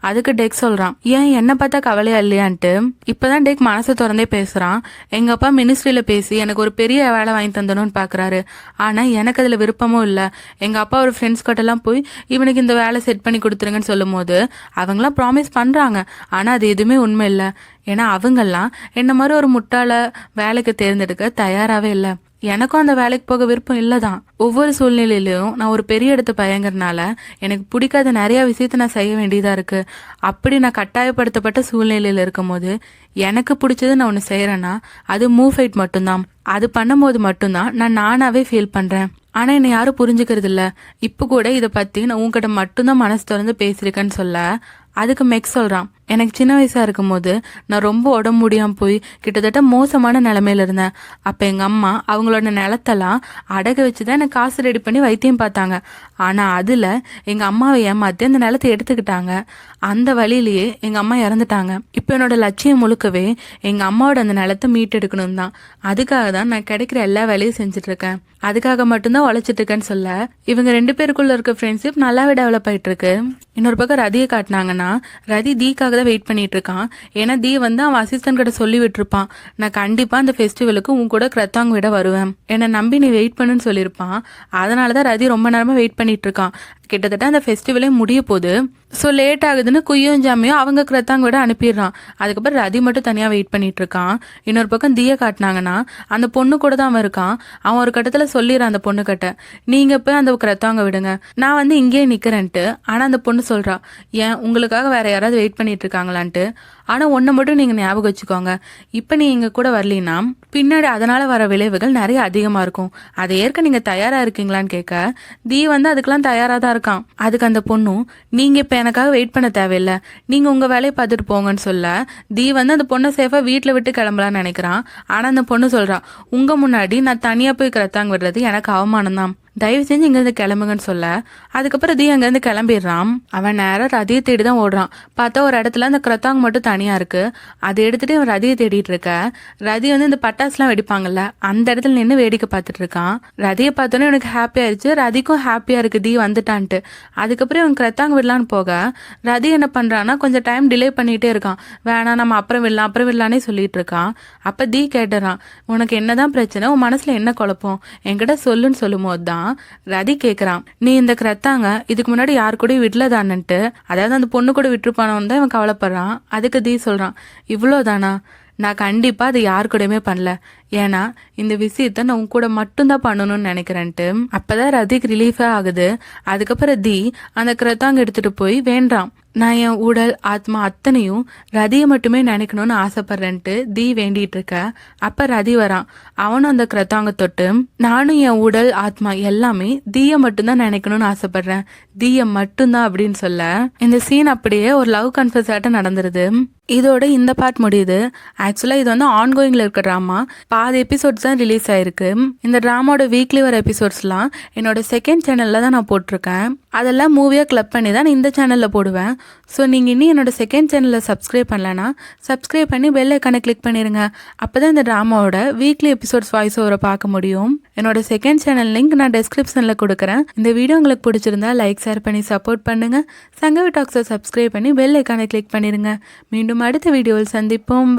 அதுக்கு டெக் சொல்றான், ஏன் என்ன பார்த்தா கவலையா இல்லையான்ட்டு. இப்பதான் டெக் மனசை திறந்தே பேசுறான். எங்க அப்பா மினிஸ்ட்ரியில பேசி எனக்கு ஒரு பெரிய வேலை வாங்கி தந்தணும்னு பாக்குறாரு, ஆனா எனக்கு அதுல விருப்பமும் இல்ல. எங்க அப்பா ஒரு ஃப்ரெண்ட்ஸ் கிட்ட எல்லாம் போய் இவனுக்கு இந்த வேலை செட் பண்ணி கொடுத்துருங்கன்னு சொல்லும் போது அவங்களாம் ப்ராமிஸ் பண்றாங்க, ஆனா அது எதுவுமே உண்மை இல்லை. ஏன்னா அவங்கெல்லாம் என்ன மாதிரி ஒரு முட்டாள வேலைக்கு தேர்ந்தெடுக்க தயாராகவே இல்லை. எனக்கும் அந்த வேலைக்கு போக விருப்பம் இல்லைதான். ஒவ்வொரு சூழ்நிலையிலும் நான் ஒரு பெரிய இடத்து பயங்கறனால எனக்கு பிடிக்காத நிறைய விஷயத்த நான் செய்ய வேண்டியதா இருக்கு. அப்படி நான் கட்டாயப்படுத்தப்பட்ட சூழ்நிலையில இருக்கும் போது எனக்கு பிடிச்சது நான் ஒன்று செய்யறேன்னா அது மூவ் ஃபைட் மட்டும்தான். அது பண்ணும்போது மட்டும்தான் நான் நானாவே ஃபீல் பண்றேன். ஆனா என்னை யாரும் புரிஞ்சுக்கிறது இல்ல. இப்ப கூட இதை பத்தி நான் உங்ககிட்ட மட்டும்தான் மனசு திறந்து பேசியிருக்கேன்னு சொல்ல. அதுக்கு மெக் சொல்றான், எனக்கு சின்ன வயசா இருக்கும் போது நான் ரொம்ப உடம்பு முடியாம போய் கிட்டத்தட்ட மோசமான நிலைமையில இருந்தேன். அப்ப எங்க அம்மா அவங்களோட நிலத்தெல்லாம் அடகு வச்சுதான் எனக்கு காசு ரெடி பண்ணி வைத்தியம் பார்த்தாங்க. ஆனா அதுல எங்க அம்மாவை ஏமாத்தி அந்த நிலத்தை எடுத்துக்கிட்டாங்க. அந்த வழியிலேயே எங்க அம்மா இறந்துட்டாங்க. இப்ப என்னோட லட்சியம் முழுக்கவே எங்க அம்மாவோட அந்த நிலத்தை மீட்டெடுக்கணும் தான். அதுக்காக தான் நான் கிடைக்கிற எல்லா வேலையும் செஞ்சுட்டு இருக்கேன். அதுக்காக மட்டும்தான் உழைச்சிட்டு இருக்கேன்னு சொல்ல இவங்க 2 பேருக்குள்ள இருக்க ஃப்ரெண்ட்ஷிப் நல்லாவே டெவலப் ஆயிட்டு இருக்கு. இன்னொரு பக்கம் ரதியை காட்டினாங்கன்னா ரதி தீக்காக தான் வெயிட் பண்ணிட்டு இருக்கான். ஏன்னா தீ வந்து அவன் அசிஸ்டன்ட் கிட்ட சொல்லி விட்டுருப்பான், நான் கண்டிப்பா அந்த ஃபெஸ்டிவலுக்கு உன் கூட கிரத்தாங் விட வருவேன், என்னை நம்பி நீ வெயிட் பண்ணுன்னு சொல்லியிருப்பான். அதனாலதான் ரதி ரொம்ப நேரமா வெயிட் பண்ணிட்டு இருக்கான். கிட்டத்தட்ட அந்த ஃபெஸ்டிவலே முடிய போகுது. ஸோ லேட் ஆகுதுன்னு குய்யும் ஜாமியும் அவங்க கிரத்தாங் விட அனுப்பிடுறான். அதுக்கப்புறம் ரதி மட்டும் தனியாக வெயிட் பண்ணிட்டு இருக்கான். இன்னொரு பக்கம் தீய காட்டினாங்கன்னா அந்த பொண்ணு கூட தான் அவன் இருக்கான். அவன் ஒரு கட்டத்தில் சொல்லிடுறான் அந்த பொண்ணு கிட்ட, நீங்க போய் அந்த கிரத்தாங்க விடுங்க, நான் வந்து இங்கேயே நிக்கிறேன்ட்டு. ஆனா அந்த பொண்ணு சொல்றா, ஏன் உங்களுக்காக வேற யாராவது வெயிட் பண்ணிட்டு இருக்காங்களான்ட்டு. ஆனா ஒன்றை மட்டும் நீங்க ஞாபகம் வச்சுக்கோங்க, இப்ப நீ எங்க கூட வரலீன்னா பின்னாடி அதனால வர விளைவுகள் நிறைய அதிகமா இருக்கும். அதை ஏற்க நீங்க தயாரா இருக்கீங்களான்னு கேட்க தீ வந்து அதுக்கெல்லாம் தயாரா தான் இருக்கான். அதுக்கு அந்த பொண்ணும், நீங்க இப்ப எனக்காக வெயிட் பண்ண தேவையில்லை, நீங்க உங்க வேலையை பார்த்துட்டு போங்கன்னு சொல்ல தீ வந்து அந்த பொண்ணை சேஃபா வீட்டுல விட்டு கிளம்பலான்னு நினைக்கிறான். ஆனா அந்த பொண்ணு சொல்றா, உங்க முன்னாடி நான் தனியா போய் கிரத்தாங்க விடுறது எனக்கு அவமானம் தான், தயவு செஞ்சு இங்கிருந்து கிளம்புங்கன்னு சொல்ல அதுக்கப்புறம் தீ அங்கிருந்து கிளம்பிடுறான். அவன் நேரம் ரதியை தேடி தான் ஓடுறான். பார்த்தா ஒரு இடத்துல அந்த கிரத்தாங் மட்டும் தனியா இருக்கு. அதை எடுத்துட்டு அவன் ரதியை தேடிட்டு இருக்க. ரதி வந்து இந்த பட்டாசுலாம் வெடிப்பாங்கல்ல அந்த இடத்துல நின்று வேடிக்கை பார்த்துட்டு இருக்கான். ரதியை பார்த்தோன்னே எனக்கு ஹாப்பி ஆயிடுச்சு, ரதிக்கும் ஹாப்பியா இருக்கு தீ வந்துட்டான்ட்டு. அதுக்கப்புறம் இவன் கிரத்தாங் விடலான்னு போக ரதி என்ன பண்றான்னா கொஞ்சம் டைம் டிலே பண்ணிட்டே இருக்கான். வேணாம் நம்ம அப்புறம் விடலானே சொல்லிட்டு இருக்கான். அப்ப தீ கேட்டுறான், உனக்கு என்னதான் பிரச்சனை, உன் மனசுல என்ன குழப்பம் என்கிட்ட சொல்லுன்னு சொல்லும் போதுதான் ரதி கேக்குறான், நீ இந்த கிரத்தாங்க இதுக்கு முன்னாடி யாரு கூட விடலதான்னுட்டு, அதாவது அந்த பொண்ணு கூட விட்டுருப்பானவன் தான் இவன் கவலைப்படுறான். அதுக்கு தீ சொல்றான், இவ்வளவுதானா, நான் கண்டிப்பா அது யாரு கூடயுமே பண்ணல, ஏன்னா இந்த விஷயத்த நான் உன் கூட மட்டும்தான் பண்ணணும்னு நினைக்கிறேன்ட்டு. அப்பதான் ரதிக்கு ரிலீஃபே ஆகுது. அதுக்கப்புறம் தி அந்த கிரத்தாங்க எடுத்துட்டு போய் வேண்டாம், நான் என் உடல் ஆத்மா அத்தனையும் ரதியை மட்டுமே நினைக்கணும்னு ஆசைப்படுறேன்ட்டு தி வேண்டிட்டு இருக்க. அப்ப ரதி வரான். அவனும் அந்த கிரத்தாங்க தொட்டு, நானும் என் உடல் ஆத்மா எல்லாமே தீய மட்டும்தான் நினைக்கணும்னு ஆசைப்படுறேன், தீய மட்டும்தான் அப்படின்னு சொல்ல இந்த சீன் அப்படியே ஒரு லவ் கன்ஃபஸ் ஆட்ட நடந்துருது. இதோட இந்த பார்ட் முடியுது. ஆக்சுவலாக இது வந்து ஆன்கோயிங்கில் இருக்க ட்ராமா. பாதி எபிசோட்ஸ் தான் ரிலீஸ் ஆயிருக்கு. இந்த ட்ராமாவோட வீக்லி வர எபிசோட்ஸ்லாம் என்னோட செகண்ட் சேனலில் தான் நான் போட்டிருக்கேன். அதெல்லாம் மூவியாக கிளப் பண்ணி தான் நான் இந்த சேனலில் போடுவேன். ஸோ நீங்கள் இன்னும் என்னோட செகண்ட் சேனலில் சப்ஸ்கிரைப் பண்ணலன்னா சப்ஸ்கிரைப் பண்ணி பெல் ஐக்கானை கிளிக் பண்ணிடுங்க. அப்போ தான் இந்த ட்ராமாவோட வீக்லி எபிசோட்ஸ் வாய்ஸ் ஓவரை பார்க்க முடியும். என்னோட செகண்ட் சேனல் லிங்க் நான் டெஸ்கிரிப்ஷனில் கொடுக்குறேன். இந்த வீடியோ உங்களுக்கு பிடிச்சிருந்தா லைக் ஷேர் பண்ணி சப்போர்ட் பண்ணுங்கள். சங்கவி டாக்ஸை சப்ஸ்கிரைப் பண்ணி பெல் ஐக்கானை கிளிக் பண்ணிடுங்க. மீண்டும் அடுத்த வீடியோவில் சந்திப்போம்.